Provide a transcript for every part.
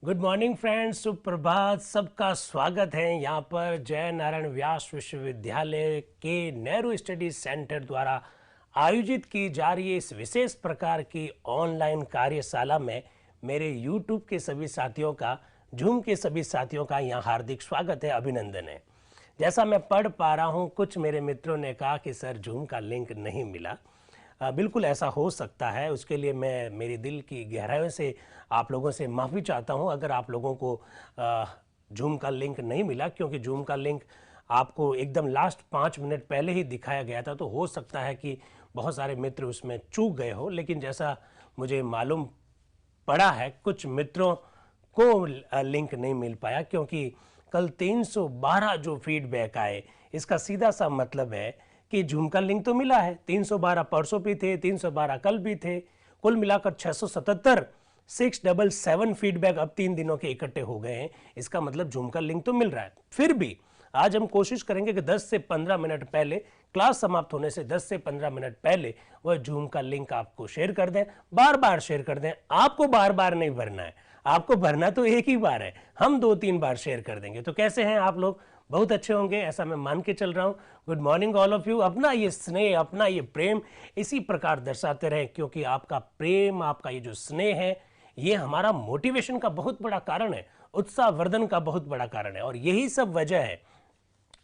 Good morning friends, सुप्रभात। सबका स्वागत है यहाँ पर जय नारायण व्यास विश्वविद्यालय के नेहरू स्टडी सेंटर द्वारा आयोजित की जा रही इस विशेष प्रकार की ऑनलाइन कार्यशाला में मेरे यूट्यूब के सभी साथियों का, जूम के सभी साथियों का यहाँ हार्दिक स्वागत है, अभिनंदन है। जैसा मैं पढ़ पा रहा हूँ, कुछ मेरे मित्रों ने कहा कि सर जूम का लिंक नहीं मिला। बिल्कुल ऐसा हो सकता है, उसके लिए मैं मेरी दिल की गहराइयों से आप लोगों से माफ़ी चाहता हूं अगर आप लोगों को जूम का लिंक नहीं मिला, क्योंकि जूम का लिंक आपको एकदम लास्ट 5 मिनट पहले ही दिखाया गया था। तो हो सकता है कि बहुत सारे मित्र उसमें चूक गए हो, लेकिन जैसा मुझे मालूम पड़ा है कुछ मित्रों को लिंक नहीं मिल पाया, क्योंकि कल 312 जो फीडबैक आए, इसका सीधा सा मतलब है कि जूम का लिंक तो मिला है। 312 परसों भी थे, 312 कल भी थे, कुल मिलाकर 677 677 फीडबैक अब 3 दिनों के इकट्ठे हो गए हैं। इसका मतलब जूम का लिंक तो मिल रहा है। फिर भी आज हम कोशिश करेंगे कि 10 से 15 मिनट पहले, क्लास समाप्त होने से 10 से 15 मिनट पहले वह जूम का लिंक आपको शेयर कर दें, बार बार शेयर कर दें। आपको बार बार नहीं भरना है, आपको भरना तो एक ही बार है, हम 2-3 बार शेयर कर देंगे। तो कैसे हैं आप लोग? बहुत अच्छे होंगे, ऐसा मैं मान के चल रहा हूँ। Good morning all of you. अपना ये स्नेह, अपना ये प्रेम इसी प्रकार दर्शाते रहें, क्योंकि आपका प्रेम, आपका ये जो स्नेह है, ये हमारा मोटिवेशन का बहुत बड़ा कारण है, उत्साहवर्धन का बहुत बड़ा कारण है। और यही सब वजह है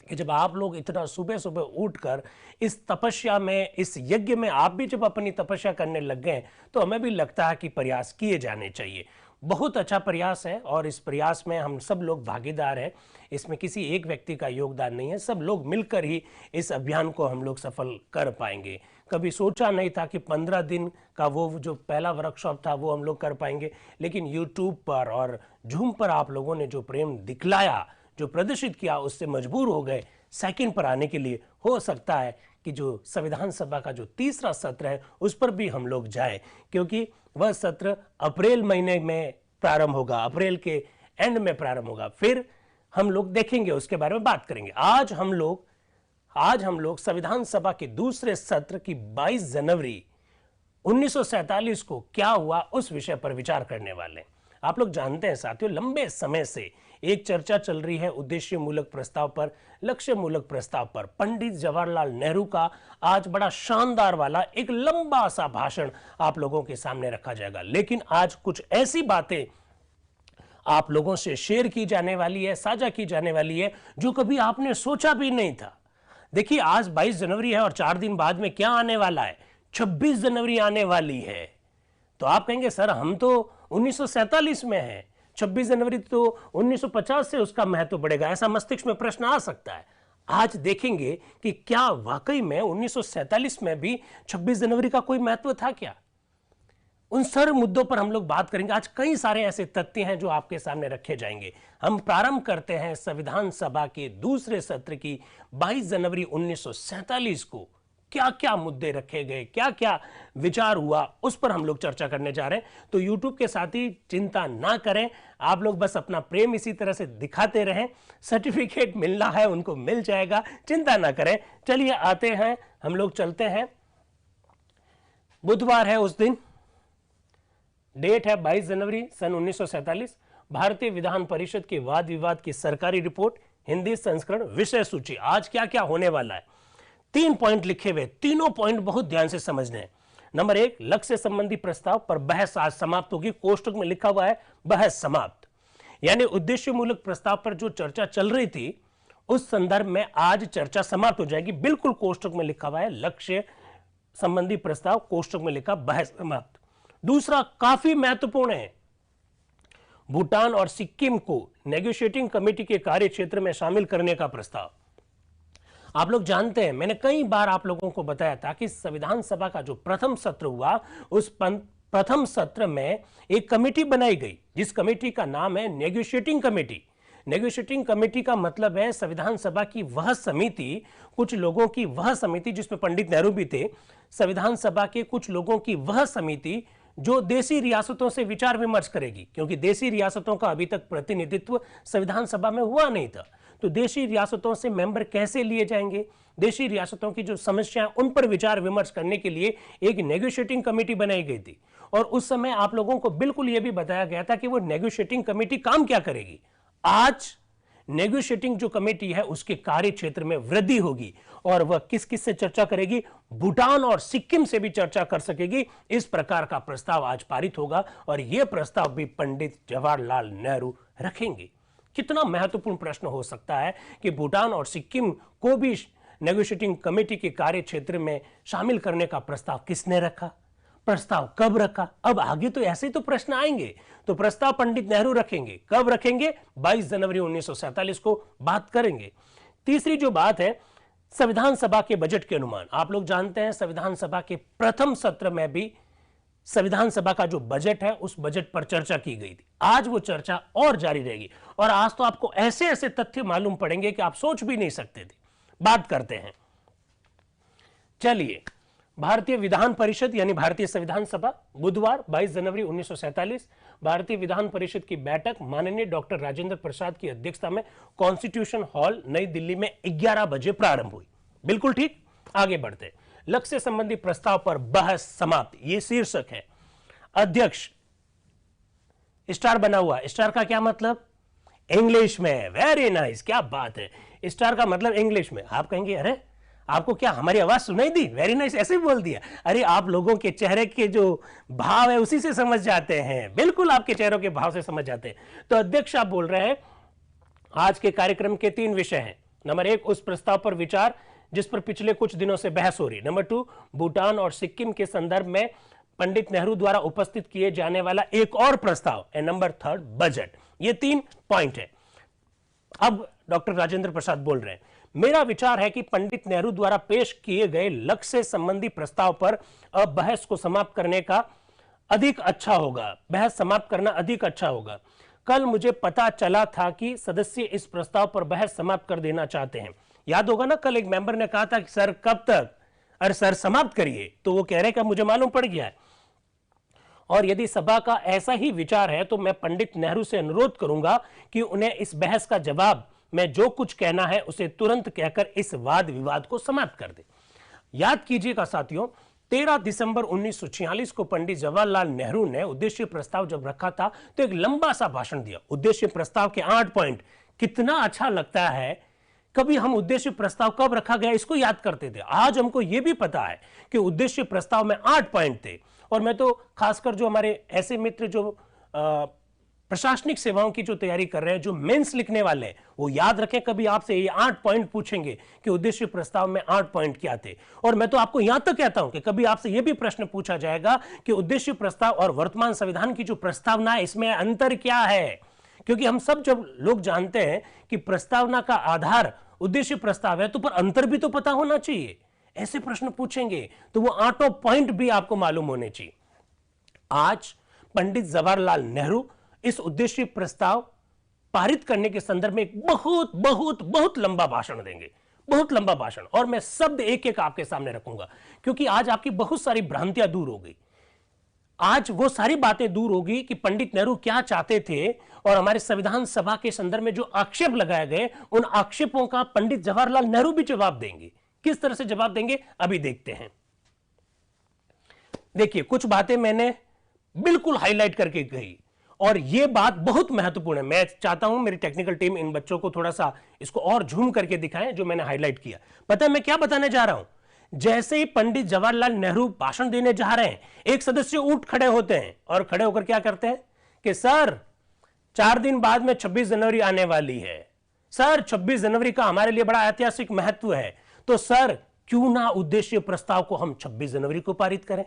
कि जब आप लोग इतना सुबह सुबह उठकर इस तपस्या में, इस यज्ञ में आप भी जब अपनी तपस्या करने लग गए, तो हमें भी लगता है कि प्रयास किए जाने चाहिए। बहुत अच्छा प्रयास है और इस प्रयास में हम सब लोग भागीदार हैं। इसमें किसी एक व्यक्ति का योगदान नहीं है, सब लोग मिलकर ही इस अभियान को हम लोग सफल कर पाएंगे। कभी सोचा नहीं था कि 15 दिन का वो जो पहला वर्कशॉप था वो हम लोग कर पाएंगे, लेकिन यूट्यूब पर और जूम पर आप लोगों ने जो प्रेम दिखलाया, जो प्रदर्शित किया, उससे मजबूर हो गए सेकंड पर आने के लिए। हो सकता है कि जो संविधान सभा का जो तीसरा सत्र है उस पर भी हम लोग जाए, क्योंकि वह सत्र अप्रैल महीने में प्रारंभ होगा, अप्रैल के एंड में प्रारंभ होगा। फिर हम लोग देखेंगे, उसके बारे में बात करेंगे। आज हम लोग संविधान सभा के दूसरे सत्र की 22 जनवरी 1947 को क्या हुआ उस विषय पर विचार करने वाले हैं। आप लोग जानते हैं साथियों, लंबे समय से एक चर्चा चल रही है उद्देश्य मूलक प्रस्ताव पर, लक्ष्य मूलक प्रस्ताव पर। पंडित जवाहरलाल नेहरू का आज बड़ा शानदार वाला एक लंबा सा भाषण आप लोगों के सामने रखा जाएगा, लेकिन आज कुछ ऐसी बातें आप लोगों से शेयर की जाने वाली है, साझा की जाने वाली है, जो कभी आपने सोचा भी नहीं था। देखिए, आज 22 जनवरी है और 4 दिन बाद में क्या आने वाला है? 26 जनवरी आने वाली है। तो आप कहेंगे सर हम तो 1947 में हैं, 26 जनवरी तो 1950 से उसका महत्व बढ़ेगा, ऐसा मस्तिष्क में प्रश्न आ सकता है। आज देखेंगे कि क्या वाकई में 1947 में भी 26 जनवरी का कोई महत्व था क्या? उन सारे मुद्दों पर हम लोग बात करेंगे। आज कई सारे ऐसे तथ्य हैं जो आपके सामने रखे जाएंगे। हम प्रारंभ करते हैं संविधान सभा के दूसरे सत्र की 22 जनवरी 1947 को क्या क्या मुद्दे रखे गए, क्या क्या विचार हुआ, उस पर हम लोग चर्चा करने जा रहे हैं। तो यूट्यूब के साथी चिंता ना करें, आप लोग बस अपना प्रेम इसी तरह से दिखाते रहें। सर्टिफिकेट मिलना है उनको मिल जाएगा, चिंता ना करें। चलिए आते हैं, हम लोग चलते हैं। बुधवार है उस दिन, डेट है 22 जनवरी सन 1947। भारतीय विधान परिषद के वाद विवाद की सरकारी रिपोर्ट, हिंदी संस्करण, विषय सूची। आज क्या क्या होने वाला है? 3 पॉइंट लिखे हुए, तीनों पॉइंट बहुत ध्यान से समझने हैं। नंबर 1, लक्ष्य संबंधी प्रस्ताव पर बहस आज समाप्त होगी। कोष्टक में लिखा हुआ है बहस समाप्त, यानी उद्देश्य मूलक प्रस्ताव पर जो चर्चा चल रही थी उस संदर्भ में आज चर्चा समाप्त हो जाएगी। बिल्कुल कोष्टक में लिखा हुआ है लक्ष्य संबंधी प्रस्ताव, कोष्टक में लिखा बहस समाप्त। दूसरा काफी महत्वपूर्ण है, भूटान और सिक्किम को नेगोशिएटिंग कमेटी के कार्य क्षेत्र में शामिल करने का प्रस्ताव। आप लोग जानते हैं, मैंने कई बार आप लोगों को बताया था कि संविधान सभा का जो प्रथम सत्र हुआ, उस प्रथम सत्र में एक कमेटी बनाई गई, जिस कमेटी का नाम है नेगोशिएटिंग कमेटी। नेगोशिएटिंग कमेटी का मतलब है संविधान सभा की वह समिति, कुछ लोगों की वह समिति, जिसमें पंडित नेहरू भी थे, संविधान सभा के कुछ लोगों की वह समिति जो देशी रियासतों से विचार विमर्श करेगी, क्योंकि देशी रियासतों का अभी तक प्रतिनिधित्व संविधान सभा में हुआ नहीं था। तो देशी रियासतों से मेंबर कैसे लिए जाएंगे, देशी रियासतों की जो समस्याएं, उन पर विचार विमर्श करने के लिए एक नेगोशिएटिंग कमेटी बनाई गई थी। और उस समय आप लोगों को बिल्कुल यह भी बताया गया था कि वो नेगोशिएटिंग कमेटी काम क्या करेगी। आज नेगोशिएटिंग जो कमेटी है उसके कार्य क्षेत्र में वृद्धि होगी और वह किस किस से चर्चा करेगी, भूटान और सिक्किम से भी चर्चा कर सकेगी। इस प्रकार का प्रस्ताव आज पारित होगा और यह प्रस्ताव भी पंडित जवाहरलाल नेहरू रखेंगे। कितना महत्वपूर्ण प्रश्न हो सकता है कि भूटान और सिक्किम को भी नेगोशिएटिंग कमेटी के कार्य क्षेत्र में शामिल करने का प्रस्ताव किसने रखा, प्रस्ताव कब रखा। अब आगे तो ऐसे तो प्रश्न आएंगे, तो प्रस्ताव पंडित नेहरू रखेंगे, कब रखेंगे, 22 जनवरी 1947 को बात करेंगे। तीसरी जो बात है, संविधान सभा के बजट के अनुमान। आप लोग जानते हैं संविधान सभा के प्रथम सत्र में भी संविधान सभा का जो बजट है उस बजट पर चर्चा की गई थी। आज वो चर्चा और जारी रहेगी और आज तो आपको ऐसे ऐसे तथ्य मालूम पड़ेंगे कि आप सोच भी नहीं सकते थे। बात करते हैं, चलिए, भारतीय विधान परिषद यानी भारतीय संविधान सभा, बुधवार 22 जनवरी 1947 भारतीय विधान परिषद की बैठक माननीय डॉक्टर राजेंद्र प्रसाद की अध्यक्षता में कॉन्स्टिट्यूशन हॉल नई दिल्ली में 11 बजे प्रारंभ हुई। बिल्कुल ठीक। आगे बढ़ते, लक्ष्य संबंधी प्रस्ताव पर बहस समाप्त, ये शीर्षक है। अध्यक्ष स्टार बना हुआ, स्टार का क्या मतलब, इंग्लिश में। वेरी नाइस, क्या बात है, स्टार का मतलब इंग्लिश में। आप कहेंगे अरे आपको क्या हमारी आवाज सुनाई दी, वेरी नाइस ऐसे ही बोल दिया। अरे आप लोगों के चेहरे के जो भाव है उसी से समझ जाते हैं, बिल्कुल आपके चेहरों के भाव से समझ जाते हैं। तो अध्यक्ष आप बोल रहे हैं आज के कार्यक्रम के 3 विषय हैं। नंबर 1, उस प्रस्ताव पर विचार जिस पर पिछले कुछ दिनों से बहस हो रही है। नंबर 2, भूटान और सिक्किम के संदर्भ में पंडित नेहरू द्वारा उपस्थित किए जाने वाला एक और प्रस्ताव। And number 3, budget. ये 3 पॉइंट है। अब डॉक्टर राजेंद्र प्रसाद बोल रहे हैं, मेरा विचार है कि पंडित नेहरू द्वारा पेश किए गए लक्ष्य संबंधी प्रस्ताव पर अब बहस को समाप्त करने का अधिक अच्छा होगा, बहस समाप्त करना अधिक अच्छा होगा। कल मुझे पता चला था कि सदस्य इस प्रस्ताव पर बहस समाप्त कर देना चाहते हैं। याद होगा ना, कल एक मेंबर ने कहा था कि सर कब तक, अरे सर समाप्त करिए, तो वो कह रहे कि मुझे मालूम पड़ गया है। और यदि सभा का ऐसा ही विचार है तो मैं पंडित नेहरू से अनुरोध करूंगा कि उन्हें इस बहस का जवाब में जो कुछ कहना है उसे तुरंत कहकर इस वाद विवाद को समाप्त कर दे। याद कीजिएगा साथियों, 13 दिसंबर 1946 को पंडित जवाहरलाल नेहरू ने उद्देश्य प्रस्ताव जब रखा था तो एक लंबा सा भाषण दिया। उद्देश्य प्रस्ताव के 8 पॉइंट, कितना अच्छा लगता है। कभी हम उद्देश्य प्रस्ताव कब रखा गया इसको याद करते थे। आज हमको यह भी पता है कि उद्देश्य प्रस्ताव में 8 पॉइंट थे। और मैं तो खासकर जो हमारे ऐसे मित्र जो प्रशासनिक सेवाओं की जो तैयारी कर रहे हैं, जो मेंस लिखने वाले हैं, वो याद रखें, कभी आपसे ये 8 पॉइंट पूछेंगे कि उद्देश्य प्रस्ताव में 8 पॉइंट क्या थे। और मैं तो आपको यहां तक कहता हूं कि कभी आपसे यह भी प्रश्न पूछा जाएगा कि उद्देश्य प्रस्ताव और वर्तमान संविधान की जो प्रस्तावना है इसमें अंतर क्या है। क्योंकि हम सब जब लोग जानते हैं कि प्रस्तावना का आधार उद्देश्य प्रस्ताव है, तो पर अंतर भी तो पता होना चाहिए। ऐसे प्रश्न पूछेंगे तो वो 8 पॉइंट भी आपको मालूम होने चाहिए। आज पंडित जवाहरलाल नेहरू इस उद्देश्य प्रस्ताव पारित करने के संदर्भ में एक बहुत बहुत बहुत लंबा भाषण देंगे, बहुत लंबा भाषण। और मैं शब्द एक एक आपके सामने रखूंगा क्योंकि आज आपकी बहुत सारी भ्रांतियां दूर हो गई। आज वो सारी बातें दूर होगी कि पंडित नेहरू क्या चाहते थे और हमारे संविधान सभा के संदर्भ में जो आक्षेप लगाए गए उन आक्षेपों का पंडित जवाहरलाल नेहरू भी जवाब देंगे। किस तरह से जवाब देंगे अभी देखते हैं। देखिए, कुछ बातें मैंने बिल्कुल हाईलाइट करके कही और यह बात बहुत महत्वपूर्ण है। मैं चाहता हूं मेरी टेक्निकल टीम इन बच्चों को थोड़ा सा इसको और झूम करके दिखाएं जो मैंने हाईलाइट किया। पता है मैं क्या बताने जा रहा हूं? जैसे ही पंडित जवाहरलाल नेहरू भाषण देने जा रहे हैं, एक सदस्य उठ खड़े होते हैं और खड़े होकर क्या करते हैं कि सर 4 दिन बाद में 26 जनवरी आने वाली है, सर 26 जनवरी का हमारे लिए बड़ा ऐतिहासिक महत्व है, तो सर क्यों ना उद्देश्य प्रस्ताव को हम 26 जनवरी को पारित करें।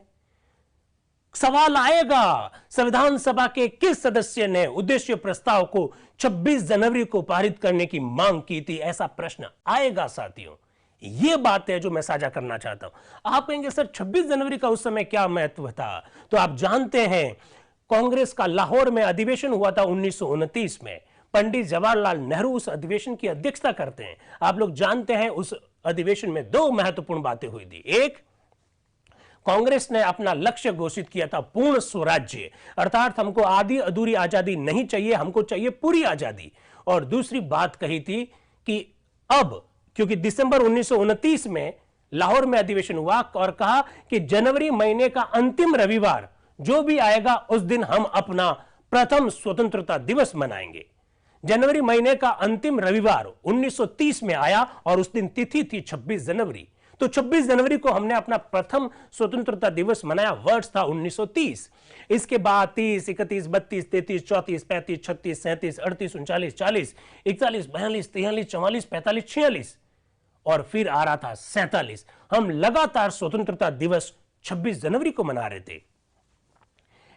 सवाल आएगा संविधान सभा के किस सदस्य ने उद्देश्य प्रस्ताव को 26 जनवरी को पारित करने की मांग की थी, ऐसा प्रश्न आएगा साथियों। यह बात है जो मैं साझा करना चाहता हूं। आप कहेंगे सर 26 जनवरी का उस समय क्या महत्व था, तो आप जानते हैं कांग्रेस का लाहौर में अधिवेशन हुआ था 1929 में। पंडित जवाहरलाल नेहरू उस अधिवेशन की अध्यक्षता करते हैं। आप लोग जानते हैं उस अधिवेशन में 2 महत्वपूर्ण बातें हुई थी। एक, कांग्रेस ने अपना लक्ष्य घोषित किया था पूर्ण स्वराज्य, अर्थात हमको आधी अधूरी आजादी नहीं चाहिए, हमको चाहिए पूरी आजादी। और दूसरी बात कही थी कि अब क्योंकि दिसंबर 1929 में लाहौर में अधिवेशन हुआ और कहा कि जनवरी महीने का अंतिम रविवार जो भी आएगा उस दिन हम अपना प्रथम स्वतंत्रता दिवस मनाएंगे। जनवरी महीने का अंतिम रविवार 1930 में आया और उस दिन तिथि थी 26 जनवरी। तो 26 जनवरी को हमने अपना प्रथम स्वतंत्रता दिवस मनाया। वर्ष था 1930। इसके बाद 30, 31, 32, 33, 34, 35, 36, 37, 38, 39, 40, 41, 42, 43, 44, 45, 46 और फिर आ रहा था 47। हम लगातार स्वतंत्रता दिवस 26 जनवरी को मना रहे थे।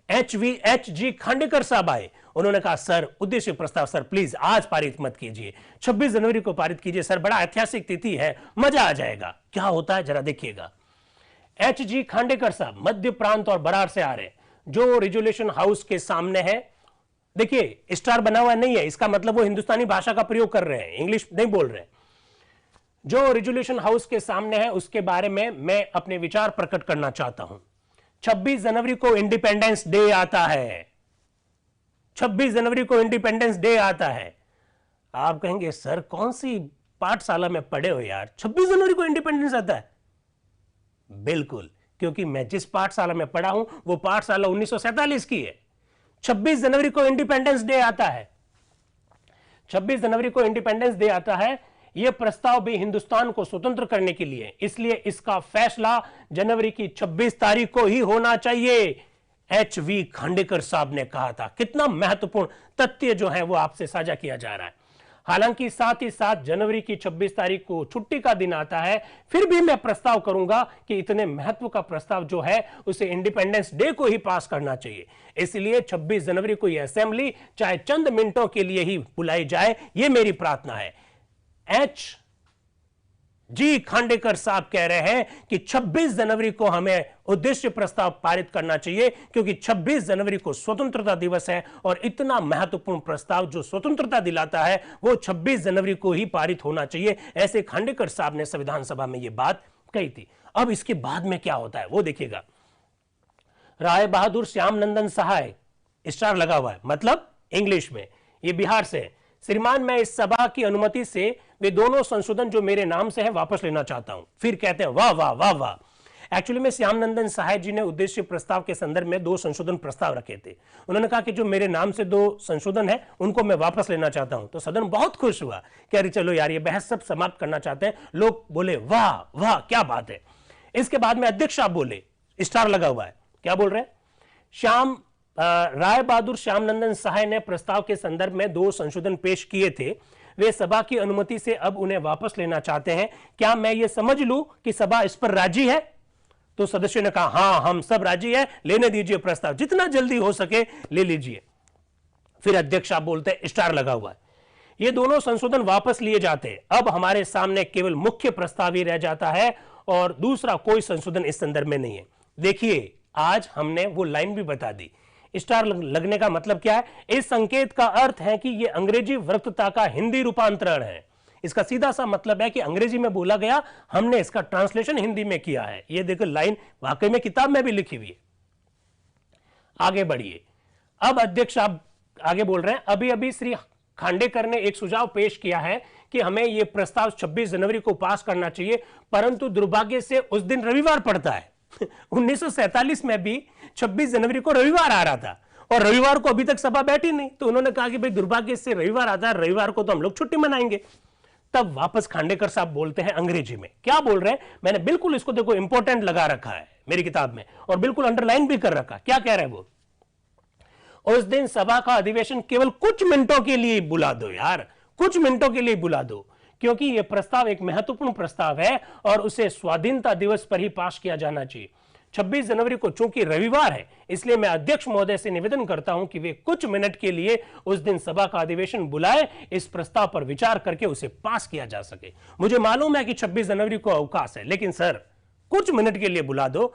HVH खांडेकर साहब आए। उन्होंने कहा सर उद्देश्य प्रस्ताव सर प्लीज आज पारित मत कीजिए, 26 जनवरी को पारित कीजिए सर, बड़ा ऐतिहासिक तिथि है, मजा आ जाएगा। क्या होता है जरा देखिएगा। HG खांडेकर साहब मध्य प्रांत और बरार से आ रहे हैं, जो रेजोल्यूशन हाउस के सामने है। देखिए स्टार बना हुआ नहीं है, इसका मतलब वो हिंदुस्तानी भाषा का प्रयोग कर रहे हैं, इंग्लिश नहीं बोल रहे हैं। जो रेजोल्यूशन हाउस के सामने है उसके बारे में मैं अपने विचार प्रकट करना चाहता हूं। 26 जनवरी को इंडिपेंडेंस डे आता है। 26 जनवरी को इंडिपेंडेंस डे आता है। आप कहेंगे सर कौन सी पाठशाला में पढ़े हो यार, 26 जनवरी को इंडिपेंडेंस आता है? बिल्कुल, क्योंकि मैं जिस पाठशाला में पढ़ा हूं वो पाठशाला 1947 की है। 26 जनवरी को इंडिपेंडेंस डे आता है। 26 जनवरी को इंडिपेंडेंस डे आता है। यह प्रस्ताव भी हिंदुस्तान को स्वतंत्र करने के लिए, इसलिए इसका फैसला जनवरी की 26 तारीख को ही होना चाहिए। HV खांडेकर साहब ने कहा था। कितना महत्वपूर्ण तथ्य जो है वो आपसे साझा किया जा रहा है। हालांकि साथ ही साथ जनवरी की 26 तारीख को छुट्टी का दिन आता है, फिर भी मैं प्रस्ताव करूंगा कि इतने महत्व का प्रस्ताव जो है उसे इंडिपेंडेंस डे को ही पास करना चाहिए। इसलिए 26 जनवरी को यह असेंबली चाहे चंद मिनटों के लिए ही बुलाई जाए, यह मेरी प्रार्थना है। HG खांडेकर साहब कह रहे हैं कि 26 जनवरी को हमें उद्देश्य प्रस्ताव पारित करना चाहिए, क्योंकि 26 जनवरी को स्वतंत्रता दिवस है और इतना महत्वपूर्ण प्रस्ताव जो स्वतंत्रता दिलाता है वो 26 जनवरी को ही पारित होना चाहिए। ऐसे खांडेकर साहब ने संविधान सभा में यह बात कही थी। अब इसके बाद में क्या होता है वो देखिएगा। राय बहादुर श्याम नंदन सहाय, स्टार लगा हुआ है, मतलब इंग्लिश में, ये बिहार से। श्रीमान मैं इस सभा की अनुमति से वे दोनों संशोधन जो मेरे नाम से है वापस लेना चाहता हूं। फिर कहते हैं वाह वाह वाह वाह। एक्चुअली में श्याम नंदन सहाय जी ने उद्देश्य प्रस्ताव के संदर्भ में 2 संशोधन प्रस्ताव रखे थे। उन्होंने कहा कि जो मेरे नाम से 2 संशोधन है उनको मैं वापस लेना चाहता हूं। तो सदन बहुत खुश हुआ, कह रही चलो यार ये बहस सब समाप्त करना चाहते हैं। लोग बोले वाह वाह क्या बात है। इसके बाद में अध्यक्ष साहब बोले, स्टार लगा हुआ है, क्या बोल रहे हैं, राय बहादुर श्याम नंदन सहाय ने प्रस्ताव के संदर्भ में 2 संशोधन पेश किए थे। वे सभा की अनुमति से अब उन्हें वापस लेना चाहते हैं। क्या मैं ये समझ लूं कि सभा इस पर राजी है? तो सदस्यों ने कहा हां हम सब राजी है, लेने दीजिए प्रस्ताव, जितना जल्दी हो सके ले लीजिए। फिर अध्यक्ष साहब बोलते हैं, स्टार लगा हुआ है, ये दोनों संशोधन वापस लिए जाते हैं। अब हमारे सामने केवल मुख्य प्रस्ताव ही रह जाता है और दूसरा कोई संशोधन इस संदर्भ में नहीं है। देखिए आज हमने वो लाइन भी बता दी। स्टार लगने का मतलब क्या है? इस संकेत का अर्थ है कि यह अंग्रेजी वक्तृता का हिंदी रूपांतरण है। इसका सीधा सा मतलब है कि अंग्रेजी में बोला गया, हमने इसका ट्रांसलेशन हिंदी में किया है। ये देखो लाइन वाकई में किताब में भी लिखी हुई है। आगे बढ़िए। अब अध्यक्ष आप आगे बोल रहे हैं, अभी अभी श्री खांडेकर ने एक सुझाव पेश किया है कि हमें यह प्रस्ताव 26 जनवरी को पास करना चाहिए, परंतु दुर्भाग्य से उस दिन रविवार पड़ता है। 1947 में भी 26 जनवरी को रविवार आ रहा था और रविवार को अभी तक सभा बैठी नहीं। तो उन्होंने कहा कि भाई दुर्भाग्य से रविवार आता है, रविवार को तो हम लोग छुट्टी मनाएंगे। तब वापस खांडेकर साहब बोलते हैं अंग्रेजी में, क्या बोल रहे हैं, मैंने बिल्कुल इसको देखो इंपॉर्टेंट लगा रखा है मेरी किताब में और बिल्कुल अंडरलाइन भी कर रखा। क्या कह रहे हैं वो, उस दिन सभा का अधिवेशन केवल कुछ मिनटों के लिए बुला दो यार, कुछ मिनटों के लिए बुला दो, क्योंकि यह प्रस्ताव एक महत्वपूर्ण प्रस्ताव है और उसे स्वाधीनता दिवस पर ही पास किया जाना चाहिए। 26 जनवरी को चूंकि रविवार है, इसलिए मैं अध्यक्ष महोदय से निवेदन करता हूं कि वे कुछ मिनट के लिए उस दिन सभा का अधिवेशन बुलाए, इस प्रस्ताव पर विचार करके उसे पास किया जा सके। मुझे मालूम है कि 26 जनवरी को अवकाश है, लेकिन सर कुछ मिनट के लिए बुला दो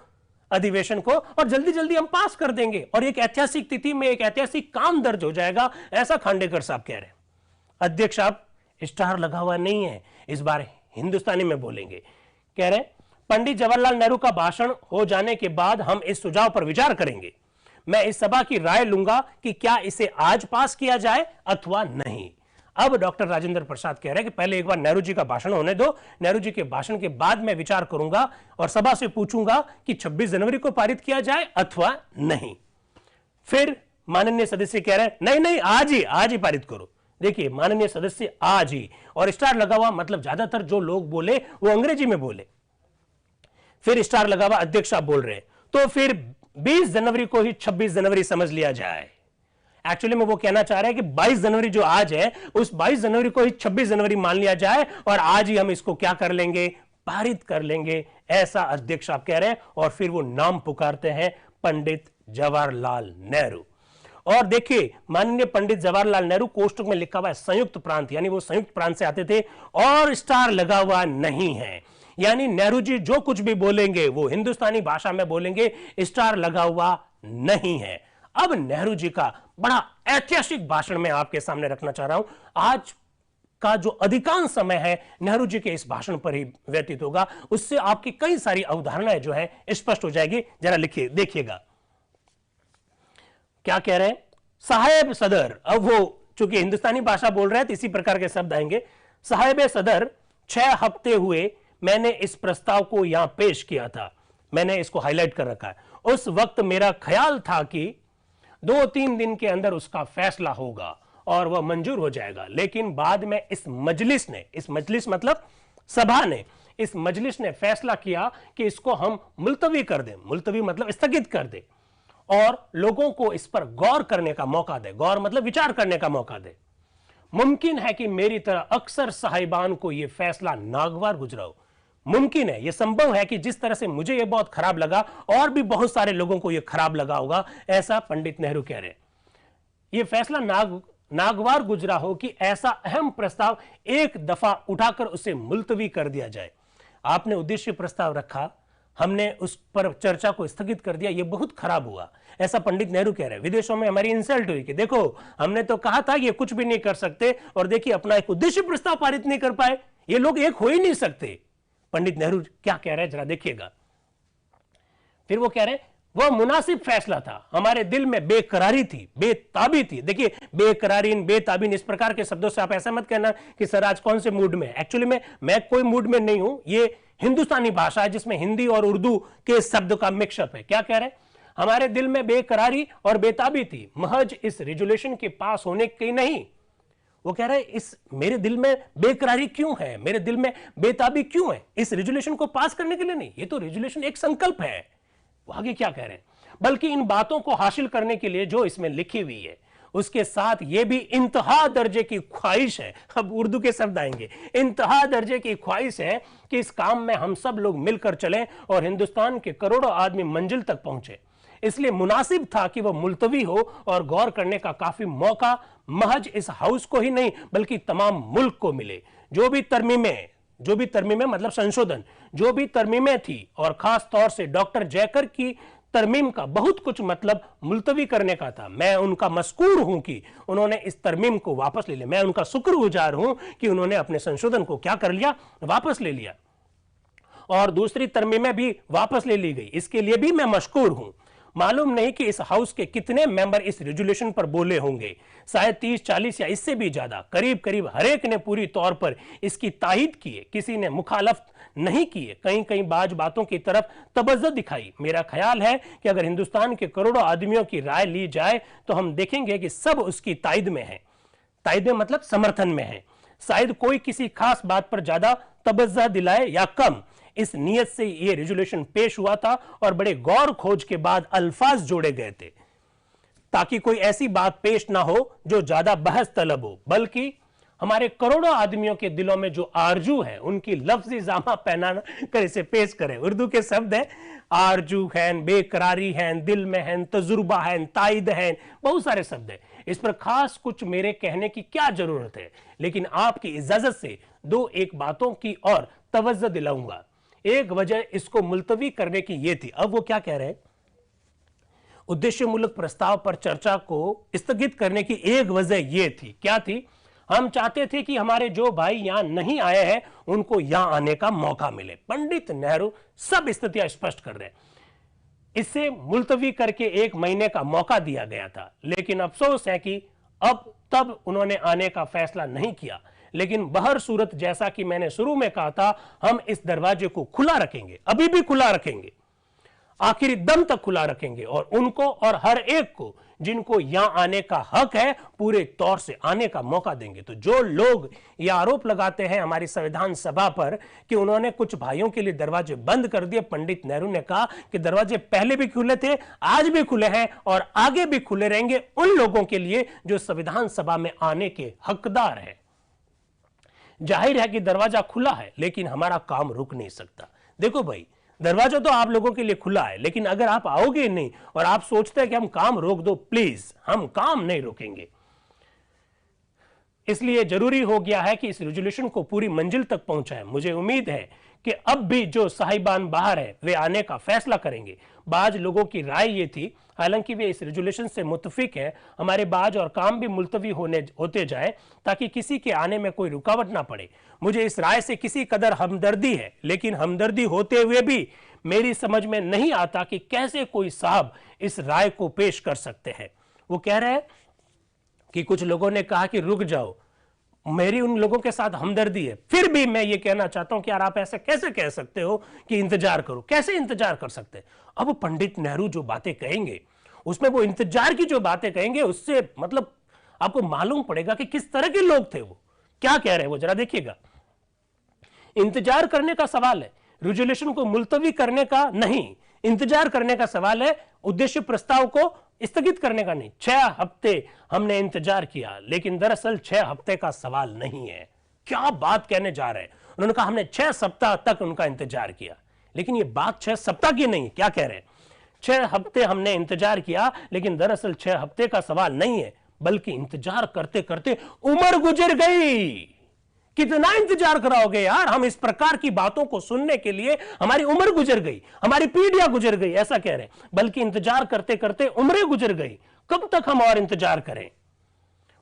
अधिवेशन को और जल्दी जल्दी हम पास कर देंगे और एक ऐतिहासिक तिथि में एक ऐतिहासिक काम दर्ज हो जाएगा, ऐसा खांडेकर साहब कह रहे हैं। अध्यक्ष साहब स्टार लगा हुआ नहीं है, इस बार हिंदुस्तानी में बोलेंगे। कह रहे पंडित जवाहरलाल नेहरू का भाषण हो जाने के बाद हम इस सुझाव पर विचार करेंगे। मैं इस सभा की राय लूंगा कि क्या इसे आज पास किया जाए अथवा नहीं। अब डॉक्टर राजेंद्र प्रसाद कह रहे हैं कि पहले एक बार नेहरू जी का भाषण होने दो, नेहरू जी के भाषण के बाद मैं विचार करूंगा और सभा से पूछूंगा कि 26 जनवरी को पारित किया जाए अथवा नहीं। फिर माननीय सदस्य कह रहे हैं नहीं नहीं आज ही पारित करो। देखिए माननीय सदस्य आज ही, और स्टार लगा हुआ, मतलब ज्यादातर जो लोग बोले वो अंग्रेजी में बोले, फिर स्टार लगा हुआ अध्यक्ष आप बोल रहे हैं, तो फिर 20 जनवरी को ही 26 जनवरी समझ लिया जाए। एक्चुअली में वो कहना चाह रहे हैं कि 22 जनवरी जो आज है उस 22 जनवरी को ही 26 जनवरी मान लिया जाए और आज ही हम इसको क्या कर लेंगे, पारित कर लेंगे, ऐसा अध्यक्ष आप कह रहे हैं। और फिर वो नाम पुकारते हैं पंडित जवाहरलाल नेहरू। और देखिए माननीय पंडित जवाहरलाल नेहरू कोष्टक में लिखा हुआ है संयुक्त प्रांत, यानी वो संयुक्त प्रांत से आते थे, और स्टार लगा हुआ नहीं है, यानी नेहरू जी जो कुछ भी बोलेंगे वो हिंदुस्तानी भाषा में बोलेंगे, स्टार लगा हुआ नहीं है। अब नेहरू जी का बड़ा ऐतिहासिक भाषण मैं आपके सामने रखना चाह रहा हूं। आज का जो अधिकांश समय है नेहरू जी के इस भाषण पर ही व्यतीत होगा, उससे आपकी कई सारी अवधारणाएं जो है स्पष्ट हो जाएगी। जरा लिखिए, देखिएगा क्या कह रहे हैं। साहेब सदर, अब वो चूंकि हिंदुस्तानी भाषा बोल रहे हैं तो इसी प्रकार के शब्द आएंगे। साहेब सदर, 6 हफ्ते हुए मैंने इस प्रस्ताव को यहां पेश किया था, मैंने इसको हाईलाइट कर रखा है। उस वक्त मेरा ख्याल था कि 2-3 दिन के अंदर उसका फैसला होगा और वह मंजूर हो जाएगा, लेकिन बाद में इस मजलिस ने, इस मजलिस मतलब सभा ने, इस मजलिस ने फैसला किया कि इसको हम मुलतवी कर दें, मुलतवी मतलब स्थगित कर दें, और लोगों को इस पर गौर करने का मौका दे, गौर मतलब विचार करने का मौका दे। मुमकिन है कि मेरी तरह अक्सर साहिबान को यह फैसला नागवार गुजरा हो, मुमकिन है, यह संभव है कि जिस तरह से मुझे यह बहुत खराब लगा और भी बहुत सारे लोगों को यह खराब लगा होगा, ऐसा पंडित नेहरू कह रहे हैं। यह फैसला नागवार गुजरा हो कि ऐसा अहम प्रस्ताव एक दफा उठाकर उसे मुलतवी कर दिया जाए। आपने उद्देश्य प्रस्ताव रखा, हमने उस पर चर्चा को स्थगित कर दिया, यह बहुत खराब हुआ, ऐसा पंडित नेहरू कह रहे हैं। विदेशों में हमारी इंसल्ट हुई कि देखो हमने तो कहा था ये कुछ भी नहीं कर सकते, और देखिए अपना एक उद्देश्य प्रस्ताव पारित नहीं कर पाए, ये लोग एक हो ही नहीं सकते। पंडित नेहरू क्या कह रहे हैं जरा देखिएगा। फिर वो कह रहे हैं वह मुनासिब फैसला था, हमारे दिल में बेकरारी थी, बेताबी थी। देखिए बेकरारीन, बेताबीन, इस प्रकार के शब्दों से आप ऐसा मत कहना कि सर आज कौन से मूड में। एक्चुअली में मैं कोई मूड में नहीं हूं, ये हिंदुस्तानी भाषा है जिसमें हिंदी और उर्दू के शब्द का मिक्सअप है। क्या कह रहे हैं, हमारे दिल में बेकरारी और बेताबी थी, महज इस रेजोल्यूशन के पास होने की नहीं। वो कह रहे हैं इस मेरे दिल में बेकरारी क्यों है, मेरे दिल में बेताबी क्यों है, इस रेजोल्यूशन को पास करने के लिए नहीं, ये तो रेजोल्यूशन एक संकल्प है। वो आगे क्या कह रहे हैं, बल्कि इन बातों को हासिल करने के लिए जो इसमें लिखी हुई है उसके साथ ये भी इंतहा दर्जे की ख्वाहिश है। अब उर्दू के शब्द आएंगे, इंतहा दर्जे की ख्वाहिश है कि इस काम में हम सब लोग मिलकर चलें और हिंदुस्तान के करोड़ों आदमी मंजिल तक पहुंचे। इसलिए मुनासिब था कि वह मुलतवी हो और गौर करने का काफी मौका महज इस हाउस को ही नहीं बल्कि तमाम मुल्क को मिले। जो भी तरमीमें मतलब संशोधन, जो भी तरमीमें थी, और खास तौर से डॉक्टर जयकर की तरमीम का बहुत कुछ मतलब मुलतवी करने का था। मैं उनका मशकूर हूं कि उन्होंने इस तरमीम को वापस ले लिया, मैं उनका शुक्रगुजार हूं कि उन्होंने अपने संशोधन को क्या कर लिया, वापस ले लिया, और दूसरी तरमीमें भी वापस ले ली गई, इसके लिए भी मैं मशकूर हूं। मालूम नहीं कि इस हाउस के कितने मेंबर इस रेजोल्यूशन पर बोले होंगे, शायद 30-40 या इससे भी ज्यादा, करीब करीब हर एक ने पूरी तौर पर इसकी तायीद की है, किसी ने मुखालफत नहीं की है, कहीं कहीं बाज बातों की तरफ तवज्जो दिखाई। मेरा ख्याल है कि अगर हिंदुस्तान के करोड़ों आदमियों की राय ली जाए तो हम देखेंगे कि सब उसकी तायीद में है, तायीद में मतलब समर्थन में है। शायद कोई किसी खास बात पर ज्यादा तवज्जो दिलाए या कम, इस नियत से यह रेजोल्यूशन पेश हुआ था और बड़े गौर खोज के बाद अल्फाज जोड़े गए थे, ताकि कोई ऐसी बात पेश ना हो जो ज्यादा बहस तलब हो, बल्कि हमारे करोड़ों आदमियों के दिलों में जो आरजू है उनकी लफ्जी जामा पहना कर इसे पेश करें। उर्दू के शब्द है, आरजू है, बेकरारी है, दिल में है, तजुर्बा है, तायद है, बहुत सारे शब्द है। इस पर खास कुछ मेरे कहने की क्या जरूरत है, लेकिन आपकी इजाजत से 2-1 बातों की और तवज्जो दिलाऊंगा। एक वजह इसको मुलतवी करने की यह थी, अब वो क्या कह रहे हैं, उद्देश्य मूलक प्रस्ताव पर चर्चा को स्थगित करने की एक वजह यह थी, क्या थी, हम चाहते थे कि हमारे जो भाई यहां नहीं आए हैं उनको यहां आने का मौका मिले। पंडित नेहरू सब स्थितियां स्पष्ट कर रहे हैं। इसे मुलतवी करके 1 महीने का मौका दिया गया था, लेकिन अफसोस है कि अब तब उन्होंने आने का फैसला नहीं किया, लेकिन बहर सूरत जैसा कि मैंने शुरू में कहा था, हम इस दरवाजे को खुला रखेंगे, अभी भी खुला रखेंगे, आखिरी दम तक खुला रखेंगे, और उनको और हर एक को जिनको यहां आने का हक है पूरे तौर से आने का मौका देंगे। तो जो लोग ये आरोप लगाते हैं हमारी संविधान सभा पर कि उन्होंने कुछ भाइयों के लिए दरवाजे बंद कर दिए, पंडित नेहरू ने कहा कि दरवाजे पहले भी खुले थे, आज भी खुले हैं और आगे भी खुले रहेंगे उन लोगों के लिए जो संविधान सभा में आने के हकदार हैं। जाहिर है कि दरवाजा खुला है, लेकिन हमारा काम रुक नहीं सकता। देखो भाई, दरवाजा तो आप लोगों के लिए खुला है, लेकिन अगर आप आओगे नहीं और आप सोचते हैं कि हम काम रोक दो, प्लीज, हम काम नहीं रोकेंगे। इसलिए जरूरी हो गया है कि इस रेजोल्यूशन को पूरी मंजिल तक पहुंचाएं। मुझे उम्मीद है कि अब भी जो साहिबान बाहर है वे आने का फैसला करेंगे। बाज लोगों की राय ये थी, हालांकि वे इस रेजोल्यूशन से मुत्तफिक है, हमारे बाज और काम भी मुलतवी होते जाए ताकि किसी के आने में कोई रुकावट ना पड़े। मुझे इस राय से किसी कदर हमदर्दी है, लेकिन हमदर्दी होते हुए भी मेरी समझ में नहीं आता कि कैसे कोई साहब इस राय को पेश कर सकते हैं। वो कह रहे हैं कि कुछ लोगों ने कहा कि रुक जाओ, मेरी उन लोगों के साथ हमदर्दी है, फिर भी मैं ये कहना चाहता हूं कि यार आप ऐसे कैसे कह सकते हो कि इंतजार करो, कैसे इंतजार कर सकते हैं। अब पंडित नेहरू जो बातें कहेंगे उसमें वो इंतजार की जो बातें कहेंगे उससे मतलब आपको मालूम पड़ेगा कि किस तरह के लोग थे, वो क्या कह रहे हैं, वो जरा देखिएगा। इंतजार करने का सवाल है, रेजोल्यूशन को मुलतवी करने का नहीं, इंतजार करने का सवाल है, उद्देश्य प्रस्ताव को स्थगित करने का नहीं। 6 हफ्ते हमने इंतजार किया, लेकिन दरअसल 6 हफ्ते का सवाल नहीं है। क्या बात कहने जा रहे हैं, उन्होंने कहा हमने 6 सप्ताह तक उनका इंतजार किया, लेकिन ये बात 6 सप्ताह की नहीं। क्या कह रहे हैं, 6 हफ्ते हमने इंतजार किया, लेकिन दरअसल 6 हफ्ते का सवाल नहीं है, बल्कि इंतजार करते करते उम्र गुजर गई। कितना इंतजार कराओगे यार, हम इस प्रकार की बातों को सुनने के लिए हमारी उम्र गुजर गई, हमारी पीढ़ियां गुजर गई, ऐसा कह रहे हैं। बल्कि इंतजार करते करते उम्रें गुजर गई, कब तक हम और इंतजार करें।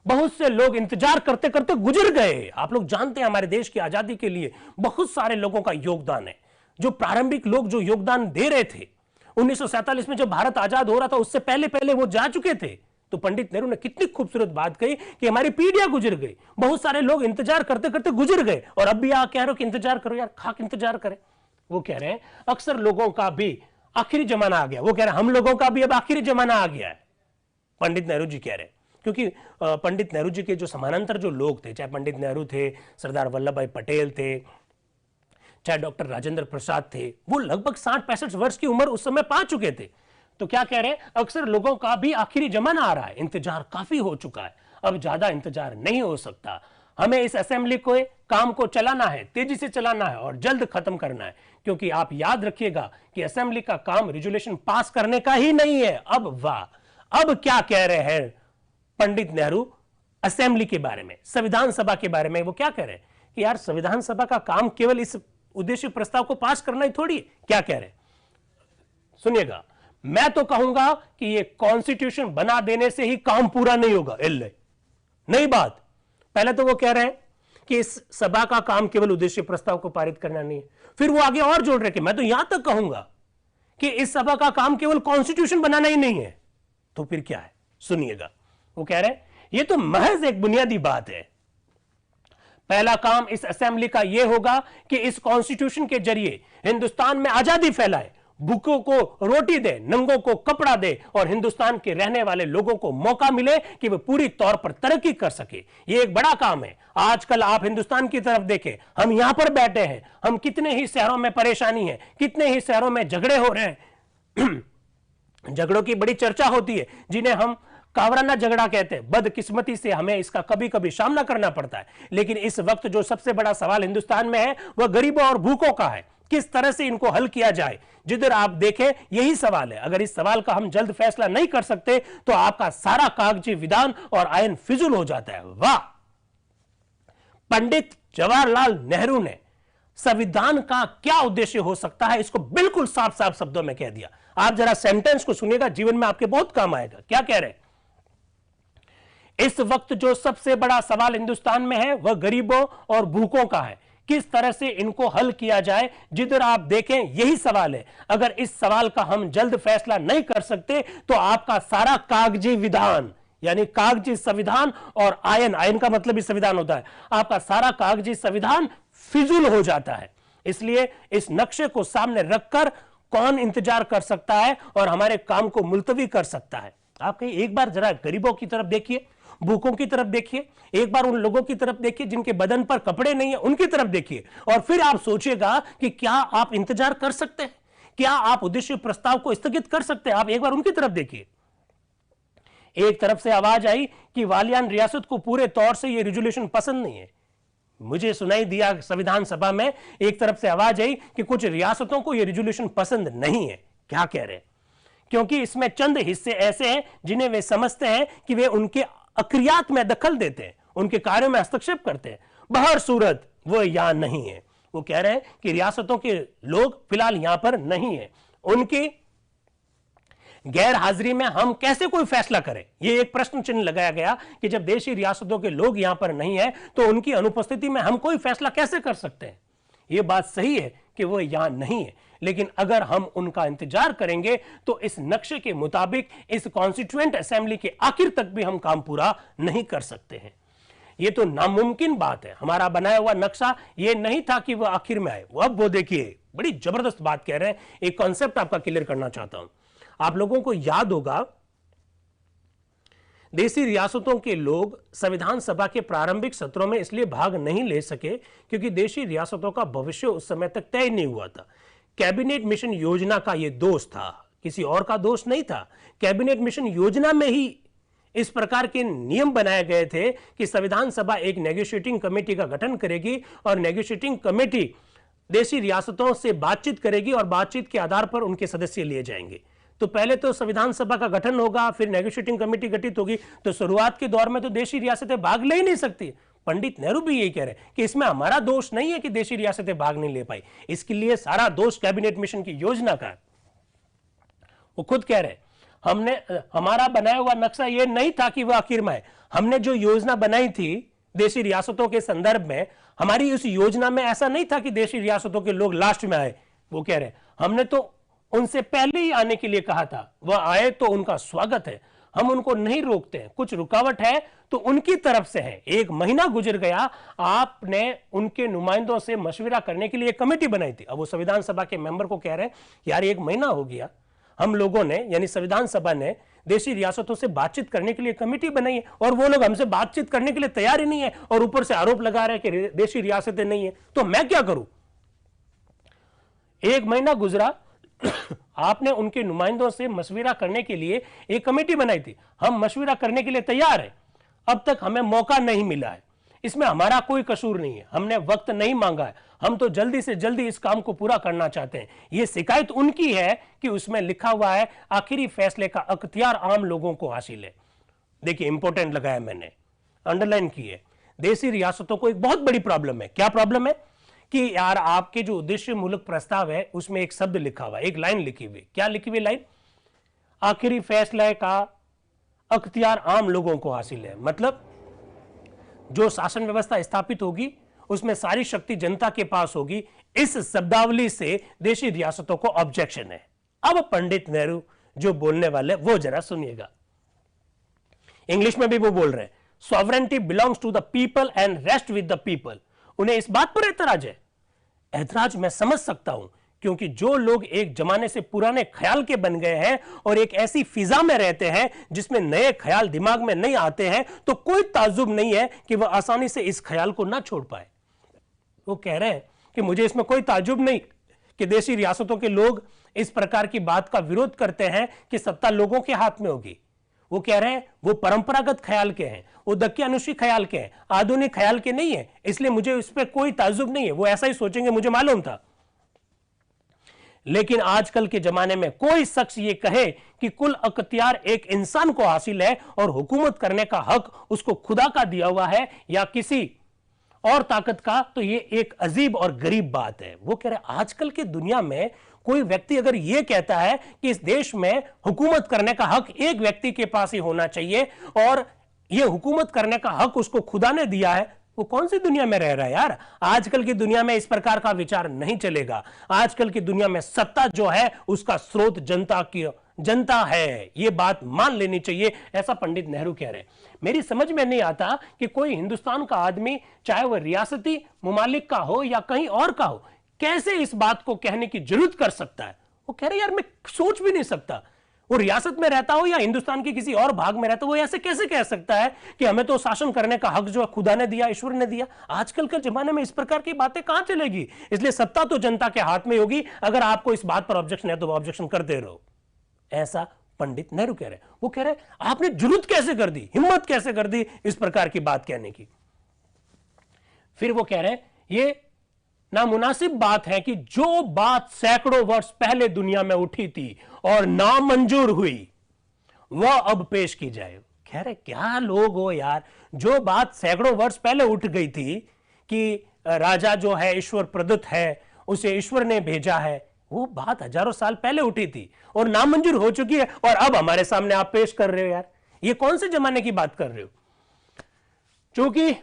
बहुत से लोग इंतजार करते करते गुजर गए। आप लोग जानते हैं हमारे देश की आजादी के लिए बहुत सारे लोगों का योगदान है। जो प्रारंभिक लोग जो योगदान दे रहे थे 1947 में जब भारत आजाद हो रहा था, उससे पहले पहले वो जा चुके थे। तो पंडित नेहरू ने कितनी खूबसूरत बात कही कि हमारी पीढ़ियां गुजर गई, बहुत सारे लोग इंतजार करते करते गुजर गए, और अब भी आप कह रहे हो कि इंतजार करो यार, खाक इंतजार करें। वो कह रहे हैं अक्सर लोगों का भी आखिरी जमाना आ गया। वो कह रहे हैं हम लोगों का भी अब आखिरी जमाना आ गया है, पंडित नेहरू जी कह रहे हैं। क्योंकि पंडित नेहरू जी के जो समानांतर जो लोग थे, चाहे पंडित नेहरू थे, सरदार वल्लभ भाई पटेल थे, चाहे डॉक्टर राजेंद्र प्रसाद थे, वो लगभग 60-65 वर्ष की उम्र उस समय पा चुके थे। तो क्या कह रहे हैं, अक्सर लोगों का भी आखिरी जमाना आ रहा है, इंतजार काफी हो चुका है, अब ज्यादा इंतजार नहीं हो सकता। हमें इस असेंबली को काम को चलाना है, तेजी से चलाना है और जल्द खत्म करना है। क्योंकि आप याद रखिएगा कि असेंबली का काम रेजोल्यूशन पास करने का ही नहीं है। अब वाह, अब क्या कह रहे हैं पंडित नेहरू असेंबली के बारे में, संविधान सभा के बारे में। वो क्या कह रहे हैं कि यार संविधान सभा का काम केवल इस उद्देश्य प्रस्ताव को पास करना ही थोड़ी है। क्या कह रहे हैं सुनिएगा, मैं तो कहूंगा कि ये कॉन्स्टिट्यूशन बना देने से ही काम पूरा नहीं होगा। नई बात, पहले तो वो कह रहे हैं कि इस सभा का काम केवल उद्देश्य प्रस्ताव को पारित करना नहीं है, फिर वो आगे और जोड़ रहे कि मैं तो यहां तक कहूंगा कि इस सभा का काम केवल कॉन्स्टिट्यूशन बनाना ही नहीं है। तो फिर क्या है सुनिएगा, वो कह रहे हैं ये तो महज एक बुनियादी बात है। पहला काम इस असेंबली का यह होगा कि इस कॉन्स्टिट्यूशन के जरिए हिंदुस्तान में आजादी फैलाए, भूखों को रोटी दे, नंगों को कपड़ा दे और हिंदुस्तान के रहने वाले लोगों को मौका मिले कि वे पूरी तौर पर तरक्की कर सके। यह एक बड़ा काम है। आजकल आप हिंदुस्तान की तरफ देखें, हम यहां पर बैठे हैं, हम कितने ही शहरों में परेशानी है, कितने ही शहरों में झगड़े हो रहे हैं झगड़ों की बड़ी चर्चा होती है, जिन्हें हम कावराना झगड़ा कहते हैं। बदकिस्मती से हमें इसका कभी कभी सामना करना पड़ता है। लेकिन इस वक्त जो सबसे बड़ा सवाल हिंदुस्तान में है वह गरीबों और भूखों का है। किस तरह से इनको हल किया जाए, जिधर आप देखें यही सवाल है। अगर इस सवाल का हम जल्द फैसला नहीं कर सकते तो आपका सारा कागजी विधान और आयन फिजूल हो जाता है। वाह, पंडित जवाहरलाल नेहरू ने संविधान का क्या उद्देश्य हो सकता है इसको बिल्कुल साफ साफ शब्दों में कह दिया। आप जरा सेंटेंस को सुनिएगा, जीवन में आपके बहुत काम आएगा। क्या कह रहे हैं, इस वक्त जो सबसे बड़ा सवाल हिंदुस्तान में है वह गरीबों और भूखों का है। किस तरह से इनको हल किया जाए, जिधर आप देखें यही सवाल है। अगर इस सवाल का हम जल्द फैसला नहीं कर सकते तो आपका सारा कागजी विधान यानी कागजी संविधान और आयन, आयन का मतलब ही संविधान होता है, आपका सारा कागजी संविधान फिजूल हो जाता है। इसलिए इस नक्शे को सामने रखकर कौन इंतजार कर सकता है और हमारे काम को मुलतवी कर सकता है? आप कहीं एक बार जरा गरीबों की तरफ देखिए, भूखों की तरफ देखिए, एक बार उन लोगों की तरफ देखिए जिनके बदन पर कपड़े नहीं है, उनकी तरफ देखिए, और फिर आप सोचिएगा कि क्या आप इंतजार कर सकते हैं, क्या आप उद्देश्य प्रस्ताव को स्थगित कर सकते हैं? आप एक बार उनकी तरफ देखिए। एक तरफ से आवाज आई कि वालियान रियासत को पूरे तौर से यह रिजोल्यूशन पसंद नहीं है। मुझे सुनाई दिया संविधान सभा में एक तरफ से आवाज आई कि कुछ रियासतों को यह रिजोल्यूशन पसंद नहीं है। क्या कह रहे हैं? क्योंकि इसमें चंद हिस्से ऐसे हैं जिन्हें वे समझते हैं कि वे उनके अक्रियात में दखल देते हैं, उनके कार्यों में हस्तक्षेप करते हैं। बहर सूरत वो यहां नहीं है। वो कह रहे हैं कि रियासतों के लोग फिलहाल यहां पर नहीं है, उनकी गैर हाजिरी में हम कैसे कोई फैसला करें? यह एक प्रश्न चिन्ह लगाया गया कि जब देशी रियासतों के लोग यहां पर नहीं है तो उनकी अनुपस्थिति में हम कोई फैसला कैसे कर सकते हैं? यह बात सही है कि वो यहां नहीं है, लेकिन अगर हम उनका इंतजार करेंगे तो इस नक्शे के मुताबिक इस कॉन्स्टिट्यूएंट असेंबली के आखिर तक भी हम काम पूरा नहीं कर सकते हैं। यह तो नामुमकिन बात है। हमारा बनाया हुआ नक्शा यह नहीं था कि वह आखिर में आए। अब वो देखिए, बड़ी जबरदस्त बात कह रहे हैं। एक कॉन्सेप्ट आपका क्लियर करना चाहता हूं। आप लोगों को याद होगा, देशी रियासतों के लोग संविधान सभा के प्रारंभिक सत्रों में इसलिए भाग नहीं ले सके क्योंकि देशी रियासतों का भविष्य उस समय तक तय नहीं हुआ था। कैबिनेट मिशन योजना का यह दोष था, किसी और का दोष नहीं था। कैबिनेट मिशन योजना में ही इस प्रकार के नियम बनाए गए थे कि संविधान सभा एक नेगोशिएटिंग कमेटी का गठन करेगी और नेगोशिएटिंग कमेटी देशी रियासतों से बातचीत करेगी और बातचीत के आधार पर उनके सदस्य लिए जाएंगे। तो पहले तो संविधान सभा का गठन होगा, फिर नेगोशिएटिंग कमेटी गठित होगी। तो शुरुआत के दौर में तो देशी रियासतें भाग ले ही नहीं सकती। पंडित नेहरू भी यही कह रहे हैं कि इसमें हमारा दोष नहीं है कि देशी रियासतें भाग नहीं ले पाई, इसके लिए सारा दोष कैबिनेट मिशन की योजना का है। वो खुद कह रहे हैं, हमारा बनाया हुआ नक्शा यह नहीं था कि वह आखिर में आए। हमने जो योजना बनाई थी देशी रियासतों के संदर्भ में, हमारी उस योजना में ऐसा नहीं था कि देशी रियासतों के लोग लास्ट में आए। वो कह रहे हैं, हमने तो उनसे पहले ही आने के लिए कहा था, वह आए तो उनका स्वागत है, हम उनको नहीं रोकते हैं। कुछ रुकावट है तो उनकी तरफ से है। 1 महीना गुजर गया, आपने उनके नुमाइंदों से मशविरा करने के लिए कमेटी बनाई थी। अब वो संविधान सभा के मेंबर को कह रहे हैं, यार 1 महीना हो गया, हम लोगों ने यानी संविधान सभा ने देशी रियासतों से बातचीत करने के लिए कमेटी बनाई है और वो लोग हमसे बातचीत करने के लिए तैयार ही नहीं है और ऊपर से आरोप लगा रहे हैं कि देशी रियासतें नहीं है, तो मैं क्या करूं? 1 महीना गुजरा, आपने उनके नुमाइंदों से मशविरा करने के लिए एक कमेटी बनाई थी, हम मशविरा करने के लिए तैयार हैं, अब तक हमें मौका नहीं मिला है। इसमें हमारा कोई कसूर नहीं है, हमने वक्त नहीं मांगा है, हम तो जल्दी से जल्दी इस काम को पूरा करना चाहते हैं। यह शिकायत उनकी है कि उसमें लिखा हुआ है आखिरी फैसले का अख्तियार आम लोगों को हासिल है। देखिए, इंपॉर्टेंट लगाया मैंने, अंडरलाइन की है। देशी रियासतों को एक बहुत बड़ी प्रॉब्लम है। क्या प्रॉब्लम है? कि यार आपके जो उद्देश्य मूलक प्रस्ताव है उसमें एक शब्द लिखा हुआ, एक लाइन लिखी हुई। क्या लिखी हुई लाइन? आखिरी फैसले का अख्तियार आम लोगों को हासिल है। मतलब जो शासन व्यवस्था स्थापित होगी उसमें सारी शक्ति जनता के पास होगी। इस शब्दावली से देशी रियासतों को ऑब्जेक्शन है। अब पंडित नेहरू जो बोलने वाले वो जरा सुनिएगा। इंग्लिश में भी वो बोल रहे हैं, sovereignty belongs to the people and rest with the people. उन्हें इस बात पर ऐतराज है। ऐतराज मैं समझ सकता हूं, क्योंकि जो लोग एक जमाने से पुराने ख्याल के बन गए हैं और एक ऐसी फिजा में रहते हैं जिसमें नए ख्याल दिमाग में नहीं आते हैं, तो कोई ताज्जुब नहीं है कि वह आसानी से इस ख्याल को ना छोड़ पाए। वो कह रहे हैं कि मुझे इसमें कोई ताज्जुब नहीं कि देशी रियासतों के लोग इस प्रकार की बात का विरोध करते हैं कि सत्ता लोगों के हाथ में होगी। वो कह रहे हैं वो परंपरागत ख्याल के हैं, वो दक्यानुशी ख्याल के हैं, आधुनिक ख्याल के नहीं है, इसलिए मुझे इस पर कोई ताज्जुब नहीं है। वो ऐसा ही सोचेंगे, मुझे मालूम था। लेकिन आजकल के जमाने में कोई शख्स ये कहे कि कुल अख्तियार एक इंसान को हासिल है और हुकूमत करने का हक उसको खुदा का दिया हुआ है या किसी और ताकत का, तो ये एक अजीब और गरीब बात है। वो कह रहे आजकल की दुनिया में कोई व्यक्ति अगर यह कहता है कि इस देश में हुकूमत करने का हक एक व्यक्ति के पास ही होना चाहिए और यह हुकूमत करने का हक उसको खुदा ने दिया है, वो कौन सी दुनिया में रह रहा है यार? आजकल की दुनिया में इस प्रकार का विचार नहीं चलेगा। आजकल की दुनिया में सत्ता जो है उसका स्रोत जनता है, ये बात मान लेनी चाहिए, ऐसा पंडित नेहरू कह रहे हैं। मेरी समझ में नहीं आता कि कोई हिंदुस्तान का आदमी, चाहे वह रियासती मुमालिक का हो या कहीं और का हो, कैसे इस बात को कहने की जरूरत कर सकता है। वो कह रहे यार मैं सोच भी नहीं सकता, वो रियासत में रहता हो या हिंदुस्तान के किसी और भाग में रहता हो, वो ऐसे कैसे कह सकता है कि हमें तो शासन करने का हक जो खुदा ने दिया, ईश्वर ने दिया। आजकल के जमाने में इस प्रकार की बातें कहां चलेगी। इसलिए सत्ता तो जनता के हाथ में होगी, अगर आपको इस बात पर ऑब्जेक्शन है तो ऑब्जेक्शन करते रहो, ऐसा पंडित नेहरू कह रहे। वो कह रहे आपने जरूरत कैसे कर दी, हिम्मत कैसे कर दी इस प्रकार की बात कहने की। फिर वो कह रहे ये नामुनासिब बात है कि जो बात सैकड़ों वर्ष पहले दुनिया में उठी थी और नामंजूर हुई, वह अब पेश की जाए। कह रहे क्या लोग हो यार, जो बात सैकड़ों वर्ष पहले उठ गई थी कि राजा जो है ईश्वर प्रदत्त है, उसे ईश्वर ने भेजा है, वो बात हजारों साल पहले उठी थी और नामंजूर हो चुकी है और अब हमारे सामने आप पेश कर रहे हो। यार ये कौन से जमाने की बात कर रहे हो। क्योंकि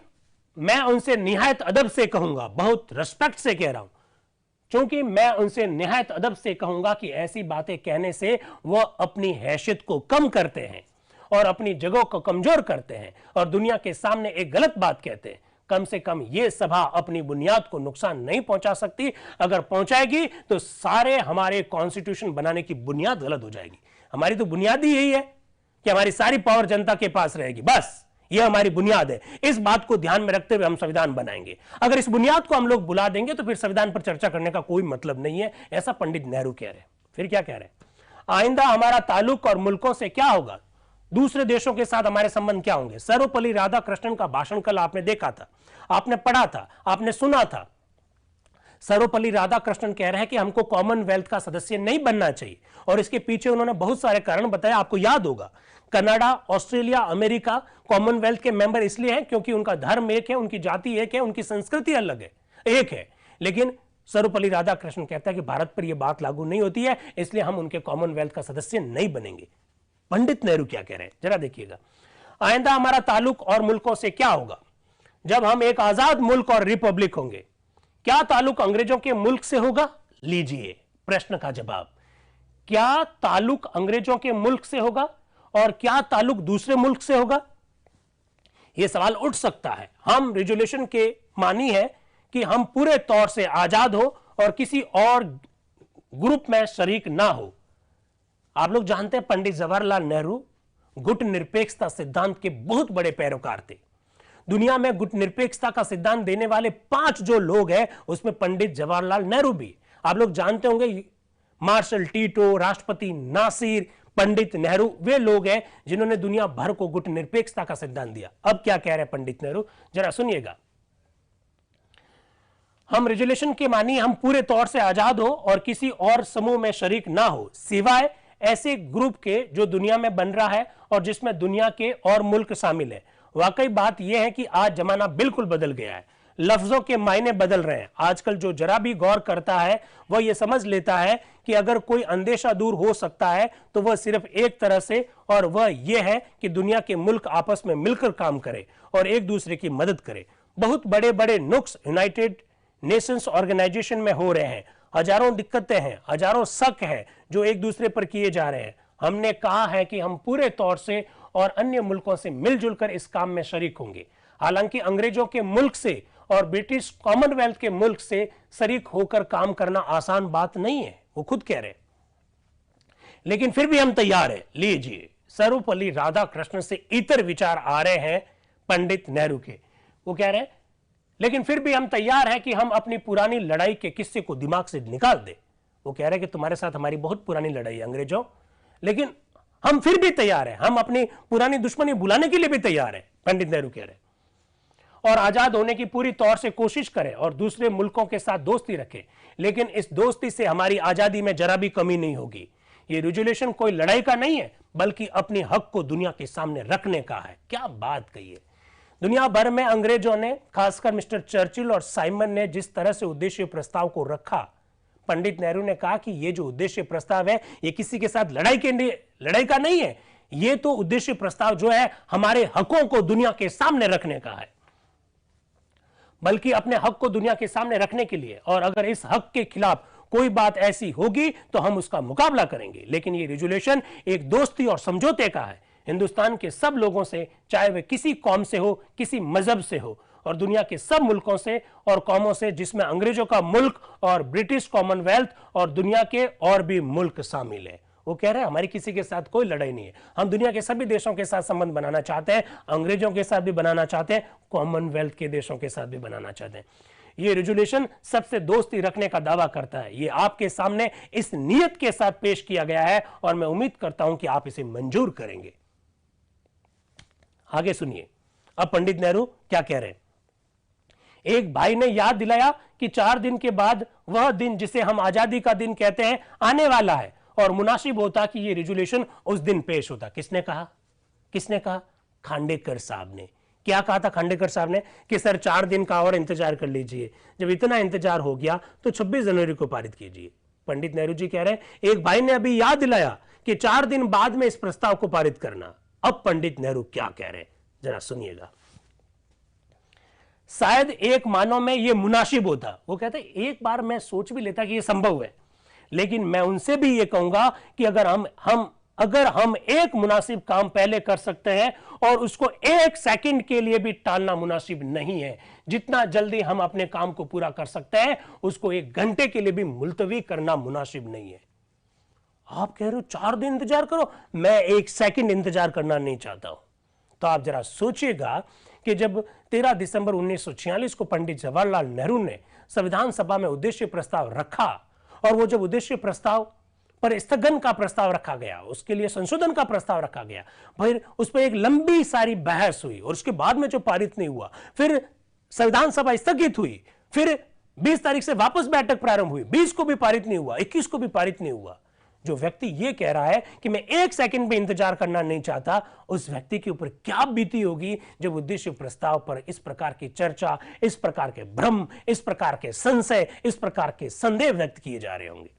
मैं उनसे निहायत अदब से कहूंगा, बहुत रिस्पेक्ट से कह रहा हूं, क्योंकि मैं उनसे निहायत अदब से कहूंगा कि ऐसी बातें कहने से वह अपनी हैसियत को कम करते हैं और अपनी जगह को कमजोर करते हैं और दुनिया के सामने एक गलत बात कहते हैं। कम से कम यह सभा अपनी बुनियाद को नुकसान नहीं पहुंचा सकती, अगर पहुंचाएगी तो सारे हमारे कॉन्स्टिट्यूशन बनाने की बुनियाद गलत हो जाएगी। हमारी तो बुनियाद ही यही है कि हमारी सारी पावर जनता के पास रहेगी, बस यह हमारी बुनियाद है। इस बात को ध्यान में रखते हुए हम संविधान बनाएंगे। अगर इस बुनियाद को हम लोग बुला देंगे तो फिर संविधान पर चर्चा करने का कोई मतलब नहीं है, ऐसा पंडित नेहरू कह रहे हैं। फिर क्या कह रहे हैं, आइंदा हमारा ताल्लुक और मुल्कों से क्या होगा, दूसरे देशों के साथ हमारे संबंध क्या होंगे। सर्वपल्ली राधाकृष्णन का भाषण कल आपने देखा था, आपने पढ़ा था, आपने सुना था। सर्वपल्ली राधाकृष्णन कह रहे हैं कि हमको कॉमनवेल्थ का सदस्य नहीं बनना चाहिए और इसके पीछे उन्होंने बहुत सारे कारण बताए। आपको याद होगा, कनाडा, ऑस्ट्रेलिया, अमेरिका कॉमनवेल्थ के मेंबर इसलिए हैं क्योंकि उनका धर्म एक है, उनकी जाति एक है, उनकी संस्कृति अलग है, एक है। लेकिन सर्वपल्ली राधाकृष्णन कहता है कि भारत पर यह बात लागू नहीं होती है, इसलिए हम उनके कॉमनवेल्थ का सदस्य नहीं बनेंगे। पंडित नेहरू क्या कह रहे हैं जरा देखिएगा, आइंदा हमारा ताल्लुक और मुल्कों से क्या होगा जब हम एक आजाद मुल्क और रिपब्लिक होंगे। क्या ताल्लुक अंग्रेजों के मुल्क से होगा? लीजिए प्रश्न का जवाब, क्या ताल्लुक अंग्रेजों के मुल्क से होगा और क्या ताल्लुक दूसरे मुल्क से होगा? यह सवाल उठ सकता है। हम रिजोल्यूशन के मानी है कि हम पूरे तौर से आजाद हो और किसी और ग्रुप में शरीक ना हो। आप लोग जानते हैं पंडित जवाहरलाल नेहरू गुट निरपेक्षता सिद्धांत के बहुत बड़े पैरोकार थे। दुनिया में गुट निरपेक्षता का सिद्धांत देने वाले 5 जो लोग हैं उसमें पंडित जवाहरलाल नेहरू भी। आप लोग जानते होंगे मार्शल टीटो, राष्ट्रपति नासिर, पंडित नेहरू वे लोग हैं जिन्होंने दुनिया भर को गुट निरपेक्षता का सिद्धांत दिया। अब क्या कह रहे हैं पंडित नेहरू, जरा सुनिएगा। हम रिजोल्यूशन के मानी हम पूरे तौर से आजाद हो और किसी और समूह में शरीक ना हो सिवाय ऐसे ग्रुप के जो दुनिया में बन रहा है और जिसमें दुनिया के और मुल्क शामिल है। वाकई बात यह है कि आज जमाना बिल्कुल बदल गया है, लफ्जों के मायने बदल रहे हैं। आजकल जो जरा भी गौर करता है वह यह समझ लेता है कि अगर कोई अंदेशा दूर हो सकता है तो वह सिर्फ एक तरह से, और वह यह है कि दुनिया के मुल्क आपस में मिलकर काम करें और एक दूसरे की मदद करें। बहुत बड़े बड़े नुक्स यूनाइटेड नेशंस ऑर्गेनाइजेशन में हो रहे हैं, हजारों दिक्कतें हैं, हजारों शक है जो एक दूसरे पर किए जा रहे हैं। हमने कहा है कि हम पूरे तौर से और अन्य मुल्कों से मिलजुल कर इस काम में शरीक होंगे। हालांकि अंग्रेजों के मुल्क से और ब्रिटिश कॉमनवेल्थ के मुल्क से शरीक होकर काम करना आसान बात नहीं है, वो खुद कह रहे हैं, लेकिन फिर भी हम तैयार हैं। लीजिए, सर्वपल्ली राधाकृष्णन से इतर विचार आ रहे हैं पंडित नेहरू के। वो कह रहे हैं लेकिन फिर भी हम तैयार हैं कि हम अपनी पुरानी लड़ाई के किस्से को दिमाग से निकाल दें। वो कह रहे हैं कि तुम्हारे साथ हमारी बहुत पुरानी लड़ाई है अंग्रेजों, लेकिन हम फिर भी तैयार हैं, हम अपनी पुरानी दुश्मनी बुलाने के लिए भी तैयार हैं, पंडित नेहरू कह रहे हैं, और आजाद होने की पूरी तौर से कोशिश करें और दूसरे मुल्कों के साथ दोस्ती रखें, लेकिन इस दोस्ती से हमारी आजादी में जरा भी कमी नहीं होगी। ये रिजोल्यूशन कोई लड़ाई का नहीं है बल्कि अपने हक को दुनिया के सामने रखने का है। क्या बात कही है। दुनिया भर में अंग्रेजों ने, खासकर मिस्टर चर्चिल और साइमन ने जिस तरह से उद्देश्य प्रस्ताव को रखा, पंडित नेहरू ने कहा कि यह जो उद्देश्य प्रस्ताव है यह किसी के साथ लड़ाई का नहीं है, यह तो उद्देश्य प्रस्ताव जो है हमारे हकों को दुनिया के सामने रखने का है, बल्कि अपने हक को दुनिया के सामने रखने के लिए। और अगर इस हक के खिलाफ कोई बात ऐसी होगी तो हम उसका मुकाबला करेंगे, लेकिन ये रिजोल्यूशन एक दोस्ती और समझौते का है हिंदुस्तान के सब लोगों से, चाहे वे किसी कौम से हो, किसी मजहब से हो, और दुनिया के सब मुल्कों से और कौमों से, जिसमें अंग्रेजों का मुल्क और ब्रिटिश कॉमनवेल्थ और दुनिया के और भी मुल्क शामिल है। वो कह रहे हैं हमारी किसी के साथ कोई लड़ाई नहीं है, हम दुनिया के सभी देशों के साथ संबंध बनाना चाहते हैं, अंग्रेजों के साथ भी बनाना चाहते हैं, कॉमनवेल्थ के देशों के साथ भी बनाना चाहते हैं। ये रेजोल्यूशन सबसे दोस्ती रखने का दावा करता है। ये आपके सामने इस नियत के साथ पेश किया गया है और मैं उम्मीद करता हूं कि आप इसे मंजूर करेंगे। आगे सुनिए, अब पंडित नेहरू क्या कह रहे हैं। एक भाई ने याद दिलाया कि 4 दिन के बाद वह दिन जिसे हम आजादी का दिन कहते हैं आने वाला है और मुनासिब होता कि यह रेजोल्यूशन उस दिन पेश होता। किसने कहा? किसने कहा? खांडेकर साहब ने। क्या कहा था खांडेकर साहब ने? कि सर 4 दिन का और इंतजार कर लीजिए, जब इतना इंतजार हो गया तो 26 जनवरी को पारित कीजिए। पंडित नेहरू जी कह रहे हैं एक भाई ने अभी याद दिलाया कि 4 दिन बाद में इस प्रस्ताव को पारित करना। अब पंडित नेहरू क्या कह रहे हैं जरा सुनिएगा। शायद एक मानव में यह मुनासिब होता, वो कहते एक बार मैं सोच भी लेता कि यह संभव है, लेकिन मैं उनसे भी यह कहूंगा कि अगर हम एक मुनासिब काम पहले कर सकते हैं और उसको 1 सेकंड के लिए भी टालना मुनासिब नहीं है, जितना जल्दी हम अपने काम को पूरा कर सकते हैं उसको 1 घंटे के लिए भी मुलतवी करना मुनासिब नहीं है। आप कह रहे हो 4 दिन इंतजार करो, मैं 1 सेकंड इंतजार करना नहीं चाहता हूं। तो आप जरा सोचिएगा कि जब 13 दिसंबर 1946 को पंडित जवाहरलाल नेहरू ने संविधान सभा में उद्देश्य प्रस्ताव रखा और वो जब उद्देश्य प्रस्ताव पर स्थगन का प्रस्ताव रखा गया, उसके लिए संशोधन का प्रस्ताव रखा गया, फिर उस पर एक लंबी सारी बहस हुई और उसके बाद में जो पारित नहीं हुआ, फिर संविधान सभा स्थगित हुई, फिर 20 तारीख से वापस बैठक प्रारंभ हुई, 20 को भी पारित नहीं हुआ, 21 को भी पारित नहीं हुआ। जो व्यक्ति यह कह रहा है कि मैं 1 सेकंड भी इंतजार करना नहीं चाहता, उस व्यक्ति के ऊपर क्या बीती होगी जब उद्देश्य प्रस्ताव पर इस प्रकार की चर्चा, इस प्रकार के भ्रम, इस प्रकार के संशय, इस प्रकार के संदेह व्यक्त किए जा रहे होंगे।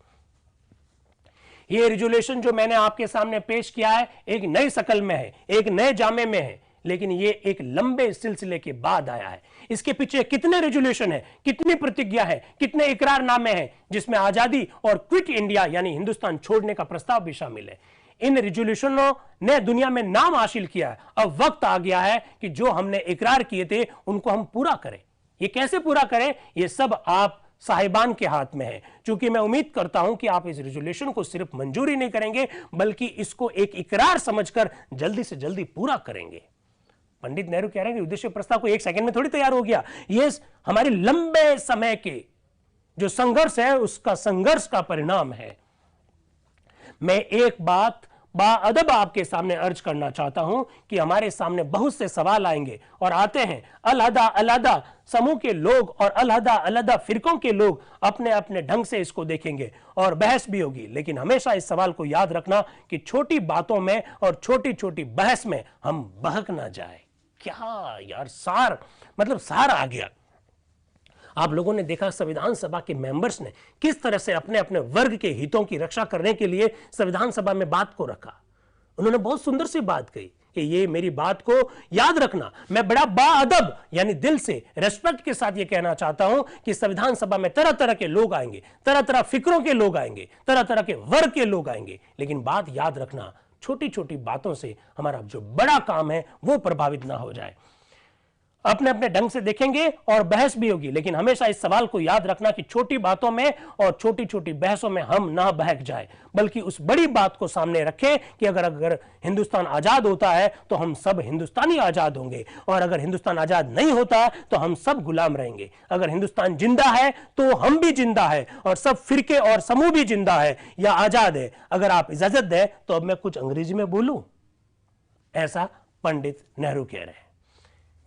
यह रिजोल्यूशन जो मैंने आपके सामने पेश किया है एक नई शक्ल में है, एक नए जामे में है, लेकिन यह एक लंबे सिलसिले के बाद आया है। इसके पीछे कितने रेजोल्यूशन है, कितनी प्रतिज्ञा है, कितने इकरारनामे हैं, जिसमें आजादी और क्विट इंडिया यानी हिंदुस्तान छोड़ने का प्रस्ताव भी शामिल है। इन रेजोल्यूशनों ने दुनिया में नाम हासिल किया है। अब वक्त आ गया है कि जो हमने इकरार किए थे उनको हम पूरा करें। ये कैसे पूरा करें, ये सब आप साहिबान के हाथ में है। क्योंकि मैं उम्मीद करता हूं कि आप इस रेजोल्यूशन को सिर्फ मंजूरी नहीं करेंगे, बल्कि इसको एक इकरार समझकर जल्दी से जल्दी पूरा करेंगे। पंडित नेहरू कह रहे हैं कि उद्देश्य प्रस्ताव को 1 सेकंड में थोड़ी तैयार हो गया, ये हमारे लंबे समय के जो संघर्ष है उसका संघर्ष का परिणाम है। मैं एक बात बाअदब आपके सामने अर्ज करना चाहता हूं कि हमारे सामने बहुत से सवाल आएंगे और आते हैं। अलहदा समूह के लोग और अलहदा फिरकों के लोग अपने अपने ढंग से इसको देखेंगे और बहस भी होगी, लेकिन हमेशा इस सवाल को याद रखना कि छोटी बातों में और छोटी छोटी बहस में हम बहक ना जाए। क्या यार, सार आ गया। आप लोगों ने देखा संविधान सभा के मेंबर्स ने किस तरह से अपने अपने वर्ग के हितों की रक्षा करने के लिए संविधान सभा में बात को रखा। उन्होंने बहुत सुंदर सी बात कही कि ये मेरी बात को याद रखना। मैं बड़ा बाअदब यानी दिल से रेस्पेक्ट के साथ ये कहना चाहता हूं कि संविधान सभा में तरह तरह के लोग आएंगे, तरह तरह फिक्रों के लोग आएंगे, तरह तरह के वर्ग के लोग आएंगे, लेकिन बात याद रखना, छोटी छोटी बातों से हमारा जो बड़ा काम है वो प्रभावित ना हो जाए। अपने अपने ढंग से देखेंगे और बहस भी होगी, लेकिन हमेशा इस सवाल को याद रखना कि छोटी बातों में और छोटी छोटी बहसों में हम ना बहक जाए, बल्कि उस बड़ी बात को सामने रखें कि अगर हिंदुस्तान आजाद होता है तो हम सब हिंदुस्तानी आजाद होंगे, और अगर हिंदुस्तान आजाद नहीं होता तो हम सब गुलाम रहेंगे। अगर हिंदुस्तान जिंदा है तो हम भी जिंदा है और सब फिरके और समूह भी जिंदा है या आजाद है। अगर आप इजाजत दें तो अब मैं कुछ अंग्रेजी में बोलूं, ऐसा पंडित नेहरू कह रहे हैं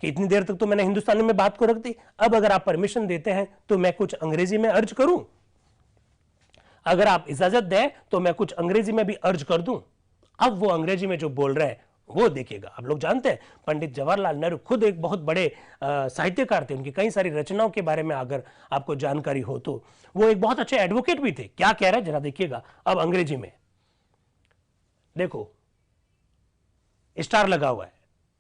कि इतनी देर तक तो मैंने हिंदुस्तानी में बात को रख दी, अब अगर आप परमिशन देते हैं तो मैं कुछ अंग्रेजी में अर्ज करूं। अगर आप इजाजत दें तो मैं कुछ अंग्रेजी में भी अर्ज कर दूं। अब वो अंग्रेजी में जो बोल रहे हैं वो देखिएगा। आप लोग जानते हैं पंडित जवाहरलाल नेहरू खुद एक बहुत बड़े साहित्यकार थे। उनकी कई सारी रचनाओं के बारे में अगर आपको जानकारी हो तो वो एक बहुत अच्छे एडवोकेट भी थे। क्या कह रहे हैं जरा देखिएगा। अब अंग्रेजी में देखो, स्टार लगा हुआ है,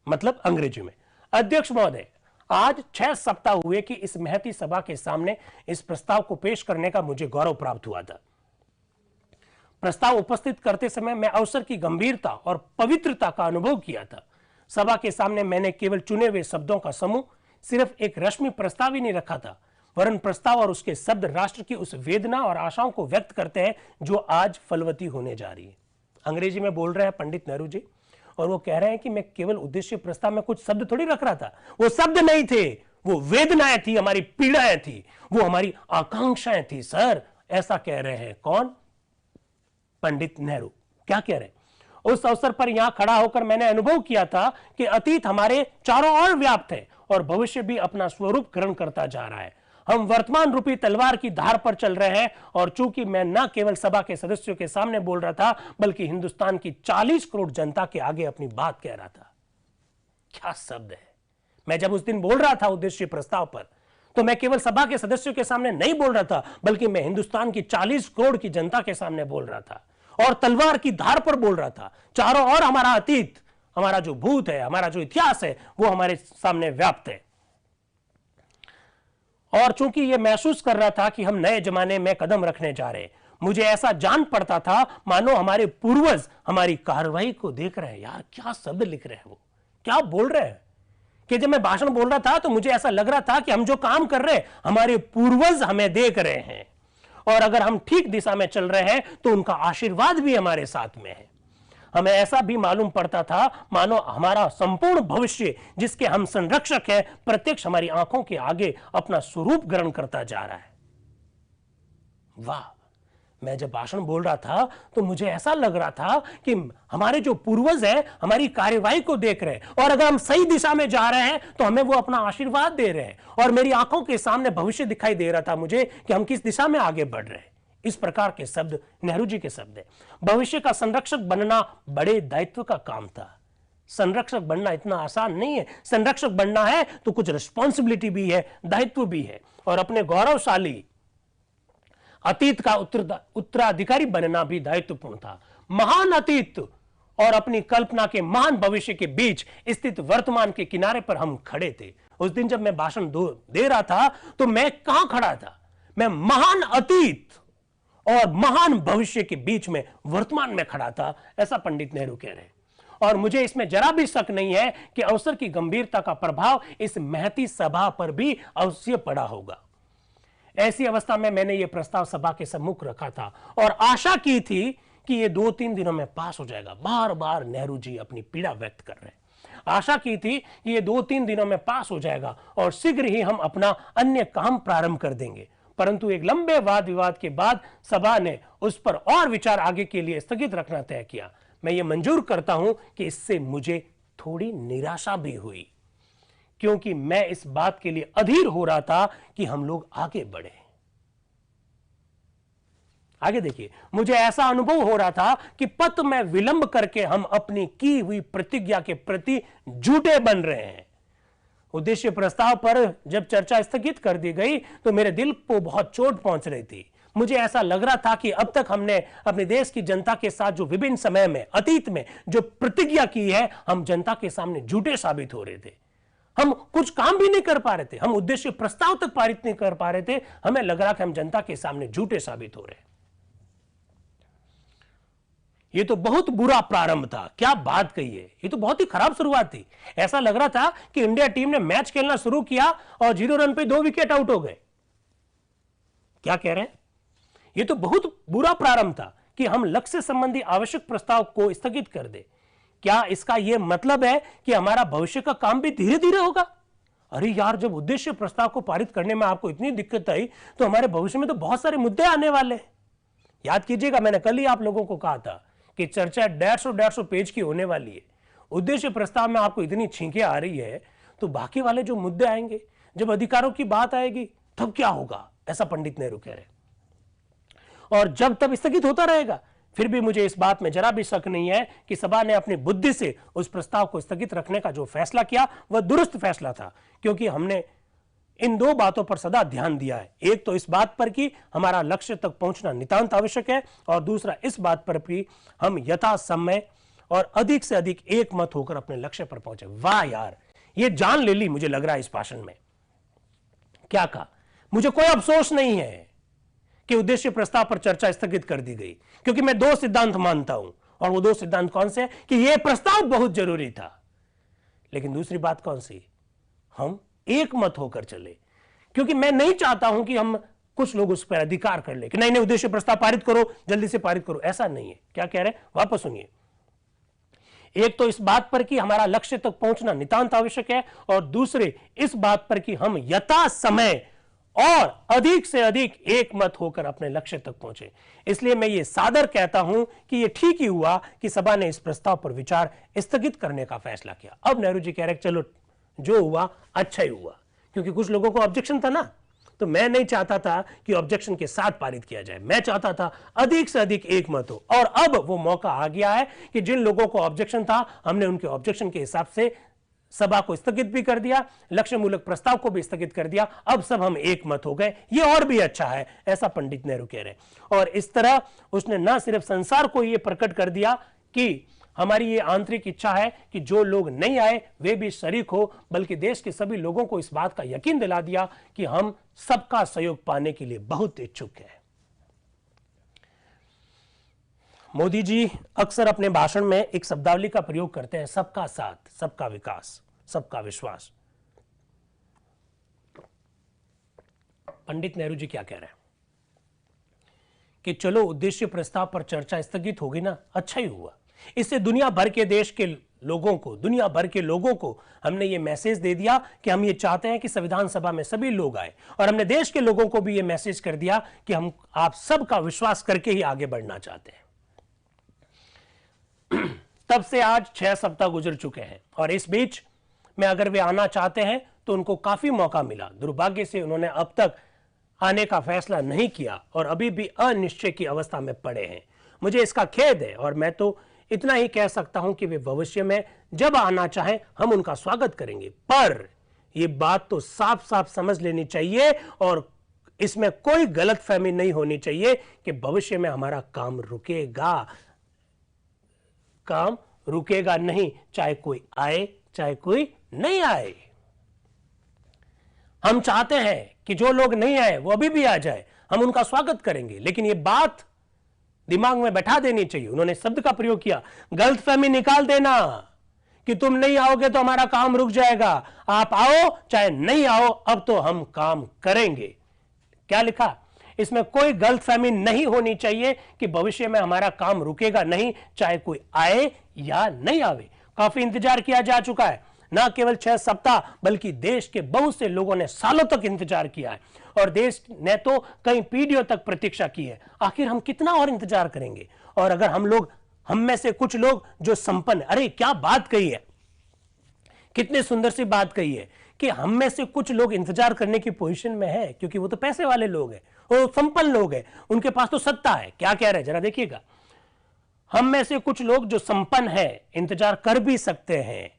मतलब अंग्रेजी में। अध्यक्ष महोदय, आज 6 सप्ताह हुए कि इस महती सभा के सामने इस प्रस्ताव को पेश करने का मुझे गौरव प्राप्त हुआ था। प्रस्ताव उपस्थित करते समय मैं अवसर की गंभीरता और पवित्रता का अनुभव किया था। सभा के सामने मैंने केवल चुने हुए शब्दों का समूह, सिर्फ एक रश्मि प्रस्ताव ही नहीं रखा था, वरन प्रस्ताव और उसके शब्द राष्ट्र की उस वेदना और आशाओं को व्यक्त करते हैं जो आज फलवती होने जा रही है। अंग्रेजी में बोल रहे हैं पंडित नेहरू जी, और वो कह रहे हैं कि मैं केवल उद्देश्य प्रस्ताव में कुछ शब्द थोड़ी रख रहा था। वो शब्द नहीं थे, वो वेदनाएं थी, हमारी पीड़ाएं थी, वो हमारी आकांक्षाएं थी। सर, ऐसा कह रहे हैं कौन? पंडित नेहरू। क्या कह रहे हैं? उस अवसर पर यहां खड़ा होकर मैंने अनुभव किया था कि अतीत हमारे चारों ओर व्याप्त है और भविष्य भी अपना स्वरूप ग्रहण करता जा रहा है। हम वर्तमान रूपी तलवार की धार पर चल रहे हैं, और चूंकि मैं न केवल सभा के सदस्यों के सामने बोल रहा था, बल्कि हिंदुस्तान की 40 करोड़ जनता के आगे अपनी बात कह रहा था। क्या शब्द है! मैं जब उस दिन बोल रहा था उद्देश्य प्रस्ताव पर, तो मैं केवल सभा के सदस्यों के सामने नहीं बोल रहा था, बल्कि मैं हिंदुस्तान की 40 करोड़ की जनता के सामने बोल रहा था और तलवार की धार पर बोल रहा था। चारों ओर हमारा अतीत, हमारा जो भूत है, हमारा जो इतिहास है, वो हमारे सामने व्याप्त है। और चूंकि यह महसूस कर रहा था कि हम नए जमाने में कदम रखने जा रहे हैं, मुझे ऐसा जान पड़ता था मानो हमारे पूर्वज हमारी कार्रवाई को देख रहे हैं। यार, क्या शब्द लिख रहे हैं, वो क्या बोल रहे हैं कि जब मैं भाषण बोल रहा था तो मुझे ऐसा लग रहा था कि हम जो काम कर रहे हैं, हमारे पूर्वज हमें देख रहे हैं, और अगर हम ठीक दिशा में चल रहे हैं तो उनका आशीर्वाद भी हमारे साथ में है। हमें ऐसा भी मालूम पड़ता था मानो हमारा संपूर्ण भविष्य, जिसके हम संरक्षक हैं, प्रत्यक्ष हमारी आंखों के आगे अपना स्वरूप ग्रहण करता जा रहा है। वाह! मैं जब भाषण बोल रहा था तो मुझे ऐसा लग रहा था कि हमारे जो पूर्वज हैं हमारी कार्यवाही को देख रहे हैं, और अगर हम सही दिशा में जा रहे हैं तो हमें वो अपना आशीर्वाद दे रहे हैं, और मेरी आंखों के सामने भविष्य दिखाई दे रहा था मुझे कि हम किस दिशा में आगे बढ़ रहे हैं। इस प्रकार के शब्द नेहरू जी के शब्द है। भविष्य का संरक्षक बनना बड़े दायित्व का काम था। संरक्षक बनना इतना आसान नहीं है। संरक्षक बनना है तो कुछ रिस्पॉन्सिबिलिटी भी है, दायित्व भी है, और अपने गौरवशाली अतीत का उत्तराधिकारी बनना भी दायित्वपूर्ण था। महान अतीत और अपनी कल्पना के महान भविष्य के बीच स्थित वर्तमान के किनारे पर हम खड़े थे। उस दिन जब मैं भाषण दे रहा था तो मैं कहां खड़ा था? मैं महान अतीत और महान भविष्य के बीच में, वर्तमान में खड़ा था, ऐसा पंडित नेहरू कह रहे हैं। और मुझे इसमें जरा भी शक नहीं है कि अवसर की गंभीरता का प्रभाव इस महती सभा पर भी अवश्य पड़ा होगा। ऐसी अवस्था में मैंने यह प्रस्ताव सभा के सम्मुख रखा था और आशा की थी कि यह 2-3 दिनों में पास हो जाएगा। बार बार नेहरू जी अपनी पीड़ा व्यक्त कर रहे हैं। आशा की थी कि यह 2-3 दिनों में पास हो जाएगा और शीघ्र ही हम अपना अन्य काम प्रारंभ कर देंगे। परंतु एक लंबे वाद विवाद के बाद सभा ने उस पर और विचार आगे के लिए स्थगित रखना तय किया। मैं ये मंजूर करता हूं कि इससे मुझे थोड़ी निराशा भी हुई, क्योंकि मैं इस बात के लिए अधीर हो रहा था कि हम लोग आगे बढ़े। आगे देखिए, मुझे ऐसा अनुभव हो रहा था कि पथ में विलंब करके हम अपनी की हुई प्रतिज्ञा के प्रति झूठे बन रहे हैं। उद्देश्य प्रस्ताव पर जब चर्चा स्थगित कर दी गई तो मेरे दिल को बहुत चोट पहुंच रही थी। मुझे ऐसा लग रहा था कि अब तक हमने अपने देश की जनता के साथ जो विभिन्न समय में, अतीत में जो प्रतिज्ञा की है, हम जनता के सामने झूठे साबित हो रहे थे। हम कुछ काम भी नहीं कर पा रहे थे, हम उद्देश्य प्रस्ताव तक पारित नहीं कर पा रहे थे। हमें लग रहा कि हम जनता के सामने झूठे साबित हो रहे। ये तो बहुत बुरा प्रारंभ था। क्या बात कही है, ये तो बहुत ही खराब शुरुआत थी। ऐसा लग रहा था कि इंडिया टीम ने मैच खेलना शुरू किया और 0 रन पे 2 विकेट आउट हो गए। क्या कह रहे हैं? ये तो बहुत बुरा प्रारंभ था कि हम लक्ष्य संबंधी आवश्यक प्रस्ताव को स्थगित कर दे। क्या इसका यह मतलब है कि हमारा भविष्य का काम भी धीरे धीरे होगा? अरे यार, जब उद्देश्य प्रस्ताव को पारित करने में आपको इतनी दिक्कत आई तो हमारे भविष्य में तो बहुत सारे मुद्दे आने वाले हैं। याद कीजिएगा, मैंने कल ही आप लोगों को कहा था कि चर्चा 150 पेज की होने वाली है। उद्देश्य प्रस्ताव में आपको इतनी छींकें आ रही है तो बाकी वाले जो मुद्दे आएंगे, जब अधिकारों की बात आएगी तब क्या होगा, ऐसा पंडित नेहरू कह रहे हैं। और जब तब स्थगित होता रहेगा। फिर भी मुझे इस बात में जरा भी शक नहीं है कि सभा ने अपनी बुद्धि से उस प्रस्ताव को स्थगित रखने का जो फैसला किया वह दुरुस्त फैसला था, क्योंकि हमने इन 2 बातों पर सदा ध्यान दिया है। एक तो इस बात पर कि हमारा लक्ष्य तक पहुंचना नितांत आवश्यक है, और दूसरा इस बात पर भी हम यथा समय और अधिक से अधिक एक मत होकर अपने लक्ष्य पर पहुंचे। वाह यार, ये जान ले ली मुझे लग रहा है इस भाषण में। क्या कहा? मुझे कोई अफसोस नहीं है कि उद्देश्य प्रस्ताव पर चर्चा स्थगित कर दी गई, क्योंकि मैं दो सिद्धांत मानता हूं, और वो दो सिद्धांत कौन से हैं? कि यह प्रस्ताव बहुत जरूरी था, लेकिन दूसरी बात कौन सी? हम एक मत होकर चले, क्योंकि मैं नहीं चाहता हूं कि हम कुछ लोग उस पर अधिकार कर ले कि नहीं नहीं उद्देश्य प्रस्ताव पारित करो, जल्दी से पारित करो। ऐसा नहीं है। क्या कह रहे हैं? वापस सुनिए। एक तो इस बात पर कि हमारा लक्ष्य तक पहुंचना नितांत आवश्यक है, और दूसरे इस बात पर कि हम यथा समय और अधिक से अधिक एक मत होकर अपने लक्ष्य तक पहुंचे। इसलिए मैं ये सादर कहता हूं कि ये ठीक ही हुआ कि सभा ने इस प्रस्ताव पर विचार स्थगित करने का फैसला किया। अब नेहरू जी कह रहे चलो जो हुआ अच्छा ही हुआ, क्योंकि कुछ लोगों को ऑब्जेक्शन था ना, तो मैं नहीं चाहता था कि ऑब्जेक्शन के साथ पारित किया जाए, मैं चाहता था अधिक से अधिक एक मत हो। और अब वो मौका आ गया है कि जिन लोगों को ऑब्जेक्शन था, हमने उनके ऑब्जेक्शन के हिसाब से सभा को स्थगित भी कर दिया, लक्ष्य मूलक प्रस्ताव को भी स्थगित कर दिया। अब सब हम एक मत हो गए, ये और भी अच्छा है, ऐसा पंडित नेहरू कह रहे हैं। और इस तरह उसने न सिर्फ संसार को यह प्रकट कर दिया कि हमारी ये आंतरिक इच्छा है कि जो लोग नहीं आए वे भी शरीक हो, बल्कि देश के सभी लोगों को इस बात का यकीन दिला दिया कि हम सबका सहयोग पाने के लिए बहुत इच्छुक हैं। मोदी जी अक्सर अपने भाषण में एक शब्दावली का प्रयोग करते हैं, सबका साथ, सबका विकास, सबका विश्वास। पंडित नेहरू जी क्या कह रहे हैं कि चलो उद्देश्य प्रस्ताव पर चर्चा स्थगित होगी ना, अच्छा ही हुआ। इससे दुनिया भर के देश के लोगों को, दुनिया भर के लोगों को हमने ये मैसेज दे दिया कि हम ये चाहते हैं कि संविधान सभा में सभी लोग आए, और हमने देश के लोगों को भी ये मैसेज कर दिया कि हम आप सबका विश्वास करके ही आगे बढ़ना चाहते हैं। तब से आज 6 सप्ताह गुजर चुके हैं, और इस बीच में अगर वे आना चाहते हैं तो उनको काफी मौका मिला। दुर्भाग्य से उन्होंने अब तक आने का फैसला नहीं किया और अभी भी अनिश्चय की अवस्था में पड़े हैं। मुझे इसका खेद है, और मैं तो इतना ही कह सकता हूं कि वे भविष्य में जब आना चाहें हम उनका स्वागत करेंगे। पर यह बात तो साफ साफ समझ लेनी चाहिए, और इसमें कोई गलतफहमी नहीं होनी चाहिए कि भविष्य में हमारा काम रुकेगा। काम रुकेगा नहीं, चाहे कोई आए चाहे कोई नहीं आए। हम चाहते हैं कि जो लोग नहीं आए वो अभी भी आ जाए, हम उनका स्वागत करेंगे, लेकिन ये बात दिमाग में बैठा देनी चाहिए। उन्होंने शब्द का प्रयोग किया, गलतफहमी निकाल देना कि तुम नहीं आओगे तो हमारा काम रुक जाएगा। आप आओ चाहे नहीं आओ, अब तो हम काम करेंगे। क्या लिखा? इसमें कोई गलतफहमी नहीं होनी चाहिए कि भविष्य में हमारा काम रुकेगा नहीं, चाहे कोई आए या नहीं आवे। काफी इंतजार किया जा चुका है, ना केवल 6 सप्ताह बल्कि देश के बहुत से लोगों ने सालों तक इंतजार किया है, और देश ने तो कई पीढ़ियों तक प्रतीक्षा की है। आखिर हम कितना और इंतजार करेंगे? और अगर हम में से कुछ लोग जो संपन्न, अरे क्या बात कही है, कितनी सुंदर सी बात कही है कि हम में से कुछ लोग इंतजार करने की पोजीशन में है, क्योंकि वो तो पैसे वाले लोग हैं, वो संपन्न लोग हैं, उनके पास तो सत्ता है। क्या कह रहे हैं जरा देखिएगा, हम में से कुछ लोग जो संपन्न है इंतजार कर भी सकते हैं,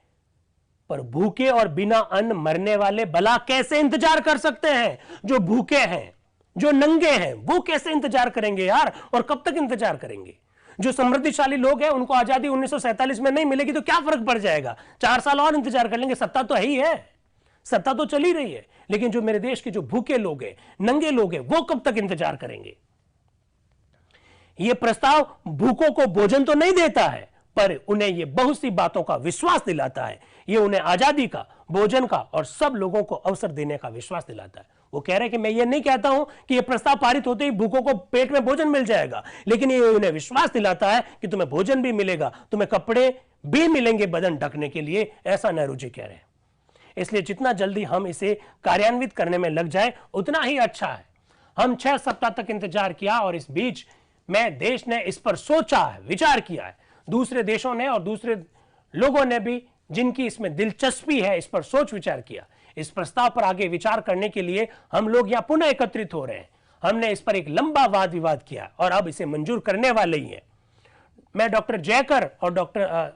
पर भूखे और बिना अन्न मरने वाले भला कैसे इंतजार कर सकते हैं? जो भूखे हैं, जो नंगे हैं, वो कैसे इंतजार करेंगे यार? और कब तक इंतजार करेंगे? जो समृद्धिशाली लोग हैं उनको आजादी 1947 में नहीं मिलेगी तो क्या फर्क पड़ जाएगा? 4 साल और इंतजार कर लेंगे, सत्ता तो है ही है, सत्ता तो चल ही रही है। लेकिन जो मेरे देश के जो भूखे लोग हैं, नंगे लोग हैं, वो कब तक इंतजार करेंगे? यह प्रस्ताव भूखों को भोजन तो नहीं देता है, पर उन्हें यह बहुत सी बातों का विश्वास दिलाता है। यह उन्हें आजादी का, भोजन का और सब लोगों को अवसर देने का विश्वास दिलाता है। वो कह रहे हैं कि मैं ये नहीं कहता हूं कि यह प्रस्ताव पारित होते ही भूखों को पेट में भोजन मिल जाएगा, लेकिन ये उन्हें विश्वास दिलाता है कि तुम्हें भोजन भी मिलेगा, तुम्हें कपड़े भी मिलेंगे बदन ढकने के लिए। ऐसा नेहरू जी कह रहे हैं। इसलिए जितना जल्दी हम इसे कार्यान्वित करने में लग जाए उतना ही अच्छा है। हम 6 सप्ताह तक इंतजार किया, और इस बीच में देश ने इस पर सोचा है, विचार किया है। दूसरे देशों ने और दूसरे लोगों ने भी, जिनकी इसमें दिलचस्पी है, इस पर सोच विचार किया। इस प्रस्ताव पर आगे विचार करने के लिए हम लोग यहां पुनः एकत्रित हो रहे हैं। हमने इस पर एक लंबा वाद विवाद किया और अब इसे मंजूर करने वाले ही हैं। मैं डॉक्टर जयकर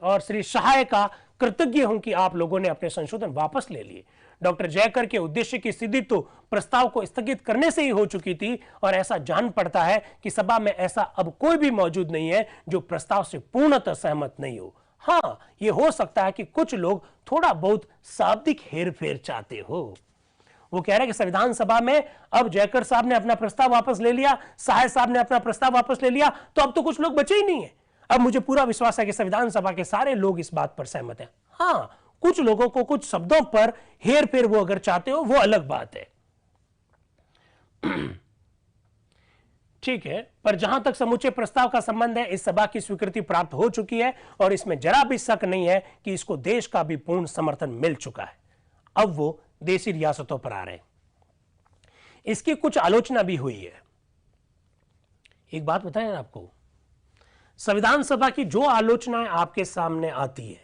और श्री सहाय का कृतज्ञ हूं कि आप लोगों ने अपने संशोधन वापस ले लिए। डॉक्टर जयकर के उद्देश्य की सिद्धि तो प्रस्ताव को स्थगित करने से ही हो चुकी थी, और ऐसा जान पड़ता है कि सभा में ऐसा अब कोई भी मौजूद नहीं है जो प्रस्ताव से पूर्णतः सहमत नहीं हो। हाँ, ये हो सकता है कि कुछ लोग थोड़ा बहुत शाब्दिक हेरफेर चाहते हो। वो कह रहे हैं कि संविधान सभा में अब जयकर साहब ने अपना प्रस्ताव वापस ले लिया, सहाय साहब ने अपना प्रस्ताव वापस ले लिया, तो अब तो कुछ लोग बचे ही नहीं है। अब मुझे पूरा विश्वास है कि संविधान सभा के सारे लोग इस बात पर सहमत हैं। हाँ, कुछ लोगों को कुछ शब्दों पर हेर फेर वो अगर चाहते हो, वो अलग बात है। ठीक है, पर जहां तक समूचे प्रस्ताव का संबंध है, इस सभा की स्वीकृति प्राप्त हो चुकी है और इसमें जरा भी शक नहीं है कि इसको देश का भी पूर्ण समर्थन मिल चुका है। अब वो देशी रियासतों पर आ रहे हैं। इसकी कुछ आलोचना भी हुई है। एक बात बताएं आपको, संविधान सभा की जो आलोचनाएं आपके सामने आती है,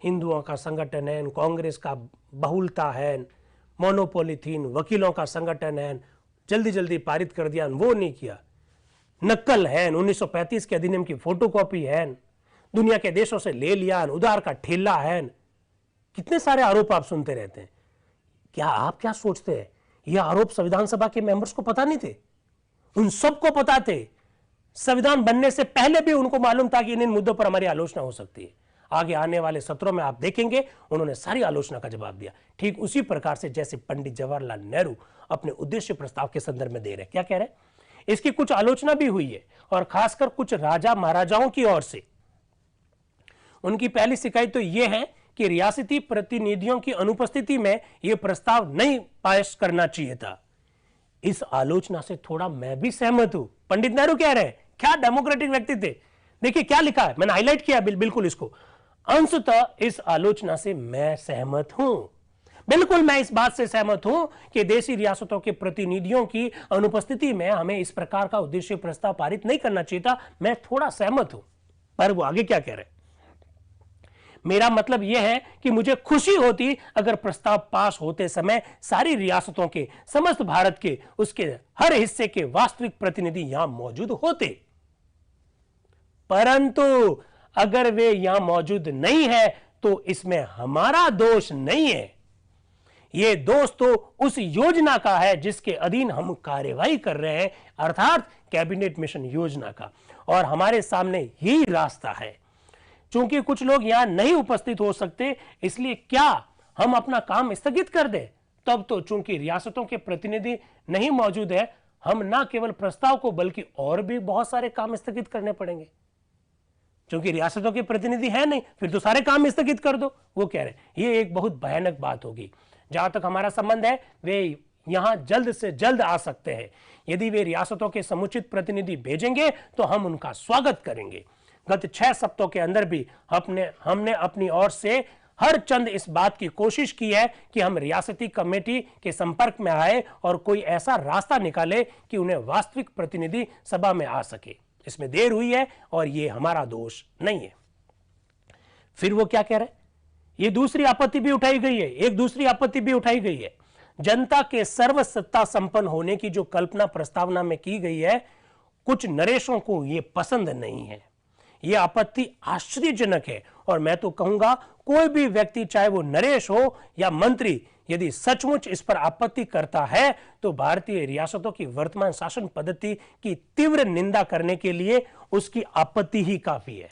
हिंदुओं का संगठन है, कांग्रेस का बहुलता है, मोनोपोलिथीन, वकीलों का संगठन है, जल्दी जल्दी पारित कर दिया, वो नहीं किया, नक्कल है, 1935 के अधिनियम की फोटोकॉपी है, दुनिया के देशों से ले लिया, उधार का ठेला है, कितने सारे आरोप आप सुनते रहते हैं। क्या आप क्या सोचते हैं ये आरोप संविधान सभा के मेंबर्स को पता नहीं थे? उन सबको पता थे। संविधान बनने से पहले भी उनको मालूम था कि इन मुद्दों पर हमारी आलोचना हो सकती है। आगे आने वाले सत्रों में आप देखेंगे उन्होंने सारी आलोचना का जवाब दिया, ठीक उसी प्रकार से जैसे पंडित जवाहरलाल नेहरू अपने उद्देश्य प्रस्ताव के संदर्भ में दे रहे। क्या कह रहे? इसकी कुछ आलोचना भी हुई है और खासकर कुछ राजा महाराजाओं की ओर से। उनकी पहली शिकायत तो यह है कि रियासती प्रतिनिधियों की अनुपस्थिति में यह प्रस्ताव नहीं पास करना चाहिए था। इस आलोचना से थोड़ा मैं भी सहमत हूं। पंडित नेहरू कह रहे हैं, क्या डेमोक्रेटिक व्यक्ति थे। देखिए क्या लिखा है, मैंने हाईलाइट किया बिल्कुल इसको। अंशतः इस आलोचना से मैं सहमत हूं। बिल्कुल मैं इस बात से सहमत हूं कि देशी रियासतों के प्रतिनिधियों की अनुपस्थिति में हमें इस प्रकार का उद्देश्य प्रस्ताव पारित नहीं करना चाहिए था। मैं थोड़ा सहमत हूं। पर वो आगे क्या कह रहे हैं, मेरा मतलब यह है कि मुझे खुशी होती अगर प्रस्ताव पास होते समय सारी रियासतों के, समस्त भारत के, उसके हर हिस्से के वास्तविक प्रतिनिधि यहां मौजूद होते। परंतु अगर वे यहां मौजूद नहीं है तो इसमें हमारा दोष नहीं है। यह दोष तो उस योजना का है जिसके अधीन हम कार्यवाही कर रहे हैं, अर्थात कैबिनेट मिशन योजना का। और हमारे सामने यही रास्ता है। चूंकि कुछ लोग यहां नहीं उपस्थित हो सकते, इसलिए क्या हम अपना काम स्थगित कर दें? तब तो चूंकि रियासतों के प्रतिनिधि नहीं मौजूद है, हम ना केवल प्रस्ताव को बल्कि और भी बहुत सारे काम स्थगित करने पड़ेंगे। क्योंकि रियासतों के प्रतिनिधि है नहीं, फिर तो सारे काम स्थगित कर दो। वो कह रहे हैं ये एक बहुत भयानक बात होगी। जहां तक हमारा संबंध है, वे यहां जल्द से जल्द आ सकते हैं। यदि वे रियासतों के समुचित प्रतिनिधि भेजेंगे तो हम उनका स्वागत करेंगे। गत 6 सप्ताहों के अंदर भी हमने अपनी ओर से हर चंद इस बात की कोशिश की है कि हम रियासती कमेटी के संपर्क में आए और कोई ऐसा रास्ता निकाले कि उन्हें वास्तविक प्रतिनिधि सभा में आ सके। इसमें देर हुई है और यह हमारा दोष नहीं है। फिर वो क्या कह रहे हैं, ये दूसरी आपत्ति भी उठाई गई है। एक दूसरी आपत्ति भी उठाई गई है, जनता के सर्व सत्ता संपन्न होने की जो कल्पना प्रस्तावना में की गई है, कुछ नरेशों को यह पसंद नहीं है। यह आपत्ति आश्चर्यजनक है और मैं तो कहूंगा कोई भी व्यक्ति, चाहे वो नरेश हो या मंत्री, यदि सचमुच इस पर आपत्ति करता है तो भारतीय रियासतों की वर्तमान शासन पद्धति की तीव्र निंदा करने के लिए उसकी आपत्ति ही काफी है।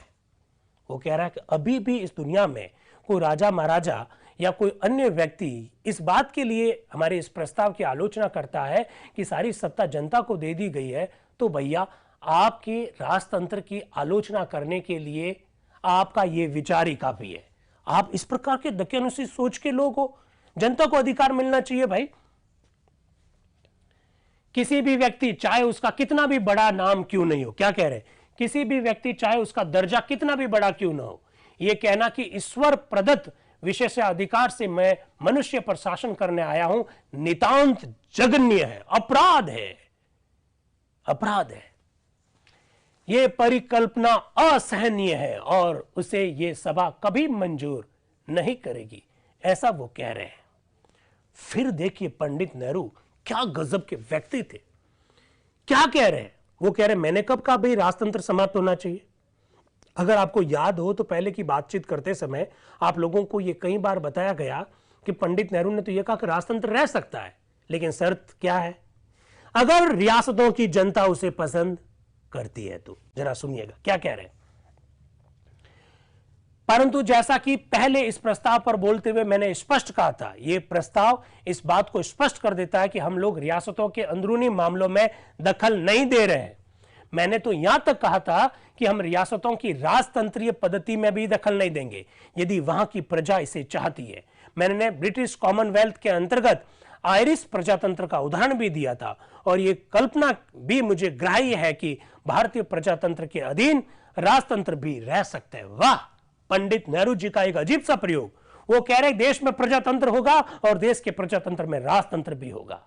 वो कह रहा है कि अभी भी इस दुनिया में कोई राजा महाराजा या कोई अन्य व्यक्ति इस बात के लिए हमारे इस प्रस्ताव की आलोचना करता है कि सारी सत्ता जनता को दे दी गई है, तो भैया आपके राजतंत्र की आलोचना करने के लिए आपका यह विचार ही काफी है। आप इस प्रकार के दकियानुसी सोच के लोग हो। जनता को अधिकार मिलना चाहिए भाई। किसी भी व्यक्ति, चाहे उसका कितना भी बड़ा नाम क्यों नहीं हो, क्या कह रहे हैं, किसी भी व्यक्ति चाहे उसका दर्जा कितना भी बड़ा क्यों ना हो, यह कहना कि ईश्वर प्रदत्त विशेष अधिकार से मैं मनुष्य पर शासन करने आया हूं, नितांत जघन्य है, अपराध है, अपराध है। यह परिकल्पना असहनीय है और उसे यह सभा कभी मंजूर नहीं करेगी, ऐसा वो कह रहे हैं। फिर देखिए पंडित नेहरू क्या गजब के व्यक्ति थे। क्या कह रहे हैं, वो कह रहे हैं मैंने कब कहा भाई राजतंत्र समाप्त होना चाहिए। अगर आपको याद हो तो पहले की बातचीत करते समय आप लोगों को यह कई बार बताया गया कि पंडित नेहरू ने तो यह कहा कि राजतंत्र रह सकता है, लेकिन शर्त क्या है, अगर रियासतों की जनता उसे पसंद करती है तो। जरा सुनिएगा क्या कह रहे हैं। परंतु जैसा कि पहले इस प्रस्ताव पर बोलते हुए मैंने स्पष्ट कहा था, यह प्रस्ताव इस बात को स्पष्ट कर देता है कि हम लोग रियासतों के अंदरूनी मामलों में दखल नहीं दे रहे हैं। मैंने तो यहां तक कहा था कि हम रियासतों की राजतंत्रीय पद्धति में भी दखल नहीं देंगे यदि वहां की प्रजा इसे चाहती है। मैंने ब्रिटिश कॉमनवेल्थ के अंतर्गत आयरिश प्रजातंत्र का उदाहरण भी दिया था और यह कल्पना भी मुझे ग्राह्य है कि भारतीय प्रजातंत्र के अधीन राजतंत्र भी रह सकते हैं। वाह, पंडित नेहरू जी का एक अजीब सा प्रयोग। वो कह रहे देश में प्रजातंत्र होगा और देश के प्रजातंत्र में राजतंत्र भी होगा।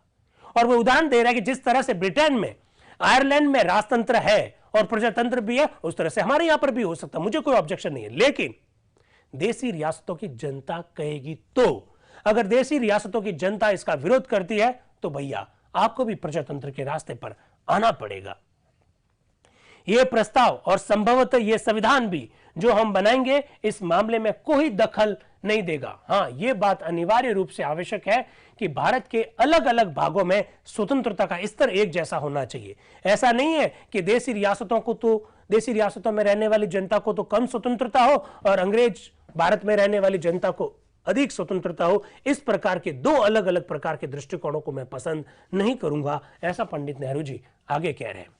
और वो उदाहरण दे रहा है कि जिस तरह से ब्रिटेन में, आयरलैंड में राजतंत्र है और प्रजातंत्र भी है, उस तरह से हमारे यहां पर भी हो सकता है। मुझे कोई ऑब्जेक्शन नहीं है, लेकिन देशी रियासतों की जनता कहेगी तो, अगर देशी रियासतों की जनता इसका विरोध करती है तो भैया आपको भी प्रजातंत्र के रास्ते पर आना पड़ेगा। यह प्रस्ताव और संभवतः यह संविधान भी जो हम बनाएंगे इस मामले में कोई दखल नहीं देगा। हां, यह बात अनिवार्य रूप से आवश्यक है कि भारत के अलग अलग भागों में स्वतंत्रता का स्तर एक जैसा होना चाहिए। ऐसा नहीं है कि देशी रियासतों में रहने वाली जनता को तो कम स्वतंत्रता हो और अंग्रेज भारत में रहने वाली जनता को अधिक स्वतंत्रता हो। इस प्रकार के दो अलग अलग प्रकार के दृष्टिकोणों को मैं पसंद नहीं करूंगा, ऐसा पंडित नेहरू जी आगे कह रहे हैं।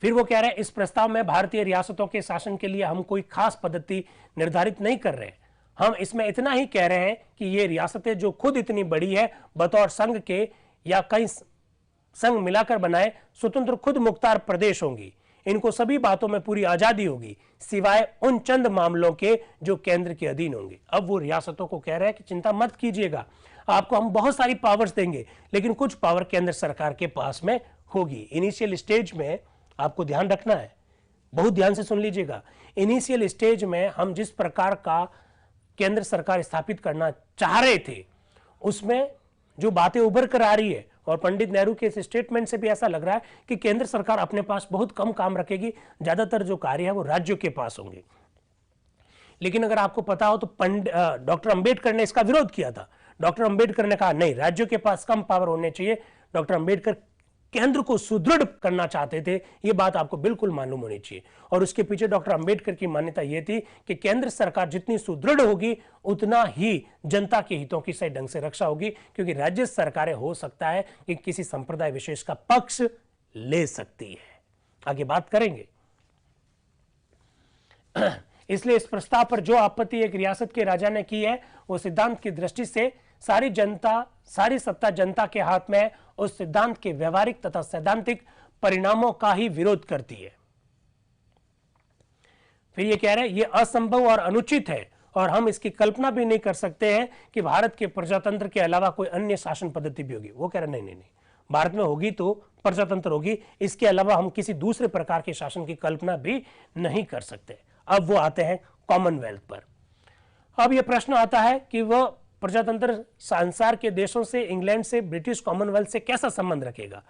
फिर वो कह रहे हैं इस प्रस्ताव में भारतीय रियासतों के शासन के लिए हम कोई खास पद्धति निर्धारित नहीं कर रहे हैं। हम इसमें इतना ही कह रहे हैं कि ये रियासतें जो खुद इतनी बड़ी है, बतौर संघ के या कई संघ मिलाकर बनाए स्वतंत्र खुद मुख्तार प्रदेश होंगी। इनको सभी बातों में पूरी आजादी होगी सिवाय उन चंद मामलों के जो केंद्र के अधीन होंगे। अब वो रियासतों को कह रहे हैं कि चिंता मत कीजिएगा, आपको हम बहुत सारी पावर्स देंगे, लेकिन कुछ पावर केंद्र सरकार के पास में होगी। इनिशियल स्टेज में आपको ध्यान रखना है, बहुत ध्यान से सुन लीजिएगा। इनिशियल स्टेज में हम जिस प्रकार का केंद्र सरकार स्थापित करना चाह रहे थे, उसमें जो बातें उभर कर आ रही है, और पंडित नेहरू के इस स्टेटमेंट से भी ऐसा लग रहा है कि केंद्र सरकार अपने पास बहुत कम काम रखेगी, ज्यादातर जो कार्य है वो राज्यों के पास होंगे। लेकिन अगर आपको पता हो तो डॉक्टर अंबेडकर ने इसका विरोध किया था। डॉक्टर अंबेडकर ने कहा नहीं, राज्यों के पास कम पावर होने चाहिए। डॉक्टर अंबेडकर केंद्र को सुदृढ़ करना चाहते थे, यह बात आपको बिल्कुल मालूम होनी चाहिए। और उसके पीछे डॉक्टर अंबेडकर की मान्यता यह थी कि केंद्र सरकार जितनी सुदृढ़ होगी उतना ही जनता के हितों की सही ढंग से रक्षा होगी, क्योंकि राज्य सरकारें हो सकता है कि किसी संप्रदाय विशेष का पक्ष ले सकती है। आगे बात करेंगे। इसलिए इस प्रस्ताव पर जो आपत्ति एक रियासत के राजा ने की है, वो सिद्धांत की दृष्टि से सारी सत्ता जनता के हाथ में है, उस सिद्धांत के व्यवहारिक तथा सैद्धांतिक परिणामों का ही विरोध करती है। फिर ये कह रहे हैं ये असंभव और अनुचित है और हम इसकी कल्पना भी नहीं कर सकते हैं कि भारत के प्रजातंत्र के अलावा कोई अन्य शासन पद्धति भी होगी। वो कह रहे नहीं, भारत में होगी तो प्रजातंत्र होगी, इसके अलावा हम किसी दूसरे प्रकार के शासन की कल्पना भी नहीं कर सकते। अब वो आते हैं कॉमनवेल्थ पर। अब यह प्रश्न आता है कि वह प्रजातंत्र संसार के देशों से, इंग्लैंड से, ब्रिटिश कॉमनवेल्थ से कैसा संबंध रखेगा।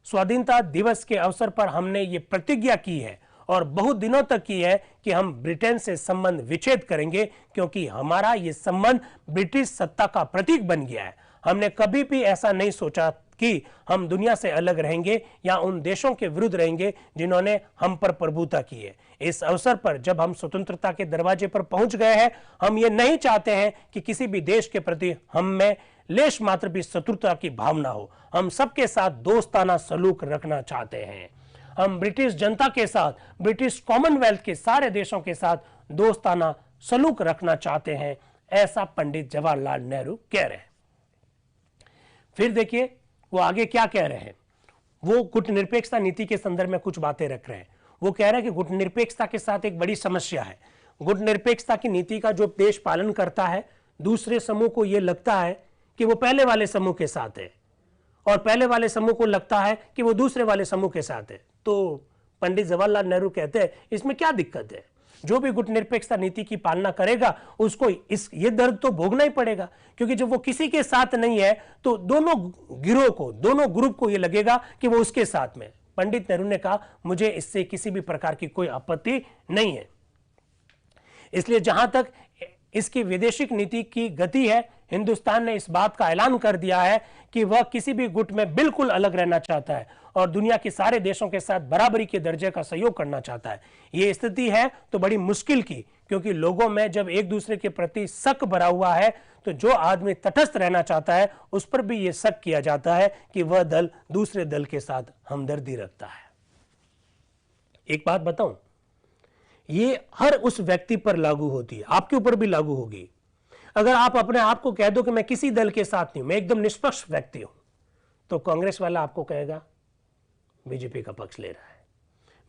स्वाधीनता दिवस के अवसर पर हमने ये प्रतिज्ञा की है और बहुत दिनों तक की है कि हम ब्रिटेन से संबंध विच्छेद करेंगे, क्योंकि हमारा ये संबंध ब्रिटिश सत्ता का प्रतीक बन गया है। हमने कभी भी ऐसा नहीं सोचा कि हम दुनिया से अलग रहेंगे या उन देशों के विरुद्ध रहेंगे जिन्होंने हम पर प्रभुता की है। इस अवसर पर जब हम स्वतंत्रता के दरवाजे पर पहुंच गए हैं, हम ये नहीं चाहते हैं कि किसी भी देश के प्रति हम में लेश मात्र भी शत्रुता की भावना हो। हम सबके साथ दोस्ताना सलूक रखना चाहते हैं। हम ब्रिटिश जनता के साथ, ब्रिटिश कॉमनवेल्थ के सारे देशों के साथ दोस्ताना सलूक रखना चाहते हैं, ऐसा पंडित जवाहरलाल नेहरू कह रहे हैं। फिर देखिए वो आगे क्या कह रहे हैं। वो गुटनिरपेक्षता नीति के संदर्भ में कुछ बातें रख रहे हैं। वो कह रहे हैं कि गुटनिरपेक्षता के साथ एक बड़ी समस्या है। गुटनिरपेक्षता की नीति का जो देश पालन करता है, दूसरे समूह को यह लगता है कि वो पहले वाले समूह के साथ है और पहले वाले समूह को लगता है कि वो दूसरे वाले समूह के साथ है। तो पंडित जवाहरलाल नेहरू कहते हैं इसमें क्या दिक्कत है। जो भी गुटनिरपेक्षता नीति की पालना करेगा उसको ये दर्द तो भोगना ही पड़ेगा, क्योंकि जब वो किसी के साथ नहीं है तो दोनों गिरोह को, दोनों ग्रुप को ये लगेगा कि वो उसके साथ में। पंडित नेहरू ने कहा मुझे इससे किसी भी प्रकार की कोई आपत्ति नहीं है। इसलिए जहां तक इसकी विदेशिक नीति की गति है, हिंदुस्तान ने इस बात का ऐलान कर दिया है कि वह किसी भी गुट में बिल्कुल अलग रहना चाहता है और दुनिया के सारे देशों के साथ बराबरी के दर्जे का सहयोग करना चाहता है। ये स्थिति है तो बड़ी मुश्किल की, क्योंकि लोगों में जब एक दूसरे के प्रति शक भरा हुआ है तो जो आदमी तटस्थ रहना चाहता है उस पर भी यह शक किया जाता है कि वह दल दूसरे दल के साथ हमदर्दी रखता है। एक बात बताऊं, ये हर उस व्यक्ति पर लागू होती है, आपके ऊपर भी लागू होगी। अगर आप अपने आप को कह दो कि मैं किसी दल के साथ नहीं, मैं एकदम निष्पक्ष व्यक्ति हूं, तो कांग्रेस वाला आपको कहेगा बीजेपी का पक्ष ले रहा है,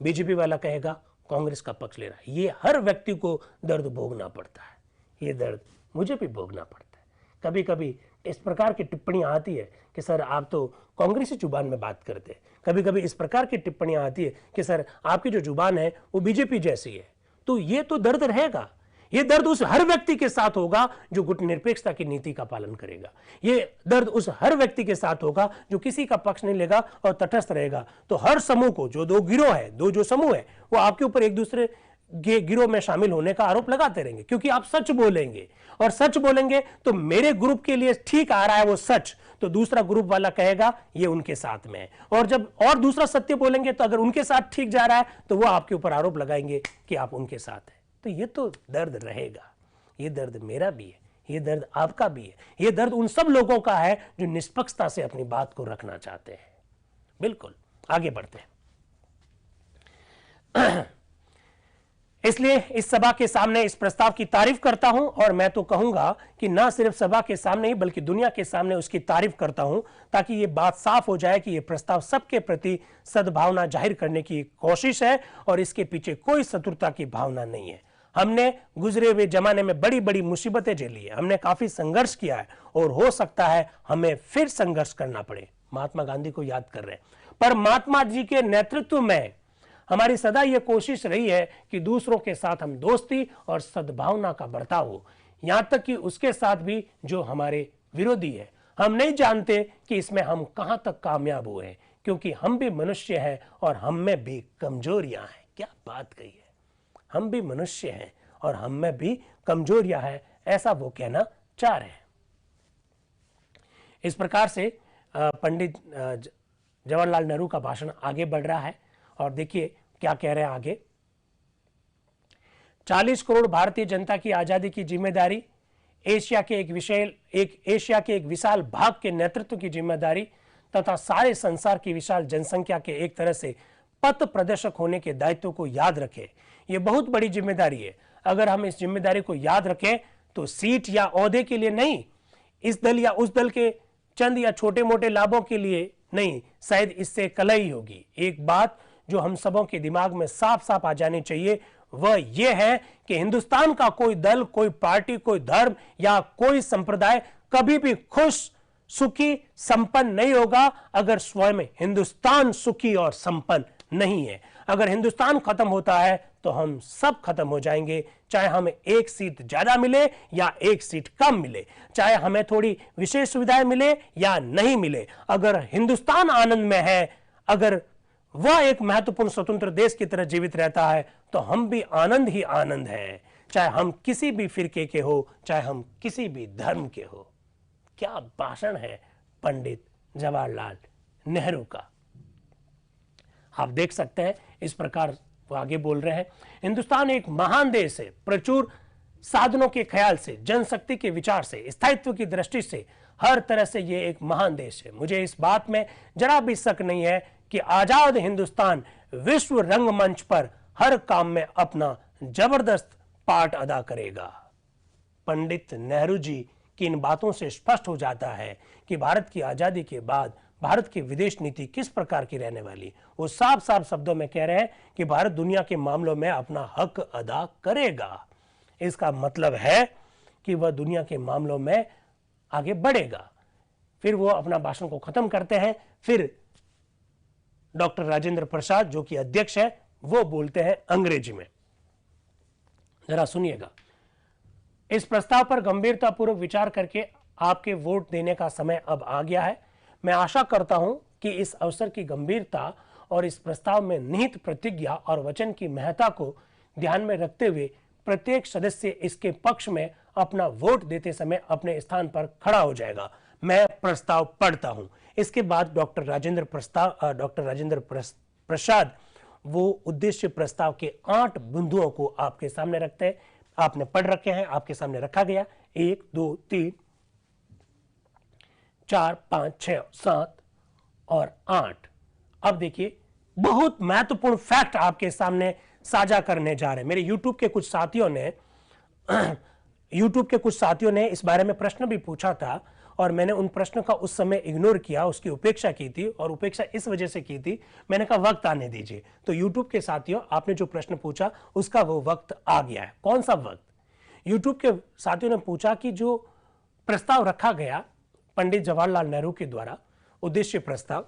बीजेपी वाला कहेगा कांग्रेस का पक्ष ले रहा है। ये हर व्यक्ति को दर्द भोगना पड़ता है, ये दर्द मुझे भी भोगना पड़ता है। कभी कभी इस प्रकार की टिप्पणियां आती है कि सर आप तो कांग्रेसी जुबान में बात करते हैं, कभी कभी इस प्रकार की टिप्पणियां आती है कि सर आपकी जो जुबान है वो बीजेपी जैसी है। तो ये तो दर्द रहेगा, ये दर्द उस हर व्यक्ति के साथ होगा जो गुटनिरपेक्षता की नीति का पालन करेगा। ये दर्द उस हर व्यक्ति के साथ होगा जो किसी का पक्ष नहीं लेगा और तटस्थ रहेगा। तो हर समूह को, जो दो गिरोह है, दो जो समूह है, वो आपके ऊपर एक दूसरे के गिरोह में शामिल होने का आरोप लगाते रहेंगे, क्योंकि आप सच बोलेंगे और सच बोलेंगे तो मेरे ग्रुप के लिए ठीक आ रहा है वो सच, तो दूसरा ग्रुप वाला कहेगा ये उनके साथ में है। और जब और दूसरा सत्य बोलेंगे तो अगर उनके साथ ठीक जा रहा है तो वो आपके ऊपर आरोप लगाएंगे कि आप उनके साथ हैं। तो ये तो दर्द रहेगा, ये दर्द मेरा भी है, ये दर्द आपका भी है, ये दर्द उन सब लोगों का है जो निष्पक्षता से अपनी बात को रखना चाहते हैं। बिल्कुल, आगे बढ़ते हैं। इसलिए इस सभा के सामने इस प्रस्ताव की तारीफ करता हूं, और मैं तो कहूंगा कि ना सिर्फ सभा के सामने ही बल्कि दुनिया के सामने उसकी तारीफ करता हूं, ताकि ये बात साफ हो जाए कि यह प्रस्ताव सबके प्रति सद्भावना जाहिर करने की कोशिश है और इसके पीछे कोई शत्रुता की भावना नहीं है। हमने गुजरे हुए जमाने में बड़ी बड़ी मुसीबतें झेली है, हमने काफी संघर्ष किया है और हो सकता है हमें फिर संघर्ष करना पड़े। महात्मा गांधी को याद कर रहे हैं, पर महात्मा जी के नेतृत्व में हमारी सदा यह कोशिश रही है कि दूसरों के साथ हम दोस्ती और सद्भावना का बर्ताव हो, यहां तक कि उसके साथ भी जो हमारे विरोधी है। हम नहीं जानते कि इसमें हम कहां तक कामयाब हुए हैं, क्योंकि हम भी मनुष्य हैं और हम में भी कमजोरियां हैं। क्या बात कही है, हम भी मनुष्य हैं और हम में भी कमजोरियां हैं, ऐसा वो कहना चाह रहे हैं। इस प्रकार से पंडित जवाहरलाल नेहरू का भाषण आगे बढ़ रहा है और देखिए क्या कह रहे हैं आगे। 40 करोड़ भारतीय जनता की आजादी की जिम्मेदारी, एशिया के एक विशाल भाग के नेतृत्व की जिम्मेदारी तथा सारे संसार की विशाल जनसंख्या के एक तरह से पथ प्रदर्शक होने के दायित्व को याद रखें। यह बहुत बड़ी जिम्मेदारी है। अगर हम इस जिम्मेदारी को याद रखें तो सीट या ओहदे के लिए नहीं, इस दल या उस दल के चंद या छोटे मोटे लाभों के लिए नहीं, शायद इससे कलही होगी। एक बात जो हम सबों के दिमाग में साफ साफ आ जानी चाहिए वह यह है कि हिंदुस्तान का कोई दल, कोई पार्टी, कोई धर्म या कोई संप्रदाय कभी भी खुश, सुखी, संपन्न नहीं होगा अगर स्वयं हिंदुस्तान सुखी और संपन्न नहीं है। अगर हिंदुस्तान खत्म होता है तो हम सब खत्म हो जाएंगे, चाहे हमें एक सीट ज्यादा मिले या एक सीट कम मिले, चाहे हमें थोड़ी विशेष सुविधाएं मिले या नहीं मिले। अगर हिंदुस्तान आनंद में है, अगर वह एक महत्वपूर्ण स्वतंत्र देश की तरह जीवित रहता है, तो हम भी आनंद ही आनंद है, चाहे हम किसी भी फिरके के हो, चाहे हम किसी भी धर्म के हो। क्या भाषण है पंडित जवाहरलाल नेहरू का। आप देख सकते हैं इस प्रकार वो आगे बोल रहे हैं। हिंदुस्तान एक महान देश है, प्रचुर साधनों के ख्याल से, जनशक्ति के विचार से, स्थायित्व की दृष्टि से, हर तरह से ये एक महान देश है। मुझे इस बात में जरा भी शक नहीं है कि आजाद हिंदुस्तान विश्व रंगमंच पर हर काम में अपना जबरदस्त पार्ट अदा करेगा। पंडित नेहरू जी की इन बातों से स्पष्ट हो जाता है कि भारत की आजादी के बाद भारत की विदेश नीति किस प्रकार की रहने वाली। वो साफ साफ शब्दों में कह रहे हैं कि भारत दुनिया के मामलों में अपना हक अदा करेगा। इसका मतलब है कि वह दुनिया के मामलों में आगे बढ़ेगा। फिर वो अपना भाषण को खत्म करते हैं। फिर डॉक्टर राजेंद्र प्रसाद जो कि अध्यक्ष है वो बोलते हैं अंग्रेजी में, जरा सुनिएगा। इस प्रस्ताव पर गंभीरतापूर्वक विचार करके आपके वोट देने का समय अब आ गया है। मैं आशा करता हूं कि इस अवसर की गंभीरता और इस प्रस्ताव में निहित प्रतिज्ञा और वचन की महत्ता को ध्यान में रखते हुए प्रत्येक सदस्य इसके पक्ष में अपना वोट देते समय अपने स्थान पर खड़ा हो जाएगा। मैं प्रस्ताव पढ़ता हूं। इसके बाद डॉक्टर राजेंद्र प्रसाद वो उद्देश्य प्रस्ताव के 8 बिंदुओं को आपके सामने रखते हैं। आपने पढ़ रखे हैं, आपके सामने रखा गया 1 2 3 4 5 6 7 और 8। अब देखिए बहुत महत्वपूर्ण फैक्ट आपके सामने साझा करने जा रहे हैं। मेरे YouTube के कुछ साथियों ने इस बारे में प्रश्न भी पूछा था और मैंने उन प्रश्नों का उस समय इग्नोर किया, उसकी उपेक्षा की थी। और उपेक्षा इस वजह से की थी, मैंने कहा वक्त आने दीजिए। तो YouTube के साथियों, आपने जो प्रश्न पूछा उसका वो वक्त आ गया है। कौन सा वक्त? YouTube के साथियों ने पूछा कि जो प्रस्ताव रखा गया पंडित जवाहरलाल नेहरू के द्वारा, उद्देश्य प्रस्ताव,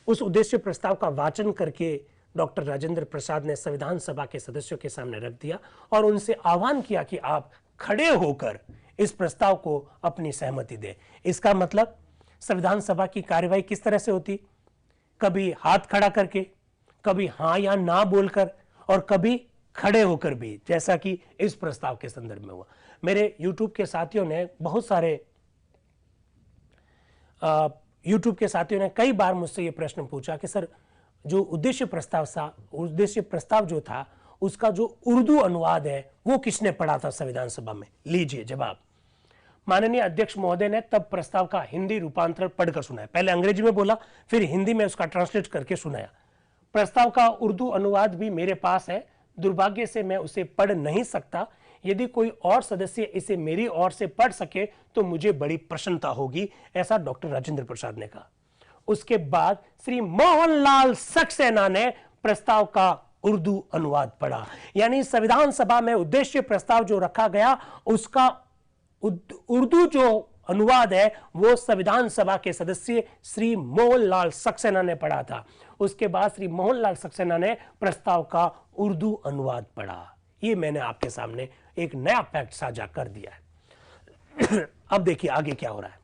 उस उद्देश्य प्रस्ताव का वाचन करके डॉक्टर राजेंद्र प्रसाद ने संविधान सभा के सदस्यों के सामने रख दिया और उनसे आह्वान किया कि आप खड़े होकर इस प्रस्ताव को अपनी सहमति दें। इसका मतलब संविधान सभा की कार्यवाही किस तरह से होती? कभी हाथ खड़ा करके, कभी हां या ना बोलकर, और कभी खड़े होकर भी, जैसा कि इस प्रस्ताव के संदर्भ में हुआ। मेरे YouTube के साथियों ने YouTube के साथियों ने कई बार मुझसे यह प्रश्न पूछा कि सर, जो उद्देश्य प्रस्ताव जो था उसका जो उर्दू अनुवाद है वो किसने पढ़ा था संविधान सभा में? लीजिए जवाब। माननीय अध्यक्ष महोदय ने तब प्रस्ताव का हिंदी रूपांतरण पढ़कर सुनाया। पहले अंग्रेजी में बोला, फिर हिंदी में उसका ट्रांसलेट करके सुनाया। प्रस्ताव का उर्दू अनुवाद भी मेरे पास है, दुर्भाग्य से मैं उसे पढ़ नहीं सकता। यदि कोई और सदस्य इसे मेरी ओर से पढ़ सके तो मुझे बड़ी प्रसन्नता होगी, ऐसा डॉक्टर राजेंद्र प्रसाद ने कहा। उसके बाद श्री मोहनलाल सक्सेना ने प्रस्ताव का उर्दू अनुवाद पढ़ा। यानी संविधान सभा में उद्देश्य प्रस्ताव जो रखा गया उसका उर्दू जो अनुवाद है वो संविधान सभा के सदस्य श्री मोहनलाल सक्सेना ने पढ़ा था। उसके बाद श्री मोहनलाल सक्सेना ने प्रस्ताव का उर्दू अनुवाद पढ़ा। ये मैंने आपके सामने एक नया फैक्ट साझा कर दिया है। अब देखिए आगे क्या हो रहा है।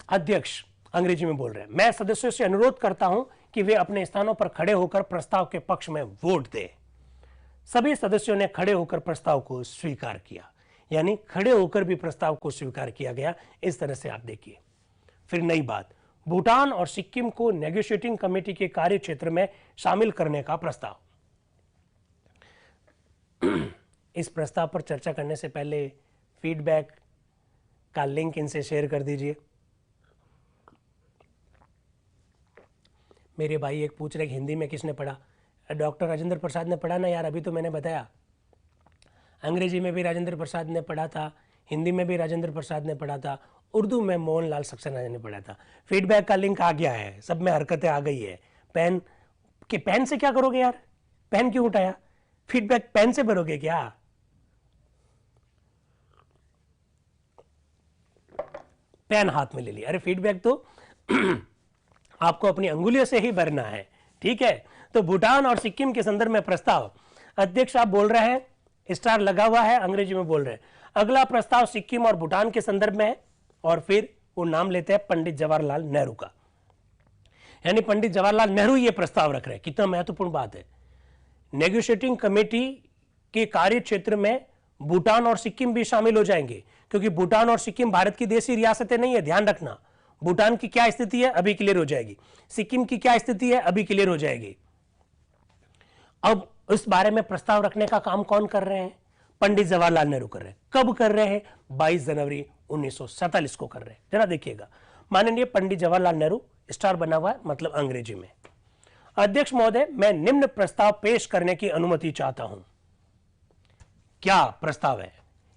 अध्यक्ष अंग्रेजी में बोल रहे हैं, मैं सदस्यों से अनुरोध करता हूं कि वे अपने स्थानों पर खड़े होकर प्रस्ताव के पक्ष में वोट दें। सभी सदस्यों ने खड़े होकर प्रस्ताव को स्वीकार किया, यानी खड़े होकर भी प्रस्ताव को स्वीकार किया गया। इस तरह से आप देखिए। फिर नई बात, भूटान और सिक्किम को नेगोशिएटिंग कमेटी के कार्य क्षेत्र में शामिल करने का प्रस्ताव। इस प्रस्ताव पर चर्चा करने से पहले फीडबैक का लिंक इनसे शेयर कर दीजिए। मेरे भाई एक पूछ रहे कि हिंदी में किसने पढ़ा? डॉक्टर राजेंद्र प्रसाद ने पढ़ा ना यार, अभी तो मैंने बताया। अंग्रेजी में भी राजेंद्र प्रसाद ने पढ़ा था, हिंदी में भी राजेंद्र प्रसाद ने पढ़ा था, उर्दू में मोहनलाल सक्सेना ने पढ़ा था। फीडबैक का लिंक आ गया है, सब में हरकतें आ गई है। पेन से क्या करोगे यार? पेन क्यों उठाया? फीडबैक पेन से भरोगे क्या? पेन हाथ में ले लिया। अरे फीडबैक तो आपको अपनी अंगुलियों से ही भरना है, ठीक है? तो भूटान और सिक्किम के संदर्भ में प्रस्ताव। अध्यक्ष आप बोल रहे हैं, स्टार लगा हुआ है, अंग्रेजी में बोल रहे हैं। अगला प्रस्ताव सिक्किम और भूटान के संदर्भ में है और फिर वो नाम लेते हैं पंडित जवाहरलाल नेहरू का। यानी पंडित जवाहरलाल नेहरू ये प्रस्ताव रख रहे हैं। कितना महत्वपूर्ण बात है। नेगोशिएटिंग कमेटी के कार्य क्षेत्र में भूटान और सिक्किम भी शामिल हो जाएंगे, क्योंकि भूटान और सिक्किम भारत की देशी रियासतें नहीं है, ध्यान रखना। भूटान की क्या स्थिति है अभी क्लियर हो जाएगी, सिक्किम की क्या स्थिति है अभी क्लियर हो जाएगी। अब इस बारे में प्रस्ताव रखने का काम कौन कर रहे हैं? पंडित जवाहरलाल नेहरू कर रहे हैं। कब कर रहे हैं? 22 जनवरी 1947 को कर रहे हैं। जरा देखिएगा, माननीय पंडित जवाहरलाल नेहरू, स्टार बना हुआ है, मतलब अंग्रेजी में। अध्यक्ष महोदय, मैं निम्न प्रस्ताव पेश करने की अनुमति चाहता हूं। क्या प्रस्ताव है?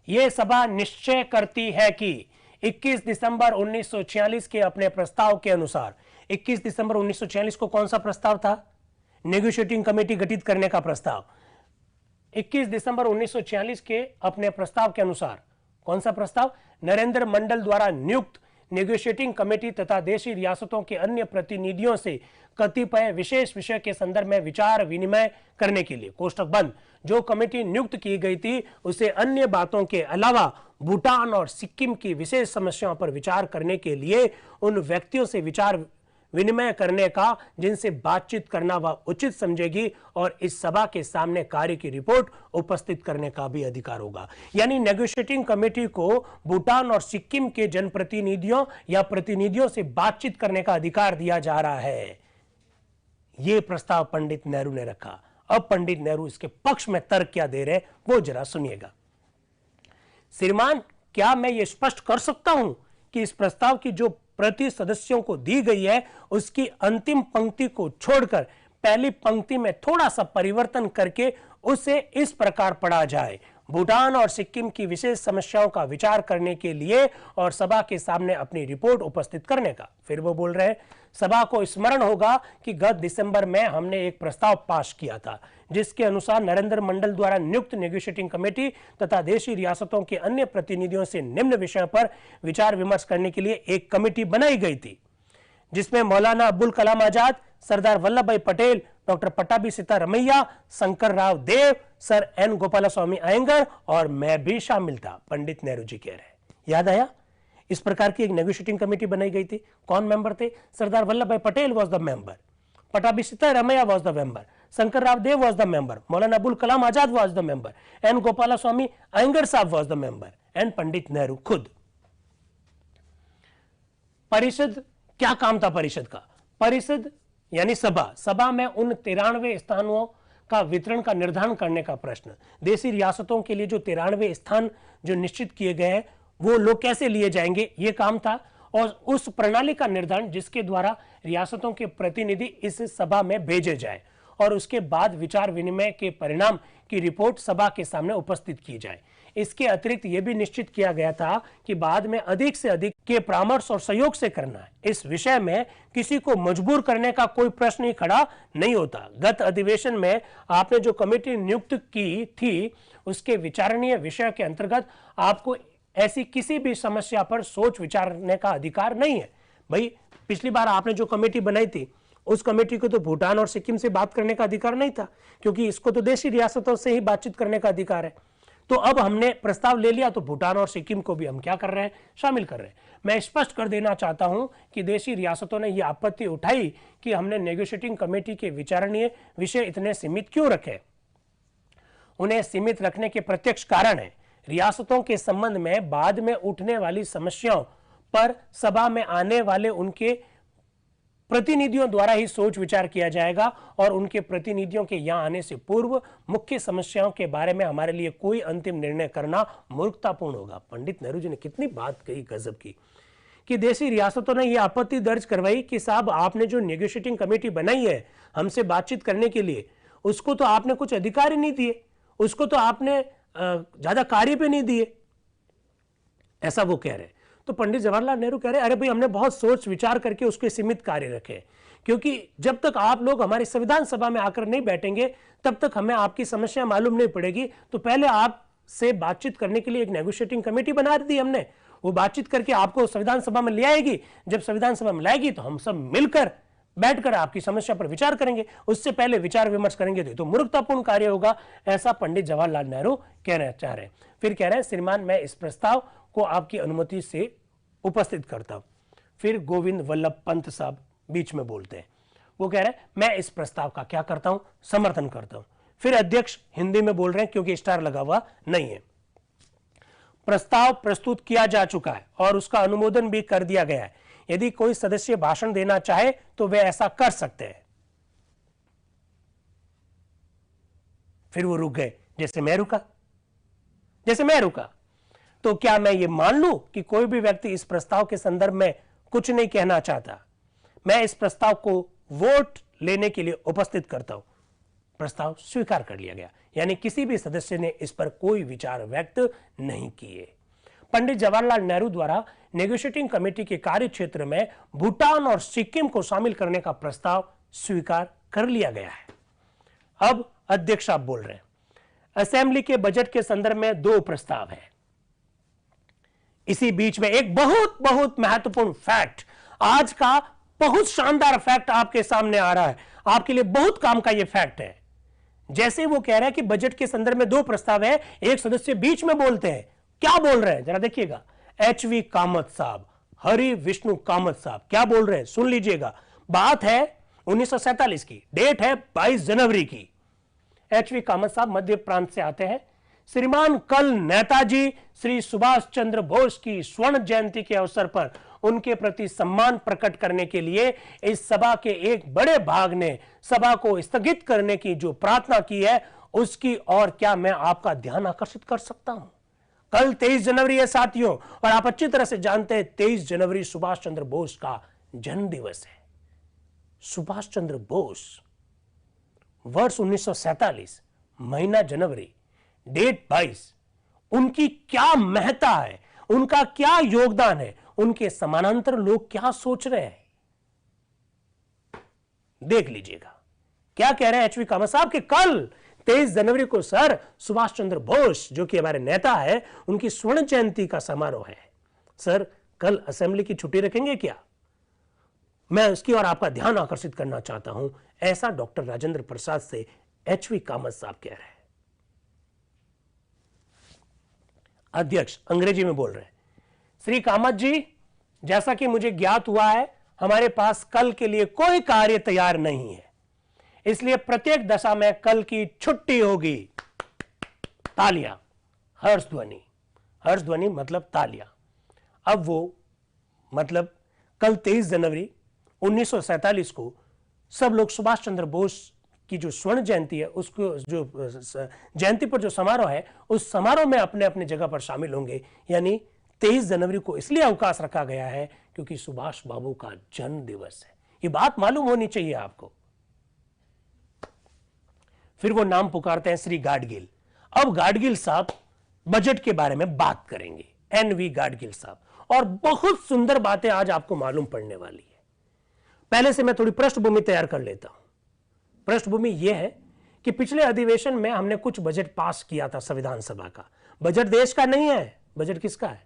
यह सभा निश्चय करती है कि 21 दिसंबर 1946 के अपने प्रस्ताव के अनुसार, 21 दिसंबर 1946 को कौन सा प्रस्ताव था? नेगोशिएटिंग कमेटी गठित करने का प्रस्ताव। 21 दिसंबर 1946 के अपने प्रस्ताव के अनुसार कौन सा प्रस्ताव? नरेंद्र मंडल द्वारा नियुक्त नेगोशिएटिंग कमेटी तथा देशी रियासतों के अन्य प्रतिनिधियों से कतिपय विशेष विषय के संदर्भ में विचार विनिमय करने के लिए, कोष्टक बंद, जो कमेटी नियुक्त की गई थी उसे अन्य बातों के अलावा भूटान और सिक्किम की विशेष समस्याओं पर विचार करने के लिए उन व्यक्तियों से विचार विनिमय करने का, जिनसे बातचीत करना वह उचित समझेगी, और इस सभा के सामने कार्य की रिपोर्ट उपस्थित करने का भी अधिकार होगा। यानी नेगोशिएटिंग कमेटी को भूटान और सिक्किम के जनप्रतिनिधियों या प्रतिनिधियों से बातचीत करने का अधिकार दिया जा रहा है। यह प्रस्ताव पंडित नेहरू ने रखा। अब पंडित नेहरू इसके पक्ष में तर्क क्या दे रहे वो जरा सुनिएगा। श्रीमान, क्या मैं ये स्पष्ट कर सकता हूं कि इस प्रस्ताव की जो प्रति सदस्यों को दी गई है उसकी अंतिम पंक्ति को छोड़कर पहली पंक्ति में थोड़ा सा परिवर्तन करके उसे इस प्रकार पढ़ा जाए, भूटान और सिक्किम की विशेष समस्याओं का विचार करने के लिए और सभा के सामने अपनी रिपोर्ट उपस्थित करने का। फिर वो बोल रहे हैं, सभा को स्मरण होगा कि गत दिसंबर में हमने एक प्रस्ताव पास किया था जिसके अनुसार नरेंद्र मंडल द्वारा नियुक्त नेगोशिएटिंग कमेटी तथा देशी रियासतों के अन्य प्रतिनिधियों से निम्न विषय पर विचार विमर्श करने के लिए एक कमेटी बनाई गई थी, जिसमें मौलाना अब्दुल कलाम आजाद, सरदार वल्लभ भाई पटेल, डॉक्टर पट्टाभी सीतारमैया, शंकर राव देव, सर एन गोपालस्वामी अयंगर और मैं भी शामिल था। पंडित नेहरू जी कह रहे हैं, याद आया? इस प्रकार की एक नेगोशिएटिंग कमेटी बनाई गई थी। कौन मेंबर थे? Sardar Vallabh Bhai Patel was the member, Pattabhi Sitaramayya was the member, Shankar Rao Dev was the member, Maulana Abul Kalam Azad was the member, N Gopalaswami Ayyangar साहब was the member and Pandit Nehru खुद। परिषद, क्या काम था परिषद का? परिषद यानी सभा में उन 93 स्थानों का वितरण का निर्धारण करने का प्रश्न, देशी रियासतों के लिए जो 93 स्थान जो निश्चित किए गए हैं वो लोग कैसे लिए जाएंगे, ये काम था, और उस प्रणाली का निर्धारण जिसके द्वारा रियासतों के प्रतिनिधि इस सभा में भेजे जाए और उसके बाद विचार विनिमय के परिणाम की रिपोर्ट सभा के सामने उपस्थित की जाए। इसके अतिरिक्त यह भी निश्चित किया गया था कि बाद में अधिक से अधिक के परामर्श और सहयोग से करना है। इस विषय में किसी को मजबूर करने का कोई प्रश्न ही खड़ा नहीं होता। गत अधिवेशन में आपने जो कमेटी नियुक्त की थी उसके विचारणीय विषय के अंतर्गत आपको ऐसी किसी भी समस्या पर सोच विचारने का अधिकार नहीं है। भाई, पिछली बार आपने जो कमेटी बनाई थी उस कमेटी को तो भूटान और सिक्किम से बात करने का अधिकार नहीं था, क्योंकि इसको तो देशी रियासतों से ही बातचीत करने का अधिकार है। तो अब हमने प्रस्ताव ले लिया तो भूटान और सिक्किम को भी हम क्या कर रहे हैं, शामिल कर रहे हैं। मैं स्पष्ट कर देना चाहता हूं कि देशी रियासतों ने यह आपत्ति उठाई कि हमने नेगोशिएटिंग कमेटी के विचारणीय विषय इतने सीमित क्यों रखे। उन्हें सीमित रखने के प्रत्यक्ष कारण है रियासतों के संबंध में बाद में उठने वाली समस्याओं पर सभा में आने वाले उनके प्रतिनिधियों द्वारा ही सोच विचार किया जाएगा और उनके प्रतिनिधियों के यहां आने से पूर्व मुख्य समस्याओं के बारे में हमारे लिए कोई अंतिम निर्णय करना मूर्खतापूर्ण होगा। पंडित नेहरू जी ने कितनी बात कही गजब की, कि देशी रियासतों ने यह आपत्ति दर्ज करवाई कि साहब आपने जो नेगोशिएटिंग कमेटी बनाई है हमसे बातचीत करने के लिए, उसको तो आपने कुछ अधिकार ही नहीं दिए, उसको तो आपने ज्यादा कार्य पे नहीं दिए, ऐसा वो कह रहे हैं। तो पंडित जवाहरलाल नेहरू कह रहे हैं, अरे भाई हमने बहुत सोच विचार करके उसके सीमित कार्य रखे, क्योंकि जब तक आप लोग हमारी संविधान सभा में आकर नहीं बैठेंगे तब तक हमें आपकी समस्या मालूम नहीं पड़ेगी। तो पहले आपसे बातचीत करने के लिए एक नेगोशिएटिंग कमेटी बना दी हमने, वो बातचीत करके आपको संविधान सभा में ले आएगी। जब संविधान सभा में लाएगी तो हम सब मिलकर बैठकर आपकी समस्या पर विचार करेंगे, उससे पहले विचार विमर्श करेंगे तो मूर्खतापूर्ण कार्य होगा, ऐसा पंडित जवाहरलाल नेहरू कहना चाह रहे हैं। फिर कह रहे हैं, श्रीमान मैं इस प्रस्ताव को आपकी अनुमति से उपस्थित करता हूं। फिर गोविंद वल्लभ पंत साहब बीच में बोलते हैं, वो कह रहे हैं मैं इस प्रस्ताव का क्या करता हूं, समर्थन करता हूं। फिर अध्यक्ष हिंदी में बोल रहे हैं क्योंकि स्टार लगा हुआ नहीं है। प्रस्ताव प्रस्तुत किया जा चुका है और उसका अनुमोदन भी कर दिया गया है। यदि कोई सदस्य भाषण देना चाहे तो वे ऐसा कर सकते हैं। फिर वो रुक गए, जैसे मैं रुका। तो क्या मैं ये मान लूं कि कोई भी व्यक्ति इस प्रस्ताव के संदर्भ में कुछ नहीं कहना चाहता? मैं इस प्रस्ताव को वोट लेने के लिए उपस्थित करता हूं। प्रस्ताव स्वीकार कर लिया गया, यानी किसी भी सदस्य ने इस पर कोई विचार व्यक्त नहीं किए। पंडित जवाहरलाल नेहरू द्वारा नेगोशिएटिंग कमेटी के कार्य क्षेत्र में भूटान और सिक्किम को शामिल करने का प्रस्ताव स्वीकार कर लिया गया है। अब अध्यक्ष साहब बोल रहे हैं, असेंबली के बजट के संदर्भ में 2 प्रस्ताव है। इसी बीच में एक बहुत बहुत महत्वपूर्ण फैक्ट, आज का बहुत शानदार फैक्ट आपके सामने आ रहा है, आपके लिए बहुत काम का यह फैक्ट है। जैसे वो कह रहा है कि बजट के संदर्भ में 2 प्रस्ताव है, एक सदस्य बीच में बोलते हैं, क्या बोल रहे हैं जरा देखिएगा। एचवी कामत साहब, हरि विष्णु कामत साहब क्या बोल रहे हैं, सुन लीजिएगा। बात है 1947 की, डेट है 22 जनवरी की। एच वी कामत साहब मध्य प्रांत से आते हैं। श्रीमान, कल नेताजी श्री सुभाष चंद्र बोस की स्वर्ण जयंती के अवसर पर उनके प्रति सम्मान प्रकट करने के लिए इस सभा के एक बड़े भाग ने सभा को स्थगित करने की जो प्रार्थना की है, उसकी और क्या मैं आपका ध्यान आकर्षित कर सकता हूं? कल 23 जनवरी है साथियों, और आप अच्छी तरह से जानते हैं 23 जनवरी सुभाष चंद्र बोस का जन्म दिवस है। सुभाष चंद्र बोस, वर्ष 1947, महीना जनवरी, डेट 22। उनकी क्या महत्ता है, उनका क्या योगदान है, उनके समानांतर लोग क्या सोच रहे हैं, देख लीजिएगा। क्या कह रहे हैं एच वी कामत साहब कि कल 23 जनवरी को सर सुभाष चंद्र बोस, जो कि हमारे नेता है, उनकी स्वर्ण जयंती का समारोह है। सर, कल असेंबली की छुट्टी रखेंगे क्या? मैं उसकी और आपका ध्यान आकर्षित करना चाहता हूं। ऐसा डॉक्टर राजेंद्र प्रसाद से एच वी कामत साहब कह रहे हैं। अध्यक्ष अंग्रेजी में बोल रहे हैं, श्री कामत जी, जैसा कि मुझे ज्ञात हुआ है, हमारे पास कल के लिए कोई कार्य तैयार नहीं है, इसलिए प्रत्येक दशा में कल की छुट्टी होगी। तालियां, हर्ष ध्वनि। हर्ष ध्वनि मतलब तालियां। अब वो मतलब कल 23 जनवरी 1947 को सब लोग सुभाष चंद्र बोस की जो स्वर्ण जयंती है, उसको जो जयंती पर जो समारोह है, उस समारोह में अपने अपने जगह पर शामिल होंगे। यानी 23 जनवरी को इसलिए अवकाश रखा गया है क्योंकि सुभाष बाबू का जन्म दिवस है। ये बात मालूम होनी चाहिए आपको। फिर वो नाम पुकारते हैं श्री गाडगिल। अब गाडगिल साहब बजट के बारे में बात करेंगे, एन वी गाडगिल साहब, और बहुत सुंदर बातें आज आपको मालूम पड़ने वाली है। पहले से मैं थोड़ी पृष्ठभूमि तैयार कर लेता हूं। पृष्ठभूमि यह है कि पिछले अधिवेशन में हमने कुछ बजट पास किया था संविधान सभा का। बजट देश का नहीं है, बजट किसका है?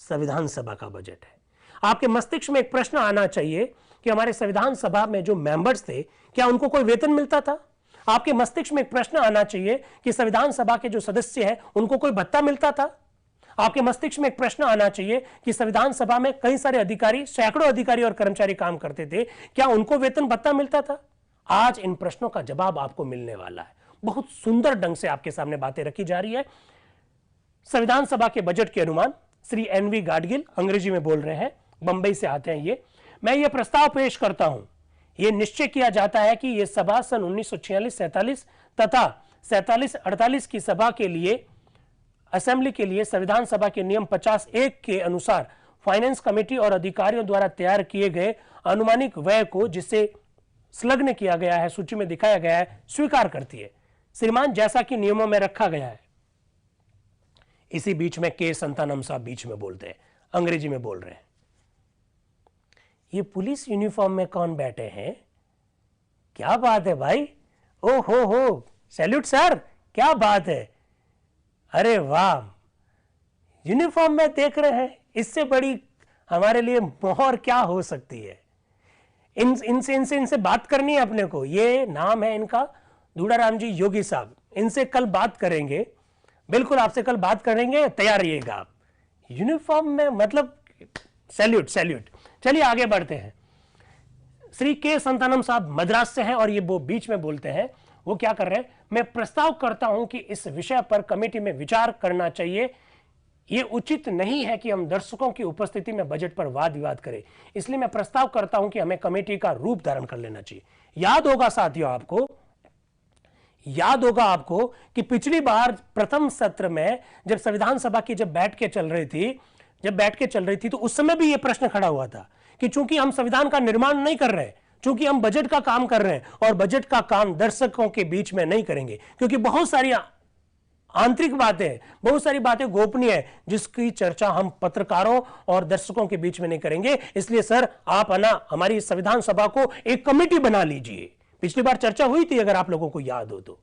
संविधान सभा का बजट है। आपके मस्तिष्क में एक प्रश्न आना चाहिए कि हमारे संविधान सभा में जो मेंबर्स थे, क्या उनको कोई वेतन मिलता था? आपके मस्तिष्क में एक प्रश्न आना चाहिए कि संविधान सभा के जो सदस्य हैं, उनको कोई भत्ता मिलता था? आपके मस्तिष्क में एक प्रश्न आना चाहिए कि संविधान सभा में कई सारे अधिकारी, सैकड़ों अधिकारी और कर्मचारी काम करते थे, क्या उनको वेतन भत्ता मिलता था? आज इन प्रश्नों का जवाब आपको मिलने वाला है। बहुत सुंदर ढंग से आपके सामने बातें रखी जा रही है। संविधान सभा के बजट के अनुमान श्री एन वी गाडगिल अंग्रेजी में बोल रहे हैं, बंबई से आते हैं ये। मैं ये प्रस्ताव पेश करता हूं। यह निश्चय किया जाता है कि यह सभा सन 1946-47 तथा 47-48 की सभा के लिए, असेंबली के लिए संविधान सभा के नियम 50(1) के अनुसार फाइनेंस कमेटी और अधिकारियों द्वारा तैयार किए गए अनुमानिक व्यय को, जिसे संलग्न किया गया है, सूची में दिखाया गया है, स्वीकार करती है। श्रीमान, जैसा कि नियमों में रखा गया है। इसी बीच में के संतानम साहब बीच में बोलते हैं, अंग्रेजी में बोल रहे हैं, ये पुलिस यूनिफॉर्म में कौन बैठे हैं? क्या बात है भाई, ओ हो, सैल्यूट सर, क्या बात है, अरे वाह, यूनिफॉर्म में देख रहे हैं, इससे बड़ी हमारे लिए मोहर क्या हो सकती है। इनसे बात करनी है अपने को। ये नाम है इनका दूड़ाराम जी योगी साहब। इनसे कल बात करेंगे, बिल्कुल आपसे कल बात करेंगे, तैयार रहिएगा आप। यूनिफॉर्म में मतलब सैल्यूट सैल्यूट। चलिए आगे बढ़ते हैं। श्री के संतानम साहब मद्रास से हैं और ये वो बीच में बोलते हैं। वो क्या कर रहे हैं? मैं प्रस्ताव करता हूं कि इस विषय पर कमेटी में विचार करना चाहिए। यह उचित नहीं है कि हम दर्शकों की उपस्थिति में बजट पर वाद विवाद करें, इसलिए मैं प्रस्ताव करता हूं कि हमें कमेटी का रूप धारण कर लेना चाहिए। याद होगा साथियों, आपको कि पिछली बार प्रथम सत्र में जब संविधान सभा की जब बैठ के चल रही थी तो उस समय भी यह प्रश्न खड़ा हुआ था कि चूंकि हम संविधान का निर्माण नहीं कर रहे, चूंकि हम बजट का काम कर रहे हैं और बजट का काम दर्शकों के बीच में नहीं करेंगे, क्योंकि बहुत सारी आंतरिक बातें, बहुत सारी बातें गोपनीय है, जिसकी चर्चा हम पत्रकारों और दर्शकों के बीच में नहीं करेंगे। इसलिए सर, आप हमारी संविधान सभा को एक कमेटी बना लीजिए। पिछली बार चर्चा हुई थी, अगर आप लोगों को याद हो तो।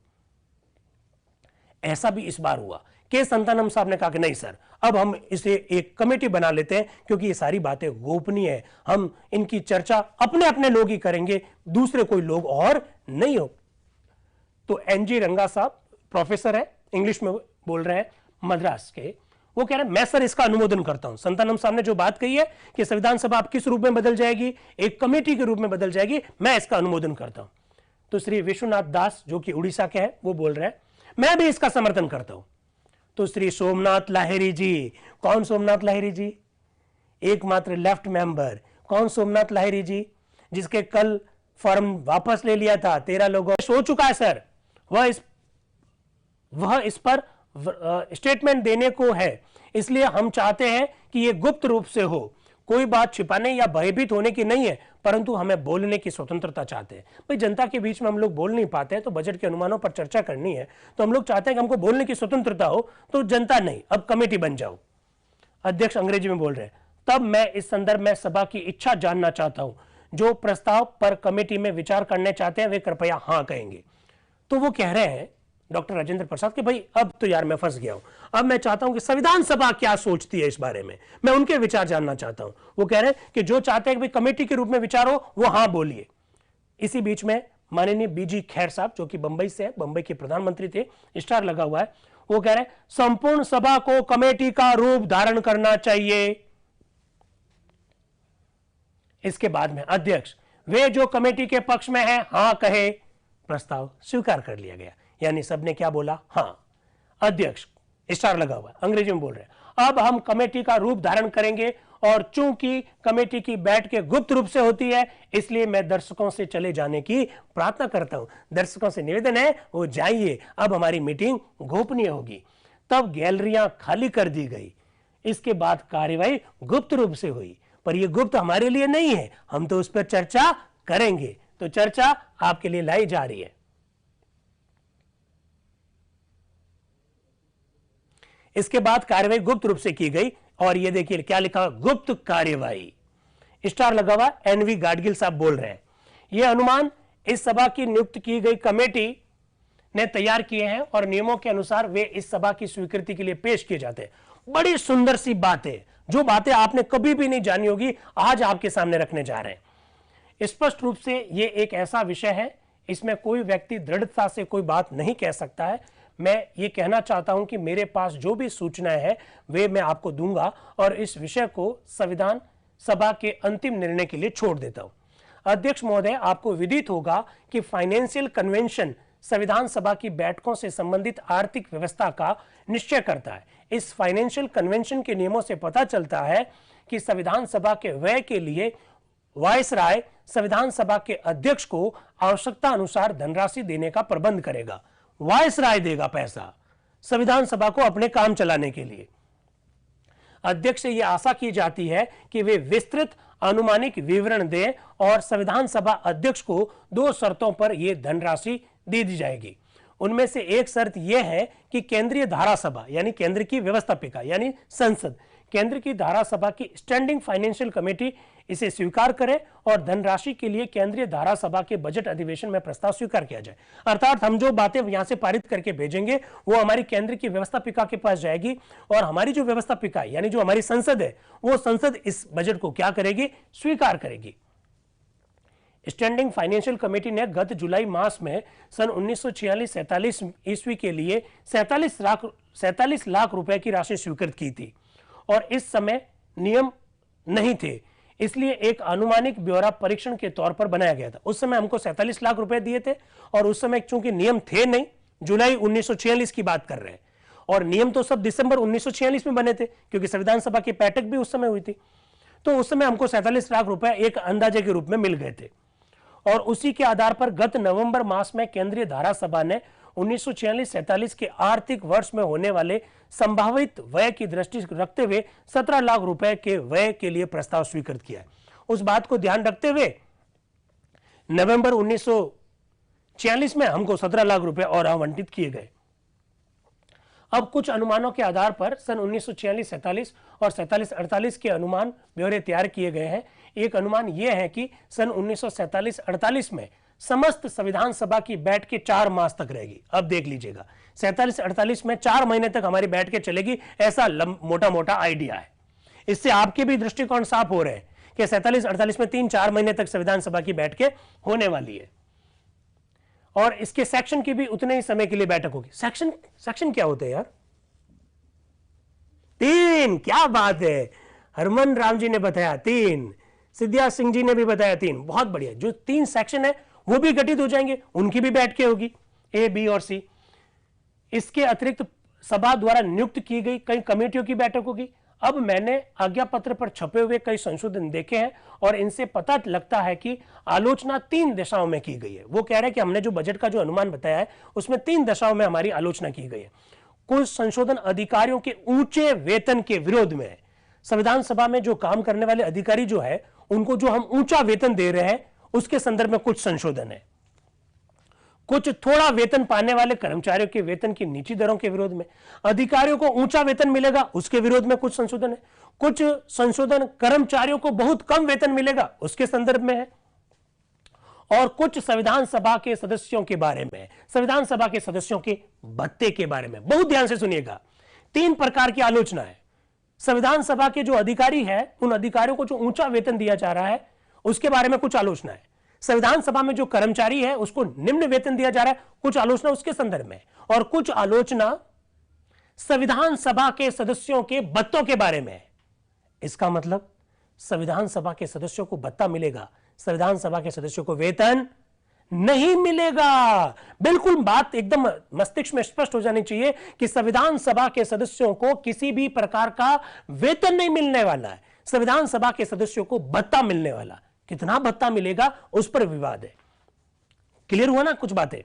ऐसा भी इस बार हुआ। के संतानम साहब ने कहा कि नहीं सर, अब हम इसे एक कमेटी बना लेते हैं, क्योंकि ये सारी बातें गोपनीय है, हम इनकी चर्चा अपने अपने लोग ही करेंगे, दूसरे कोई लोग और नहीं हो। तो एनजी रंगा साहब प्रोफेसर है, इंग्लिश में बोल रहे हैं, मद्रास के, वो कह रहे हैं मैं सर इसका अनुमोदन करता हूं। संतानम साहब ने जो बात कही है कि संविधान सभा अब किस रूप में बदल जाएगी, एक कमेटी के रूप में बदल जाएगी, मैं इसका अनुमोदन करता हूं। तो श्री विश्वनाथ दास जो कि उड़ीसा के हैं वो बोल रहे हैं मैं भी इसका समर्थन करता हूं। तो श्री सोमनाथ लाहिरी जी, कौन सोमनाथ लाहिरी जी? एकमात्र लेफ्ट मेंबर। कौन सोमनाथ लाहिरी जी? जिसके कल फॉर्म वापस ले लिया था 13 लोगों हो चुका है सर, वह इस पर स्टेटमेंट देने को है, इसलिए हम चाहते हैं कि यह गुप्त रूप से हो, कोई बात छिपाने या भयभीत होने की नहीं है, परंतु हमें बोलने की स्वतंत्रता चाहते हैं। भाई जनता के बीच में हम लोग बोल नहीं पाते हैं, तो बजट के अनुमानों पर चर्चा करनी है तो हम लोग चाहते हैं कि हमको बोलने की स्वतंत्रता हो, तो जनता नहीं, अब कमेटी बन जाओ। अध्यक्ष अंग्रेजी में बोल रहे हैं। तब मैं इस संदर्भ में सभा की इच्छा जानना चाहता हूं, जो प्रस्ताव पर कमेटी में विचार करने चाहते हैं वे कृपया हां कहेंगे। तो वो कह रहे हैं डॉक्टर राजेंद्र प्रसाद कि भाई अब तो यार मैं फंस गया हूं, अब मैं चाहता हूं कि संविधान सभा क्या सोचती है इस बारे में, मैं उनके विचार जानना चाहता हूं। वो कह रहे हैं कि जो चाहते हैं कि भाई कमेटी के रूप में विचार हो वो हां बोलिए। इसी बीच में माननीय बीजी खैर साहब जो कि बंबई से है, बंबई के प्रधानमंत्री थे, स्टार लगा हुआ है, वो कह रहे हैं संपूर्ण सभा को कमेटी का रूप धारण करना चाहिए। इसके बाद में अध्यक्ष वे जो कमेटी के पक्ष में है हां कहे, प्रस्ताव स्वीकार कर लिया गया। यानी सबने क्या बोला? हां। अध्यक्ष स्टार लगा हुआ, अंग्रेजी में बोल रहे हैं अब हम कमेटी का रूप धारण करेंगे, और चूंकि कमेटी की बैठकें गुप्त रूप से होती है इसलिए मैं दर्शकों से चले जाने की प्रार्थना करता हूं। दर्शकों से निवेदन है वो जाइए, अब हमारी मीटिंग गोपनीय होगी। तब गैलरियां खाली कर दी गई। इसके बाद कार्यवाही गुप्त रूप से हुई, पर यह गुप्त हमारे लिए नहीं है, हम तो उस पर चर्चा करेंगे। तो चर्चा आपके लिए लाई जा रही है। इसके बाद कार्यवाही गुप्त रूप से की गई, और ये देखिए क्या लिखा, गुप्त कार्यवाही, स्टार लगा हुआ, एनवी गाडगिल साहब बोल रहे हैं। यह अनुमान इस सभा की नियुक्त की गई कमेटी ने तैयार किए हैं और नियमों के अनुसार वे इस सभा की स्वीकृति के लिए पेश किए जाते हैं। बड़ी सुंदर सी बातें, जो बातें आपने कभी भी नहीं जानी होगी, आज आपके सामने रखने जा रहे हैं। स्पष्ट रूप से यह एक ऐसा विषय है, इसमें कोई व्यक्ति दृढ़ता से कोई बात नहीं कह सकता है। मैं ये कहना चाहता हूं कि मेरे पास जो भी सूचनाएं हैं वे मैं आपको दूंगा, और इस विषय को संविधान सभा के अंतिम निर्णय के लिए छोड़ देता हूं। अध्यक्ष महोदय, आपको विदित होगा कि फाइनेंशियल कन्वेंशन संविधान सभा की बैठकों से संबंधित आर्थिक व्यवस्था का निश्चय करता है। इस फाइनेंशियल कन्वेंशन के नियमों से पता चलता है कि संविधान सभा के व्यय के लिए वायसराय संविधान सभा के अध्यक्ष को आवश्यकता अनुसार धनराशि देने का प्रबंध करेगा। वायसराय देगा पैसा संविधान सभा को अपने काम चलाने के लिए। अध्यक्ष से यह आशा की जाती है कि वे विस्तृत अनुमानिक विवरण दें, और संविधान सभा अध्यक्ष को 2 शर्तों पर यह धनराशि दे दी जाएगी। उनमें से एक शर्त यह है कि केंद्रीय धारा सभा यानी केंद्र की व्यवस्थापिका यानी संसद, केंद्र की धारा सभा की स्टैंडिंग फाइनेंशियल कमेटी इसे स्वीकार करे और धनराशि के लिए केंद्रीय धारा सभा के बजट अधिवेशन में प्रस्ताव स्वीकार किया जाए। अर्थात हम जो बातें यहां से पारित करके भेजेंगे वो हमारी केंद्र की व्यवस्थापिका के पास जाएगी, और हमारी जो व्यवस्थापिका यानी जो हमारी संसद है वो संसद इस बजट को क्या करेगी? स्वीकार करेगी। स्टैंडिंग फाइनेंशियल कमेटी ने गत जुलाई मास में सन 1946-47 ईस्वी के लिए 47 लाख रुपए की राशि स्वीकृत की थी, और इस समय नियम नहीं थे, इसलिए एक अनुमानिक ब्यौरा परीक्षण के तौर पर बनाया गया था। उस समय हमको 47 लाख रुपए दिए थे, और उस समय चूंकि नियम थे नहीं, जुलाई 1946 की बात कर रहे हैं, और नियम तो सब दिसंबर 1946 में बने थे, क्योंकि संविधान सभा की बैठक भी उस समय हुई थी। तो उस समय हमको 47 लाख रुपए एक अंदाजे के रूप में मिल गए थे, और उसी के आधार पर गत नवंबर मास में केंद्रीय धारा सभा ने 1946-47 के आर्थिक वर्ष में होने वाले संभावित व्यय की दृष्टि रखते हुए 17 लाख रुपए के व्यय के लिए प्रस्ताव स्वीकृत किया है। उस बात को ध्यान रखते हुए नवंबर 1946 में हमको 17 लाख रुपए और आवंटित किए गए। अब कुछ अनुमानों के आधार पर सन 1946-47 और 47-48 के अनुमान ब्यौरे तैयार किए गए हैं। एक अनुमान यह है कि सन 1947-48 में समस्त संविधान सभा की बैठकें 4 मास तक रहेगी। अब देख लीजिएगा, 47-48 में 4 महीने तक हमारी बैठकें चलेगी, ऐसा मोटा मोटा आइडिया है। इससे आपके भी दृष्टिकोण साफ हो रहे हैं कि 47-48 में 3-4 महीने तक संविधान सभा की बैठकें होने वाली है, और इसके सेक्शन की भी उतने ही समय के लिए बैठक होगी। सेक्शन क्या होते हैं यार? 3, क्या बात है। हरमन राम जी ने बताया 3, सिद्धिया सिंह जी ने भी बताया 3, बहुत बढ़िया। जो 3 सेक्शन है वो भी गठित हो जाएंगे, उनकी भी बैठकें होगी, ए, बी और सी। इसके अतिरिक्त सभा द्वारा नियुक्त की गई कई कमेटियों की बैठक होगी। अब मैंने आज्ञा पत्र पर छपे हुए कई संशोधन देखे हैं और इनसे पता लगता है कि आलोचना 3 दिशाओं में की गई है। वो कह रहे हैं कि हमने जो बजट का जो अनुमान बताया है उसमें 3 दिशाओं में हमारी आलोचना की गई है। कुछ संशोधन अधिकारियों के ऊंचे वेतन के विरोध में है। संविधान सभा में जो काम करने वाले अधिकारी जो है उनको जो हम ऊंचा वेतन दे रहे हैं उसके संदर्भ में कुछ संशोधन है। कुछ थोड़ा वेतन पाने वाले कर्मचारियों के वेतन की नीची दरों के विरोध में, अधिकारियों को ऊंचा वेतन मिलेगा उसके विरोध में कुछ संशोधन है। कुछ संशोधन कर्मचारियों को बहुत कम वेतन मिलेगा उसके संदर्भ में है। और कुछ संविधान सभा के सदस्यों के बारे में, संविधान सभा के सदस्यों के भत्ते के बारे में। बहुत ध्यान से सुनिएगा, 3 प्रकार की आलोचना है। संविधान सभा के जो अधिकारी है उन अधिकारियों को जो ऊंचा वेतन दिया जा रहा है उसके बारे में कुछ आलोचना है। संविधान सभा में जो कर्मचारी है उसको निम्न वेतन दिया जा रहा है, कुछ आलोचना उसके संदर्भ में, और कुछ आलोचना संविधान सभा के सदस्यों के भत्तों के बारे में। इसका मतलब संविधान सभा के सदस्यों को भत्ता मिलेगा, संविधान सभा के सदस्यों को वेतन नहीं मिलेगा। बिल्कुल बात एकदम मस्तिष्क में स्पष्ट हो जानी चाहिए कि संविधान सभा के सदस्यों को किसी भी प्रकार का वेतन नहीं मिलने वाला है। संविधान सभा के सदस्यों को भत्ता मिलने वाला, कितना भत्ता मिलेगा उस पर विवाद है। क्लियर हुआ ना कुछ बातें।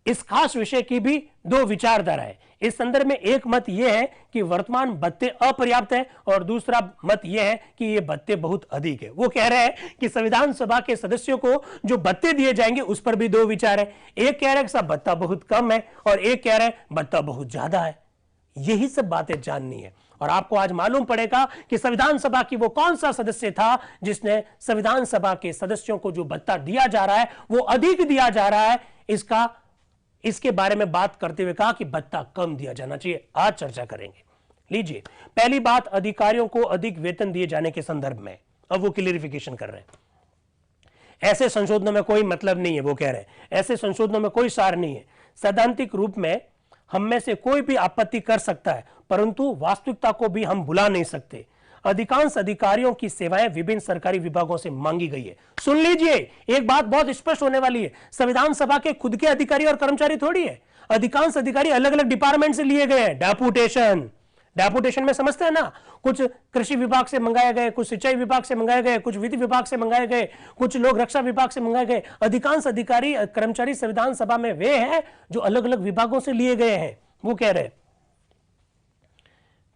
इस खास विषय की भी 2 विचारधारा है। इस संदर्भ में एक मत यह है कि वर्तमान भत्ते अपर्याप्त है और दूसरा मत यह है कि ये भत्ते बहुत अधिक है। वो कह रहे हैं कि संविधान सभा के सदस्यों को जो भत्ते दिए जाएंगे उस पर भी 2 विचार है। एक कह रहा है कि साहब भत्ता बहुत कम है और एक कह रहा है भत्ता बहुत ज्यादा है। यही सब बातें जाननी है और आपको आज मालूम पड़ेगा कि संविधान सभा की वो कौन सा सदस्य था जिसने संविधान सभा के सदस्यों को जो भत्ता दिया जा रहा है वो अधिक दिया जा रहा है, इसके बारे में बात करते हुए कहा कि भत्ता कम दिया जाना चाहिए। आज चर्चा करेंगे। लीजिए, पहली बात अधिकारियों को अधिक वेतन दिए जाने के संदर्भ में। अब वो क्लियरिफिकेशन कर रहे हैं। ऐसे संशोधनों में कोई मतलब नहीं है, वो कह रहे हैं ऐसे संशोधनों में कोई सार नहीं है। सैद्धांतिक रूप में हम में से कोई भी आपत्ति कर सकता है, परंतु वास्तविकता को भी हम भुला नहीं सकते। अधिकांश अधिकारियों की सेवाएं विभिन्न सरकारी विभागों से मांगी गई है। सुन लीजिए, एक बात बहुत स्पष्ट होने वाली है, संविधान सभा के खुद के अधिकारी और कर्मचारी थोड़ी है। अधिकांश अधिकारी अलग अलग डिपार्टमेंट से लिए गए हैं। डेपुटेशन में समझते हैं ना, कुछ कृषि विभाग से मंगाए गए, कुछ सिंचाई विभाग से मंगाए गए, कुछ विधि विभाग से मंगाए गए, कुछ लोग रक्षा विभाग से मंगाए गए। अधिकांश अधिकारी कर्मचारी संविधान सभा में वे हैं जो अलग अलग विभागों से लिए गए हैं, वो कह रहे हैं।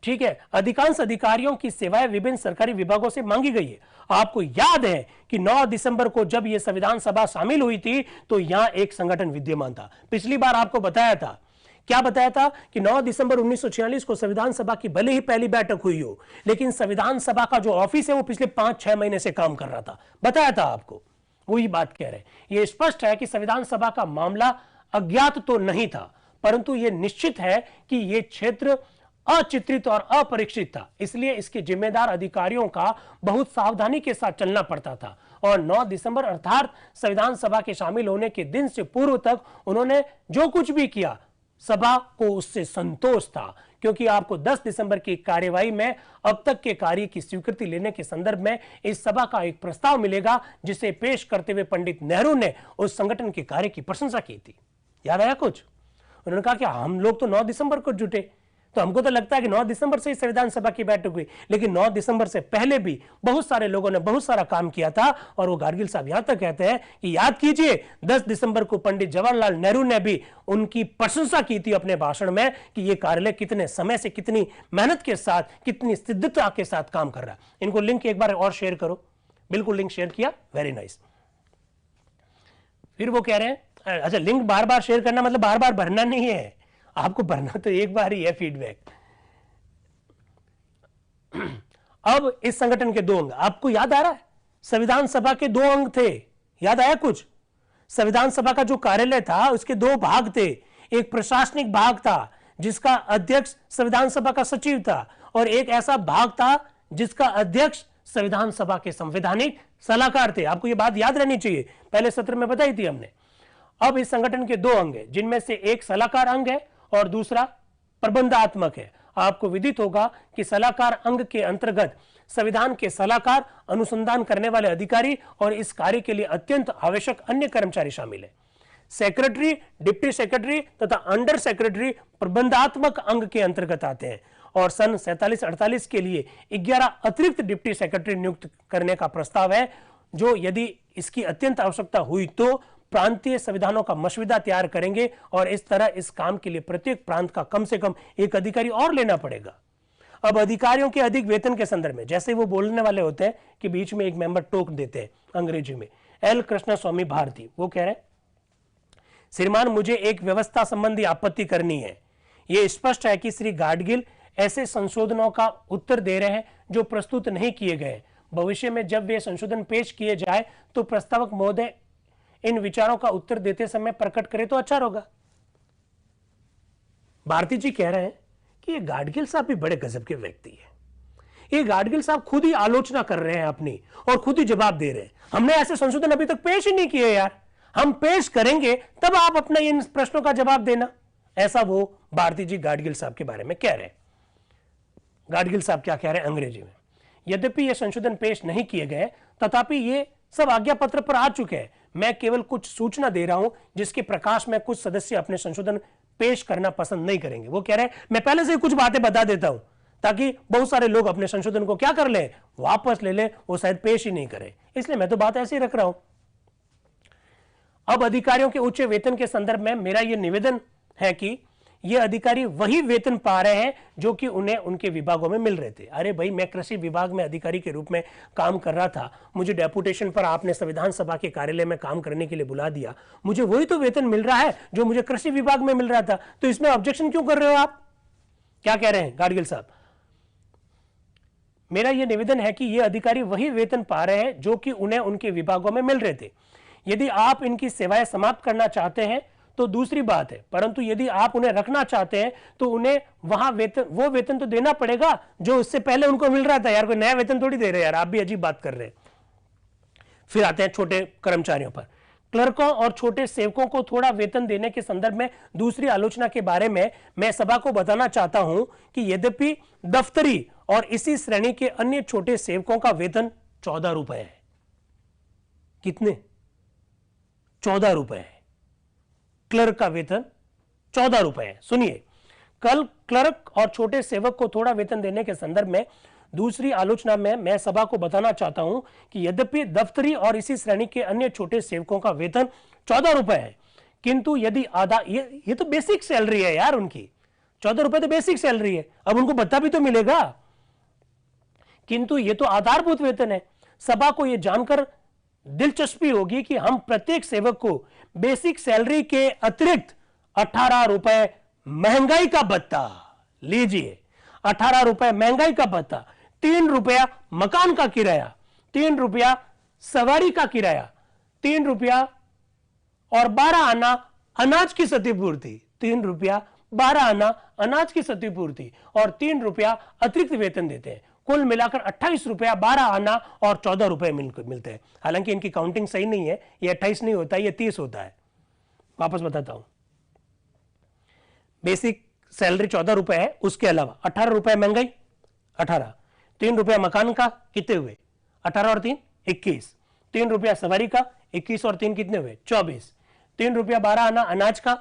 ठीक है, अधिकांश अधिकारियों की सेवाएं विभिन्न सरकारी विभागों से मांगी गई है। आपको याद है कि 9 दिसंबर को जब यह संविधान सभा शामिल हुई थी तो यहां एक संगठन विद्यमान था। पिछली बार आपको बताया था, क्या बताया था कि 9 दिसंबर 1946 को संविधान सभा की भले ही पहली बैठक हुई हो, लेकिन संविधान सभा का जो ऑफिस है वो पिछले 5-6 महीने से काम कर रहा था। बताया था आपको, वही बात कह रहे हैं। यह स्पष्ट है कि संविधान सभा का मामला अज्ञात तो नहीं था, परंतु यह निश्चित है कि यह क्षेत्र अचित्रित और अपरिचित था, इसलिए इसके जिम्मेदार अधिकारियों का बहुत सावधानी के साथ चलना पड़ता था। और 9 दिसंबर अर्थात संविधान सभा के शामिल होने के दिन से पूर्व तक उन्होंने जो कुछ भी किया सभा को उससे संतोष था, क्योंकि आपको 10 दिसंबर की कार्यवाही में अब तक के कार्य की स्वीकृति लेने के संदर्भ में इस सभा का एक प्रस्ताव मिलेगा, जिसे पेश करते हुए पंडित नेहरू ने उस संगठन के कार्य की प्रशंसा की थी। याद आया कुछ? उन्होंने कहा कि हम लोग तो 9 दिसंबर को जुटे, तो हमको तो लगता है कि 9 दिसंबर से ही संविधान सभा की बैठक हुई, लेकिन 9 दिसंबर से पहले भी बहुत सारे लोगों ने बहुत सारा काम किया था। और वो गार्गिल साहब यहां तक कहते हैं कि याद कीजिए 10 दिसंबर को पंडित जवाहरलाल नेहरू ने भी उनकी प्रशंसा की थी अपने भाषण में कि ये कार्यालय कितने समय से, कितनी मेहनत के साथ, कितनी सिद्धता के साथ काम कर रहा है। इनको लिंक एक बार और शेयर करो। बिल्कुल लिंक शेयर किया, वेरी नाइस। फिर वो कह रहे हैं, अच्छा लिंक बार बार शेयर करना मतलब बार बार भरना नहीं है, आपको भरना तो एक बार ही है फीडबैक। अब इस संगठन के 2 अंग आपको याद आ रहा है? संविधान सभा के 2 अंग थे, याद आया कुछ? संविधान सभा का जो कार्यालय था उसके 2 भाग थे। एक प्रशासनिक भाग था जिसका अध्यक्ष संविधान सभा का सचिव था, और एक ऐसा भाग था जिसका अध्यक्ष संविधान सभा के संवैधानिक सलाहकार थे। आपको यह बात याद रहनी चाहिए, पहले सत्र में बताई थी हमने। अब इस संगठन के 2 अंग हैं, जिनमें से एक सलाहकार अंग है और दूसरा प्रबंधात्मक है। आपको विदित होगा कि सलाहकार अंग के अंतर्गत संविधान के सलाहकार, अनुसंधान करने वाले अधिकारी और इस कार्य के लिए अत्यंत आवश्यक अन्य कर्मचारी शामिल है। सेक्रेटरी, डिप्टी सेक्रेटरी तथा अंडर सेक्रेटरी प्रबंधात्मक अंग के अंतर्गत आते हैं और सन 47-48 के लिए 11 अतिरिक्त डिप्टी सेक्रेटरी नियुक्त करने का प्रस्ताव है, जो यदि इसकी अत्यंत आवश्यकता हुई तो प्रांतीय संविधानों का मसौदा तैयार करेंगे और इस तरह इस काम के लिए प्रत्येक प्रांत का कम से कम एक अधिकारी और लेना पड़ेगा। अब अधिकारियों के अधिक वेतन के संदर्भ में, जैसे वो बोलने वाले होते हैं कि बीच में एक मेंबर टोक देते हैं अंग्रेजी में, एल कृष्ण स्वामी भारती, वो कह रहे हैं, श्रीमान मुझे एक व्यवस्था संबंधी आपत्ति करनी है। यह स्पष्ट है कि श्री गाडगिल ऐसे संशोधनों का उत्तर दे रहे हैं जो प्रस्तुत नहीं किए गए। भविष्य में जब वे संशोधन पेश किए जाए तो प्रस्तावक महोदय इन विचारों का उत्तर देते समय प्रकट करें तो अच्छा होगा। भारती जी कह रहे हैं कि ये गाडगिल साहब भी बड़े गजब के व्यक्ति है। ये गाडगिल साहब खुद ही आलोचना कर रहे हैं अपनी और खुद ही जवाब दे रहे हैं। हमने ऐसे संशोधन अभी तक पेश ही नहीं किए यार, हम पेश करेंगे तब आप अपने इन प्रश्नों का जवाब देना। ऐसा वो भारती जी गाडगिल साहब के बारे में कह रहे हैं। गाडगिल साहब क्या कह रहे हैं अंग्रेजी में, यद्यपि ये संशोधन पेश नहीं किए गए तथापि ये सब आज्ञा पत्र पर आ चुके हैं। मैं केवल कुछ सूचना दे रहा हूं जिसके प्रकाश में कुछ सदस्य अपने संशोधन पेश करना पसंद नहीं करेंगे। वो कह रहे हैं मैं पहले से ही कुछ बातें बता देता हूं ताकि बहुत सारे लोग अपने संशोधन को क्या कर ले, वापस ले ले, वो शायद पेश ही नहीं करे, इसलिए मैं तो बात ऐसे ही रख रहा हूं। अब अधिकारियों के उच्च वेतन के संदर्भ में मेरा यह निवेदन है कि ये अधिकारी वही वेतन पा रहे हैं जो कि उन्हें उनके विभागों में मिल रहे थे। अरे भाई, मैं कृषि विभाग में अधिकारी के रूप में काम कर रहा था, मुझे डेपुटेशन पर आपने संविधान सभा के कार्यालय में काम करने के लिए बुला दिया, मुझे वही तो वेतन मिल रहा है जो मुझे कृषि विभाग में मिल रहा था, तो इसमें ऑब्जेक्शन क्यों कर रहे हो आप? क्या कह रहे हैं गाडगिल साहब? मेरा यह निवेदन है कि ये अधिकारी वही वेतन पा रहे हैं जो कि उन्हें उनके विभागों में मिल रहे थे। यदि आप इनकी सेवाएं समाप्त करना चाहते हैं तो दूसरी बात है, परंतु यदि आप उन्हें रखना चाहते हैं तो उन्हें वहां वो वेतन तो देना पड़ेगा जो उससे पहले उनको मिल रहा था। यार कोई नया वेतन थोड़ी दे रहे यार, आप भी अजीब बात कर रहे हैं। फिर आते हैं छोटे कर्मचारियों पर। क्लर्कों और छोटे सेवकों को थोड़ा वेतन देने के संदर्भ में दूसरी आलोचना के बारे में मैं सभा को बताना चाहता हूं कि यद्यपि दफ्तरी और इसी श्रेणी के अन्य छोटे सेवकों का वेतन 14 रुपए है। कितने? 14 रुपए है। क्लर्क का वेतन 14 रुपए है। सुनिए, कल क्लर्क और छोटे सेवक को थोड़ा वेतन देने के संदर्भ में दूसरी आलोचना में मैं सभा को बताना चाहता हूं कि यद्यपि दफ्तरी और इसी श्रेणी के अन्य छोटे सेवकों का वेतन 14 रुपए है, किंतु यदि आधा ये तो बेसिक सैलरी है यार उनकी, 14 रुपए तो बेसिक सैलरी है, अब उनको भत्ता भी तो मिलेगा, किंतु ये तो आधारभूत वेतन है। सभा को यह जानकर दिलचस्पी होगी कि हम प्रत्येक सेवक को बेसिक सैलरी के अतिरिक्त 18 रुपए महंगाई का भत्ता, लीजिए 18 रुपए महंगाई का भत्ता, 3 रुपया मकान का किराया, 3 रुपया सवारी का किराया, 3 रुपया और 12 आना अनाज की क्षतिपूर्ति, 3 रुपया 12 आना अनाज की क्षतिपूर्ति और 3 रुपया अतिरिक्त वेतन देते हैं। कुल मिलाकर 28 रुपया, 12 आना और 14 रुपए मिलते हैं। हालांकि इनकी काउंटिंग सही नहीं है, ये 28 नहीं होता, ये 30 होता है। वापस बताता हूं, बेसिक सैलरी 14 रुपए है, उसके अलावा 18 रुपए महंगाई, 18, 3 रुपया मकान का, कितने हुए 18 और 3 21, 3 रुपया सवारी का, 21 और 3 कितने हुए 24, 3 रुपया 12 आना अनाज का,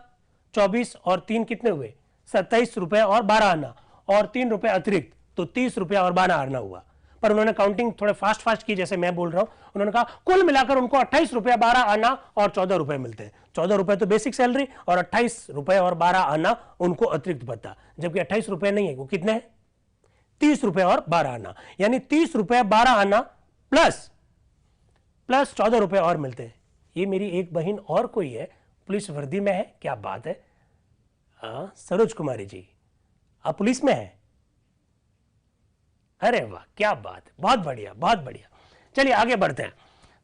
24 और 3 कितने हुए 27 रुपए और 12 आना और 3 रुपए अतिरिक्त, तो 30 रुपया और 12 आना हुआ। पर उन्होंने काउंटिंग थोड़े फास्ट की, जैसे मैं बोल रहा हूं। उन्होंने कहा कुल मिलाकर उनको 28 रुपया 12 आना और 14 रुपए मिलते हैं। 14 रुपए तो बेसिक सैलरी और 28 रुपए और 12 आना उनको अतिरिक्त भत्ता, जबकि 28 रुपए नहीं है, वो कितने हैं 30 रुपए और 12 आना, यानी 30 रुपए 12 आना प्लस 14 रुपए और मिलते हैं। ये मेरी एक बहन और कोई है, पुलिस वर्दी में है, क्या बात है, सरोज कुमारी जी, आप पुलिस में है? अरे वाह, क्या बात है, बहुत बढ़िया बहुत बढ़िया। चलिए आगे बढ़ते हैं।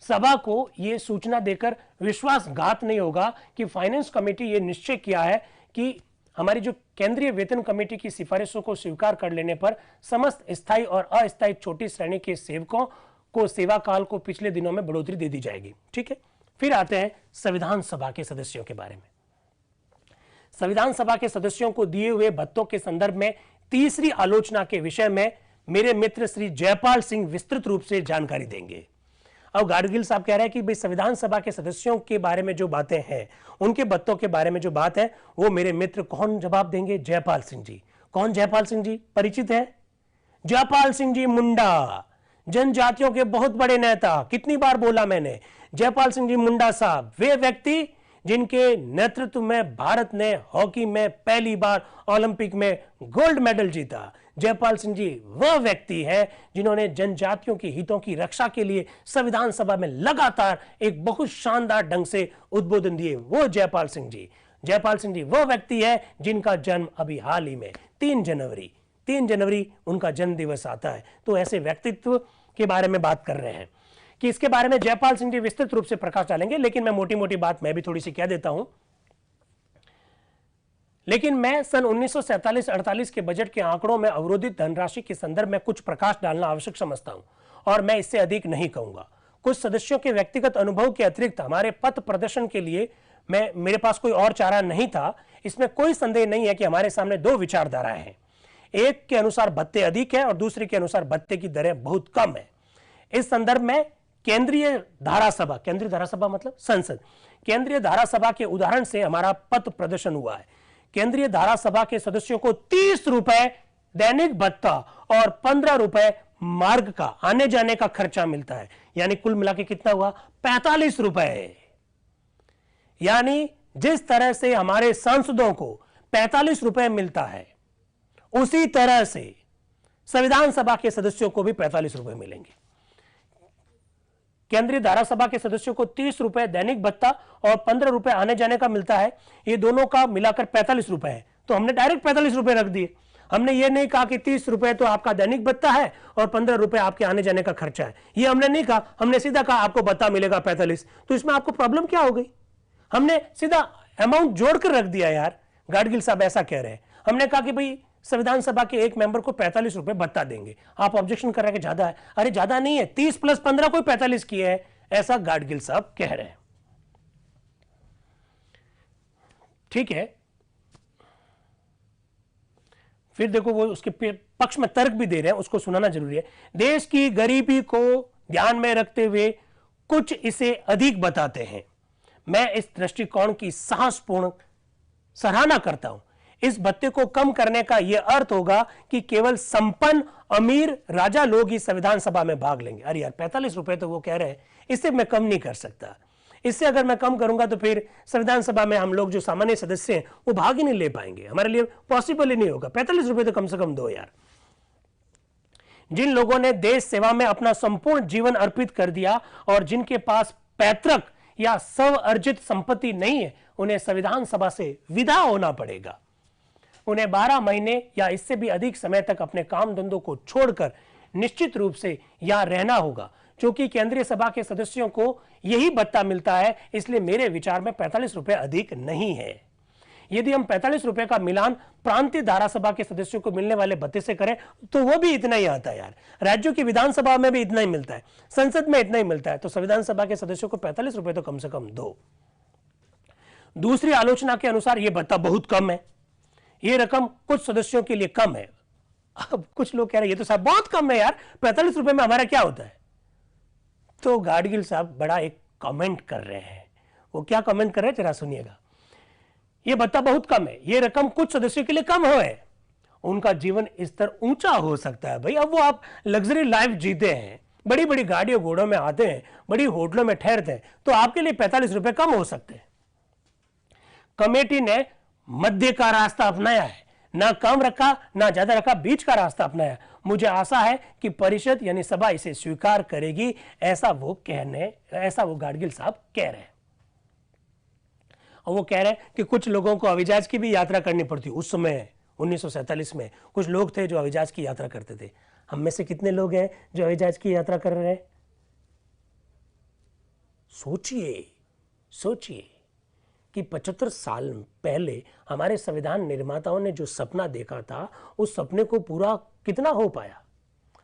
सभा को यह सूचना देकर विश्वासघात नहीं होगा कि फाइनेंस कमेटी यह निश्चय किया है कि हमारी जो केंद्रीय वेतन कमेटी की सिफारिशों को स्वीकार कर लेने पर समस्त स्थायी और अस्थायी छोटी श्रेणी के सेवकों को सेवा काल को पिछले दिनों में बढ़ोतरी दे दी जाएगी। ठीक है, फिर आते हैं संविधान सभा के सदस्यों के बारे में। संविधान सभा के सदस्यों को दिए हुए भत्तों के संदर्भ में तीसरी आलोचना के विषय में मेरे मित्र श्री जयपाल सिंह विस्तृत रूप से जानकारी देंगे। अब गाडगिल साहब कह रहे हैं कि भाई संविधान सभा के सदस्यों के बारे में जो बातें हैं, उनके बत्तों के बारे में जो बात है, वो मेरे मित्र कौन जवाब देंगे? जयपाल सिंह जी। कौन जयपाल सिंह जी? परिचित है? जयपाल सिंह जी मुंडा, जनजातियों के बहुत बड़े नेता। कितनी बार बोला मैंने, जयपाल सिंह जी मुंडा साहब, वे व्यक्ति जिनके नेतृत्व में भारत ने हॉकी में पहली बार ओलंपिक में गोल्ड मेडल जीता। जयपाल सिंह जी वह व्यक्ति है जिन्होंने जनजातियों के हितों की रक्षा के लिए संविधान सभा में लगातार एक बहुत शानदार ढंग से उद्बोधन दिए। वो जयपाल सिंह जी। जयपाल सिंह जी वो व्यक्ति है जिनका जन्म अभी हाल ही में 3 जनवरी उनका जन्म दिवस आता है। तो ऐसे व्यक्तित्व के बारे में बात कर रहे हैं कि इसके बारे में जयपाल सिंह जी विस्तृत रूप से प्रकाश डालेंगे, लेकिन मैं मोटी मोटी बात मैं भी थोड़ी सी कह देता हूं। लेकिन मैं सन 1947-48 के बजट के आंकड़ों में अवरोधित धनराशि के संदर्भ में कुछ प्रकाश डालना आवश्यक समझता हूं, और मैं इससे अधिक नहीं कहूंगा। कुछ सदस्यों के व्यक्तिगत अनुभव के अतिरिक्त हमारे पथ प्रदर्शन के लिए मेरे पास कोई और चारा नहीं था। इसमें कोई संदेह नहीं है कि हमारे सामने 2 विचारधाराएं हैं। एक के अनुसार भत्ते अधिक है और दूसरे के अनुसार भत्ते की दरें बहुत कम है। इस संदर्भ में केंद्रीय धारा सभा मतलब संसद, केंद्रीय धारा सभा के उदाहरण से हमारा पथ प्रदर्शन हुआ है। केंद्रीय धारा सभा के सदस्यों को 30 रुपए दैनिक भत्ता और 15 रुपए मार्ग का आने जाने का खर्चा मिलता है। यानी कुल मिला के कितना हुआ? 45 रुपए। यानी जिस तरह से हमारे सांसदों को 45 रुपए मिलता है, उसी तरह से संविधान सभा के सदस्यों को भी 45 रुपए मिलेंगे। केंद्रीय धारा सभा के सदस्यों को 30 रुपए दैनिक भत्ता और 15 रुपए आने जाने का मिलता है। ये दोनों का मिलाकर 45 रुपए है। तो हमने डायरेक्ट 45 रुपए रख दिए। हमने ये नहीं कहा कि 30 रुपए तो आपका दैनिक भत्ता है और 15 रुपए आपके आने जाने का खर्चा है। ये हमने नहीं कहा, हमने सीधा कहा आपको भत्ता मिलेगा 45। तो इसमें आपको प्रॉब्लम क्या हो गई? हमने सीधा अमाउंट जोड़कर रख दिया यार। गाडगिल साहब ऐसा कह रहे हैं। हमने कहा कि भाई संविधान सभा के एक मेंबर को 45 रुपए भत्ता देंगे। आप ऑब्जेक्शन कर रहे हैं कि ज्यादा है। अरे ज्यादा नहीं है, 30 + 15 कोई 45 किए है, ऐसा गाडगिल साहब कह रहे हैं। ठीक है, फिर देखो वो उसके पक्ष में तर्क भी दे रहे हैं, उसको सुनाना जरूरी है। देश की गरीबी को ध्यान में रखते हुए कुछ इसे अधिक बताते हैं। मैं इस दृष्टिकोण की साहसपूर्ण सराहना करता हूं। इस भत्ते को कम करने का यह अर्थ होगा कि केवल संपन्न अमीर राजा लोग ही संविधान सभा में भाग लेंगे। अरे यार 45 रुपए तो वो कह रहे हैं, इससे मैं कम नहीं कर सकता। इससे अगर मैं कम करूंगा तो फिर संविधान सभा में हम लोग जो सामान्य सदस्य हैं वो भाग ही नहीं ले पाएंगे, हमारे लिए पॉसिबल ही नहीं होगा। 45 रुपए तो कम से कम दो यार। जिन लोगों ने देश सेवा में अपना संपूर्ण जीवन अर्पित कर दिया और जिनके पास पैतृक या स्व अर्जित संपत्ति नहीं है, उन्हें संविधान सभा से विदा होना पड़ेगा। उन्हें 12 महीने या इससे भी अधिक समय तक अपने काम धंधों को छोड़कर निश्चित रूप से यहां रहना होगा। क्योंकि केंद्रीय सभा के सदस्यों को यही भत्ता मिलता है, इसलिए मेरे विचार में 45 रुपए अधिक नहीं है। यदि हम 45 रुपए का मिलान प्रांतीय धारा सभा के सदस्यों को मिलने वाले भत्ते से करें तो वो भी इतना ही आता है यार। राज्यों की विधानसभा में भी इतना ही मिलता है, संसद में इतना ही मिलता है, तो संविधान सभा के सदस्यों को 45 रुपए तो कम से कम दो। दूसरी आलोचना के अनुसार यह भत्ता बहुत कम है, यह रकम कुछ सदस्यों के लिए कम है। अब कुछ लोग कह रहे हैं ये तो साहब बहुत कम है यार, 45 रुपए में हमारा क्या होता है। तो गाडगिल साहब बड़ा एक कमेंट कर रहे हैं। वो क्या कमेंट कर रहे हैं जरा सुनिएगा। यह भत्ता बहुत कम है, यह रकम कुछ सदस्यों के लिए कम हो है, उनका जीवन स्तर ऊंचा हो सकता है। भाई अब वो आप लग्जरी लाइफ जीते हैं, बड़ी बड़ी गाड़ियों घोड़ों में आते हैं, बड़ी होटलों में ठहरते हैं, तो आपके लिए 45 रुपए कम हो सकते हैं। कमेटी ने मध्य का रास्ता अपनाया है, ना कम रखा ना ज्यादा रखा, बीच का रास्ता अपनाया। मुझे आशा है कि परिषद यानी सभा इसे स्वीकार करेगी, ऐसा वो गाडगिल साहब कह रहे हैं। और वो कह रहे हैं कि कुछ लोगों को हवाईजहाज की भी यात्रा करनी पड़ती। उस समय 1947 में कुछ लोग थे जो हवाईजहाज की यात्रा करते थे। हम में से कितने लोग हैं जो हवाईजहाज की यात्रा कर रहे हैं? सोचिए कि 75 साल पहले हमारे संविधान निर्माताओं ने जो सपना देखा था, उस सपने को पूरा कितना हो पाया।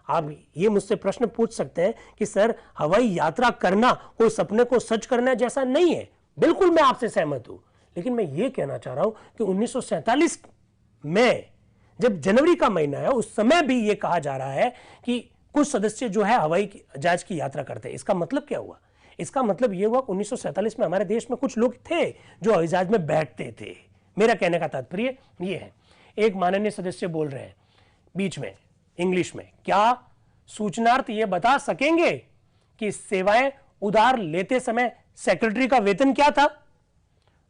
आप ये मुझसे प्रश्न पूछ सकते हैं कि सर हवाई यात्रा करना कोई सपने को सच करने जैसा नहीं है। बिल्कुल मैं आपसे सहमत हूं, लेकिन मैं ये कहना चाह रहा हूं कि 1947 में जब जनवरी का महीना है उस समय भी ये कहा जा रहा है कि कुछ सदस्य जो है हवाई जहाज की यात्रा करते हैं। इसका मतलब क्या हुआ? इसका मतलब ये हुआ 1947 में हमारे देश में कुछ लोग थे जो हवाई जहाज में बैठते थे। मेरा कहने का तात्पर्य ये है, एक माननीय सदस्य बोल रहे हैं बीच में इंग्लिश में, क्या सूचनार्थ ये बता सकेंगे कि सेवाएं उधार लेते समय सेक्रेटरी का वेतन क्या था?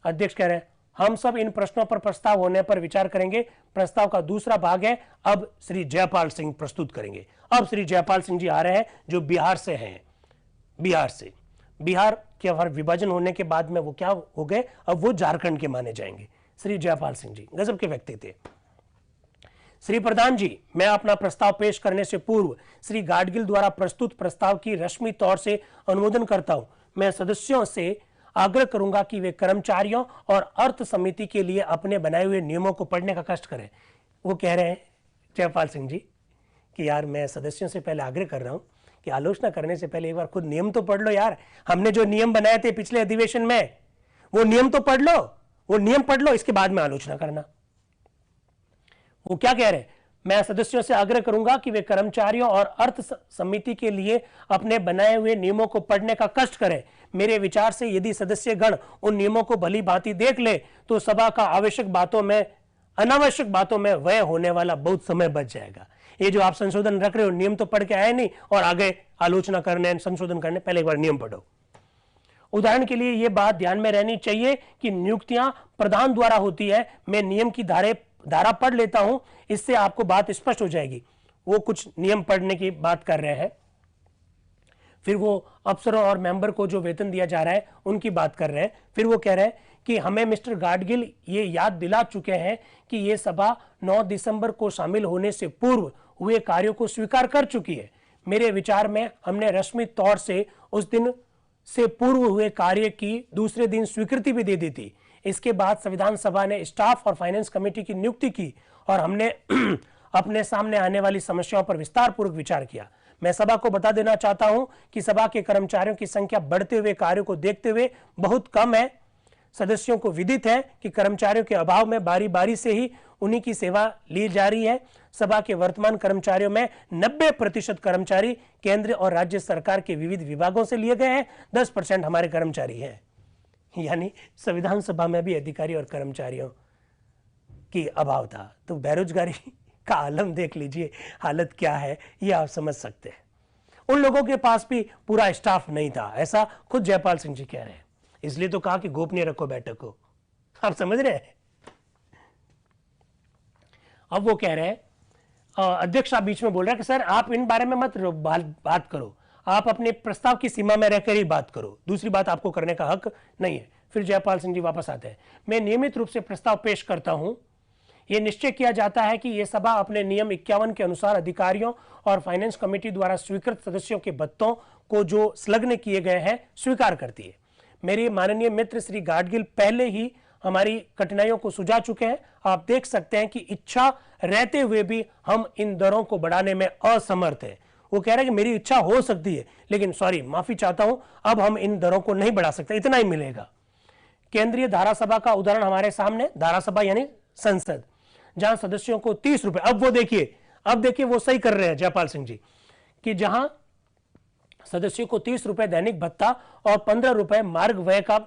अध्यक्ष कह रहे हैं हम सब इन प्रश्नों पर प्रस्ताव होने पर विचार करेंगे। प्रस्ताव का दूसरा भाग है, अब श्री जयपाल सिंह प्रस्तुत करेंगे। अब श्री जयपाल सिंह जी आ रहे हैं जो बिहार से हैं। बिहार के विभाजन होने के बाद में वो क्या हो गए, अब वो झारखंड के माने जाएंगे। श्री जयपाल सिंह जी गजब के व्यक्ति थे। श्री प्रधान जी, मैं अपना प्रस्ताव पेश करने से पूर्व श्री गाडगिल द्वारा प्रस्तुत प्रस्ताव की रस्मी तौर से अनुमोदन करता हूं। मैं सदस्यों से आग्रह करूंगा कि वे कर्मचारियों और अर्थ समिति के लिए अपने बनाए हुए नियमों को पढ़ने का कष्ट करें। वो कह रहे हैं जयपाल सिंह जी कि यार मैं सदस्यों से पहले आग्रह कर रहा हूं कि आलोचना करने से पहले एक बार खुद नियम तो पढ़ लो यार। हमने जो नियम बनाए थे पिछले अधिवेशन में वो नियम तो पढ़ लो, वो नियम पढ़ लो, इसके बाद में आलोचना करना। वो क्या कह रहे हैं, मैं सदस्यों से आग्रह करूंगा कि वे कर्मचारियों और अर्थ समिति के लिए अपने बनाए हुए नियमों को पढ़ने का कष्ट करें। मेरे विचार से यदि सदस्यगण उन नियमों को भली भांति देख ले तो सभा का अनावश्यक बातों में व्यय होने वाला बहुत समय बच जाएगा। ये जो आप संशोधन रख रहे हो, नियम तो पढ़ के आए नहीं और आगे आलोचना करने संशोधन करने, पहले एक बार नियम पढ़ो। उदाहरण के लिए यह बात ध्यान में रहनी चाहिए कि नियुक्तियां प्रधान द्वारा होती है। मैं नियम की धारा पढ़ लेता हूं, इससे आपको बात स्पष्ट हो जाएगी। वो कुछ नियम पढ़ने की बात कर रहे हैं, फिर वो अफसरों और मेंबर को जो वेतन दिया जा रहा है उनकी बात कर रहे हैं। फिर वो कह रहे हैं कि हमें मिस्टर गाडगिल ये याद दिला चुके हैं कि ये सभा 9 दिसंबर को शामिल होने से पूर्व हुए कार्यों को स्वीकार कर चुकी है। मेरे विचार में हमने रस्मी तौर से उस दिन से पूर्व हुए कार्य की दूसरे दिन स्वीकृति भी दे दी थी। इसके बाद संविधान सभा ने स्टाफ और फाइनेंस कमेटी की नियुक्ति की और हमने अपने सामने आने वाली समस्याओं पर विस्तार पूर्वक विचार किया। मैं सभा को बता देना चाहता हूं कि सभा के कर्मचारियों की संख्या बढ़ते हुए कार्यों को देखते हुए बहुत कम है। सदस्यों को विदित है कि कर्मचारियों के अभाव में बारी बारी से ही उन्हीं की सेवा ली जा रही है। सभा के वर्तमान कर्मचारियों में 90% कर्मचारी केंद्र और राज्य सरकार के विविध विभागों से लिए गए हैं। 10% हमारे कर्मचारी हैं। यानी संविधान सभा में भी अधिकारी और कर्मचारियों की अभाव था। तो बेरोजगारी का आलम देख लीजिए, हालत क्या है ये आप समझ सकते हैं। उन लोगों के पास भी पूरा स्टाफ नहीं था, ऐसा खुद जयपाल सिंह जी कह रहे हैं। इसलिए तो कहा कि गोपनीय रखो बैठक को। आप समझ रहे हैं। अब वो कह रहे हैं, अध्यक्ष आप बीच में बोल रहे हैं कि सर आप इन बारे में मत बात करो, आप अपने प्रस्ताव की सीमा में रहकर ही बात करो, दूसरी बात आपको करने का हक नहीं है। फिर जयपाल सिंह जी वापस आते हैं, मैं नियमित रूप से प्रस्ताव पेश करता हूं। यह निश्चय किया जाता है कि यह सभा अपने नियम 51 के अनुसार अधिकारियों और फाइनेंस कमेटी द्वारा स्वीकृत सदस्यों के भत्तों को जो संलग्न किए गए हैं स्वीकार करती है। मेरे माननीय मित्र श्री गाडगिल पहले ही हमारी कठिनाइयों को सुझा चुके हैं। आप देख सकते हैं कि इच्छा रहते हुए भी हम इन दरों को बढ़ाने में असमर्थ हैं। वो कह रहे हैं कि मेरी इच्छा हो सकती है लेकिन सॉरी, माफी चाहता हूं, अब हम इन दरों को नहीं बढ़ा सकते, इतना ही मिलेगा। केंद्रीय धारा सभा का उदाहरण हमारे सामने, धारा सभा यानी संसद, जहां सदस्यों को 30 रुपए, अब देखिए वो सही कर रहे हैं जयपाल सिंह जी, कि जहां सदस्यों को 30 रुपए दैनिक भत्ता और 15 रुपए मार्ग व्यय का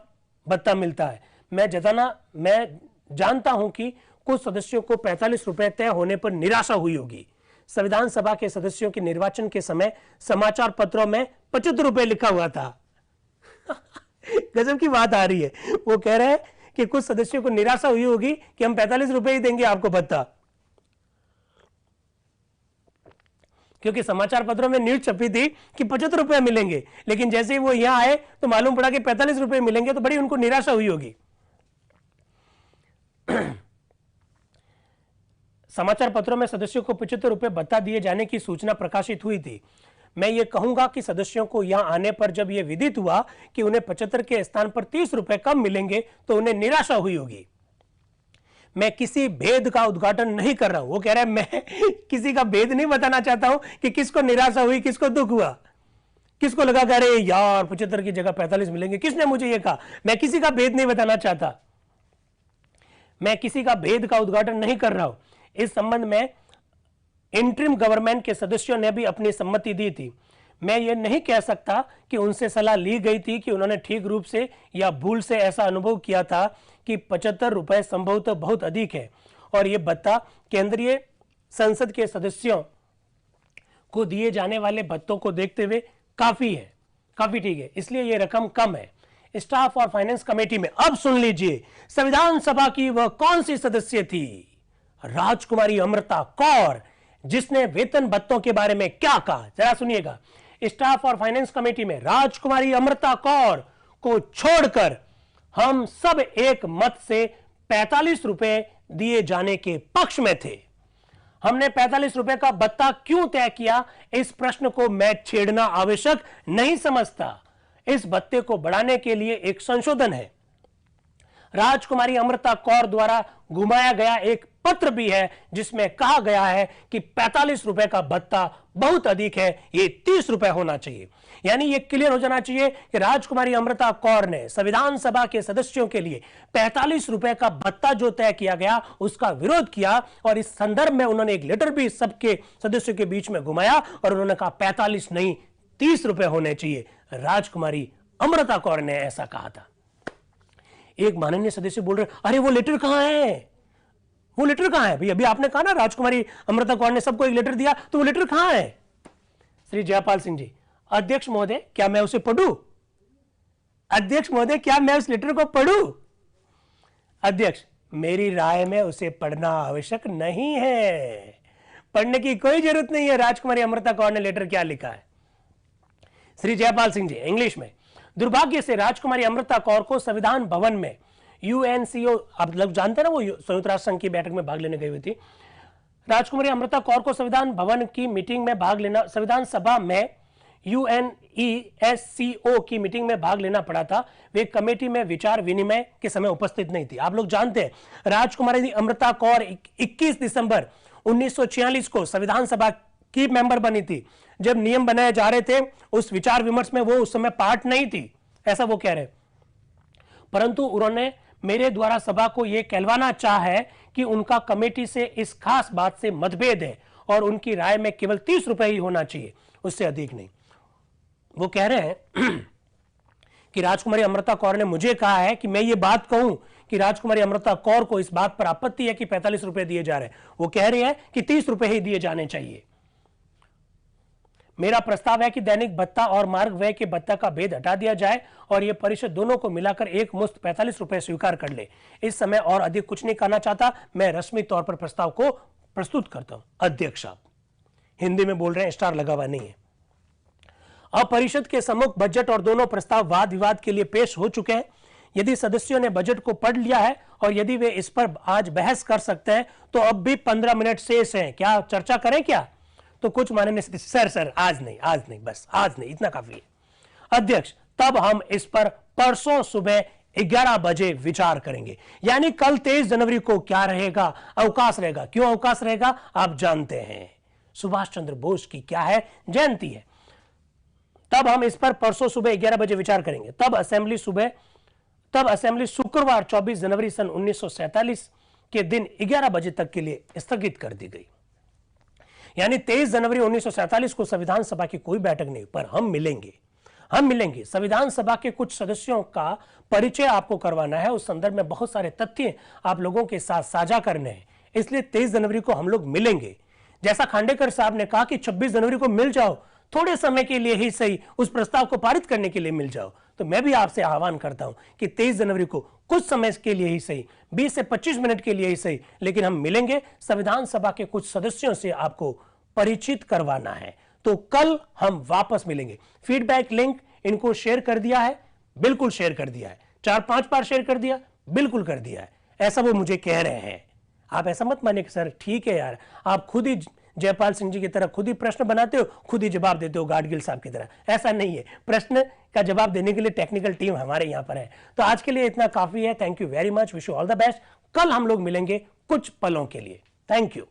भत्ता मिलता है। मैं जानता हूं कि कुछ सदस्यों को 45 रुपए तय होने पर निराशा हुई होगी। संविधान सभा के सदस्यों के निर्वाचन के समय समाचार पत्रों में 75 रुपए लिखा हुआ था। गजब की बात आ रही है। वो कह रहे हैं कि कुछ सदस्यों को निराशा हुई होगी कि हम 45 रुपए ही देंगे आपको भत्ता, क्योंकि समाचार पत्रों में न्यूज छपी थी कि 75 रुपए मिलेंगे, लेकिन जैसे ही वो यहां आए तो मालूम पड़ा कि 45 रुपए मिलेंगे, तो बड़ी उनको निराशा हुई होगी। समाचार पत्रों में सदस्यों को 75 रुपए भत्ता दिए जाने की सूचना प्रकाशित हुई थी। मैं ये कहूंगा कि सदस्यों को यहां आने पर जब यह विदित हुआ कि उन्हें 75 के स्थान पर 30 रुपए कम मिलेंगे तो उन्हें निराशा हुई होगी। मैं किसी भेद का उद्घाटन नहीं कर रहा हूं। वो कह रहा है मैं किसी का भेद नहीं बताना चाहता हूं कि किसको निराशा हुई, किसको दुख हुआ, किसको लगा कि अरे यार 75 की जगह 45 मिलेंगे, किसने मुझे ये कहा। मैं किसी का भेद नहीं बताना चाहता, मैं किसी का भेद का उद्घाटन नहीं कर रहा हूं। इस संबंध में इंटरिम गवर्नमेंट के सदस्यों ने भी अपनी सम्मति दी थी। मैं ये नहीं कह सकता कि उनसे सलाह ली गई थी कि उन्होंने ठीक रूप से या भूल से ऐसा अनुभव किया था कि 75 रुपए संभवतः बहुत अधिक है और ये भत्ता केंद्रीय संसद के सदस्यों को दिए जाने वाले भत्तों को देखते हुए काफी है, काफी ठीक है, इसलिए ये रकम कम है। स्टाफ और फाइनेंस कमेटी में अब सुन लीजिए संविधान सभा की वह कौन सी सदस्य थी? राजकुमारी अमृता कौर, जिसने वेतन भत्तों के बारे में क्या कहा, जरा सुनिएगा। स्टाफ और फाइनेंस कमेटी में राजकुमारी अमृता कौर को छोड़कर हम सब एक मत से 45 रुपए दिए जाने के पक्ष में थे। हमने 45 रुपए का भत्ता क्यों तय किया, इस प्रश्न को मैं छेड़ना आवश्यक नहीं समझता। इस भत्ते को बढ़ाने के लिए एक संशोधन है। राजकुमारी अमृता कौर द्वारा घुमाया गया एक पत्र भी है जिसमें कहा गया है कि 45 रुपए का भत्ता बहुत अधिक है, ये 30 रुपए होना चाहिए। यानी ये क्लियर हो जाना चाहिए कि राजकुमारी अमृता कौर ने संविधान सभा के सदस्यों के लिए 45 रुपए का भत्ता जो तय किया गया उसका विरोध किया और इस संदर्भ में उन्होंने एक लेटर भी सबके सदस्यों के बीच में घुमाया और उन्होंने कहा 45 नहीं 30 रुपए होने चाहिए। राजकुमारी अमृता कौर ने ऐसा कहा था। एक माननीय सदस्य बोल रहे, अरे वो लेटर कहां है, वो लेटर कहां है? भाई अभी आपने कहा ना राजकुमारी अमृता कौर ने सबको एक लेटर दिया, तो वो लेटर कहां है? श्री जयपाल सिंह जी, अध्यक्ष महोदय क्या मैं उसे पढ़ूं? अध्यक्ष महोदय क्या मैं उस लेटर को पढ़ूं? अध्यक्ष, मेरी राय में उसे पढ़ना आवश्यक नहीं है, पढ़ने की कोई जरूरत नहीं है। राजकुमारी अमृता कौर ने लेटर क्या लिखा है? श्री जयपाल सिंह जी, इंग्लिश में, दुर्भाग्य से राजकुमारी अमृता कौर को संविधान भवन में यूएनसीओ, आप लोग जानते हैं ना, वो संयुक्त राष्ट्र संघ की बैठक में भाग लेने गई हुई थी। राजकुमारी अमृता कौर को संविधान भवन की मीटिंग में भाग लेना, संविधान सभा में यूएनईएससीओ की मीटिंग में भाग लेना पड़ा था। वे कमेटी में विचार विनिमय के समय उपस्थित नहीं थी। आप लोग जानते हैं राजकुमारी अमृता कौर 21 दिसंबर 1946 को संविधान सभा की मेंबर बनी थी। जब नियम बनाए जा रहे थे उस विचार विमर्श में वो उस समय पार्ट नहीं थी, ऐसा वो कह रहे, परंतु उन्होंने मेरे द्वारा सभा को यह कहलवाना चाहा है कि उनका कमेटी से इस खास बात से मतभेद है और उनकी राय में केवल 30 रुपए ही होना चाहिए, उससे अधिक नहीं। वो कह रहे हैं कि राजकुमारी अमृता कौर ने मुझे कहा है कि मैं ये बात कहूं कि राजकुमारी अमृता कौर को इस बात पर आपत्ति है कि 45 रुपए दिए जा रहे हैं। वो कह रहे हैं कि 30 रुपए ही दिए जाने चाहिए। मेरा प्रस्ताव है कि दैनिक भत्ता और मार्ग व्यय के भत्ता का भेद हटा दिया जाए और यह परिषद दोनों को मिलाकर एक मुश्त 45 रुपए स्वीकार कर ले। इस समय और अधिक कुछ नहीं करना चाहता, मैं रस्मी तौर पर प्रस्ताव को प्रस्तुत करता हूं। अध्यक्ष साहब हिंदी में बोल रहे हैं, स्टार लगा हुआ नहीं है। अब परिषद के सम्मुख बजट और दोनों प्रस्ताव वाद विवाद के लिए पेश हो चुके हैं। यदि सदस्यों ने बजट को पढ़ लिया है और यदि वे इस पर आज बहस कर सकते हैं तो अब भी 15 मिनट शेष हैं, क्या चर्चा करें क्या? तो कुछ माननीय सर आज नहीं, बस आज नहीं, इतना काफी है। अध्यक्ष, तब हम इस पर परसों सुबह 11 बजे विचार करेंगे। यानी कल 23 जनवरी को क्या रहेगा? अवकाश रहेगा। क्यों अवकाश रहेगा आप जानते हैं, सुभाष चंद्र बोस की क्या है, जयंती है। तब हम इस पर परसों सुबह 11 बजे विचार करेंगे। तब असेंबली शुक्रवार 24 जनवरी सन 1947 के दिन 11 बजे तक के लिए स्थगित कर दी गई। यानी 23 जनवरी 1947 को संविधान सभा की कोई बैठक नहीं, पर हम मिलेंगे। संविधान सभा के कुछ सदस्यों का परिचय आपको करवाना है, उस संदर्भ में बहुत सारे तथ्य आप लोगों के साथ साझा करने हैं, इसलिए 23 जनवरी को हम लोग मिलेंगे। जैसा खांडेकर साहब ने कहा कि 26 जनवरी को मिल जाओ, थोड़े समय के लिए ही सही उस प्रस्ताव को पारित करने के लिए मिल जाओ, तो मैं भी आपसे आह्वान करता हूं कि 23 जनवरी को कुछ समय के लिए ही सही, 20 से 25 मिनट के लिए ही सही, लेकिन हम मिलेंगे। संविधान सभा के कुछ सदस्यों से आपको परिचित करवाना है, तो कल हम वापस मिलेंगे। फीडबैक लिंक इनको शेयर कर दिया है, बिल्कुल शेयर कर दिया है, 4-5 बार शेयर कर दिया, बिल्कुल कर दिया है, ऐसा वो मुझे कह रहे हैं। आप ऐसा मत मानिए कि सर ठीक है यार, आप खुद ही जयपाल सिंह जी की तरह खुद ही प्रश्न बनाते हो, खुद ही जवाब देते हो गाडगिल साहब की तरह, ऐसा नहीं है। प्रश्न का जवाब देने के लिए टेक्निकल टीम हमारे यहाँ पर है। तो आज के लिए इतना काफी है। Thank you very much, wish you all the best. कल हम लोग मिलेंगे कुछ पलों के लिए। Thank you.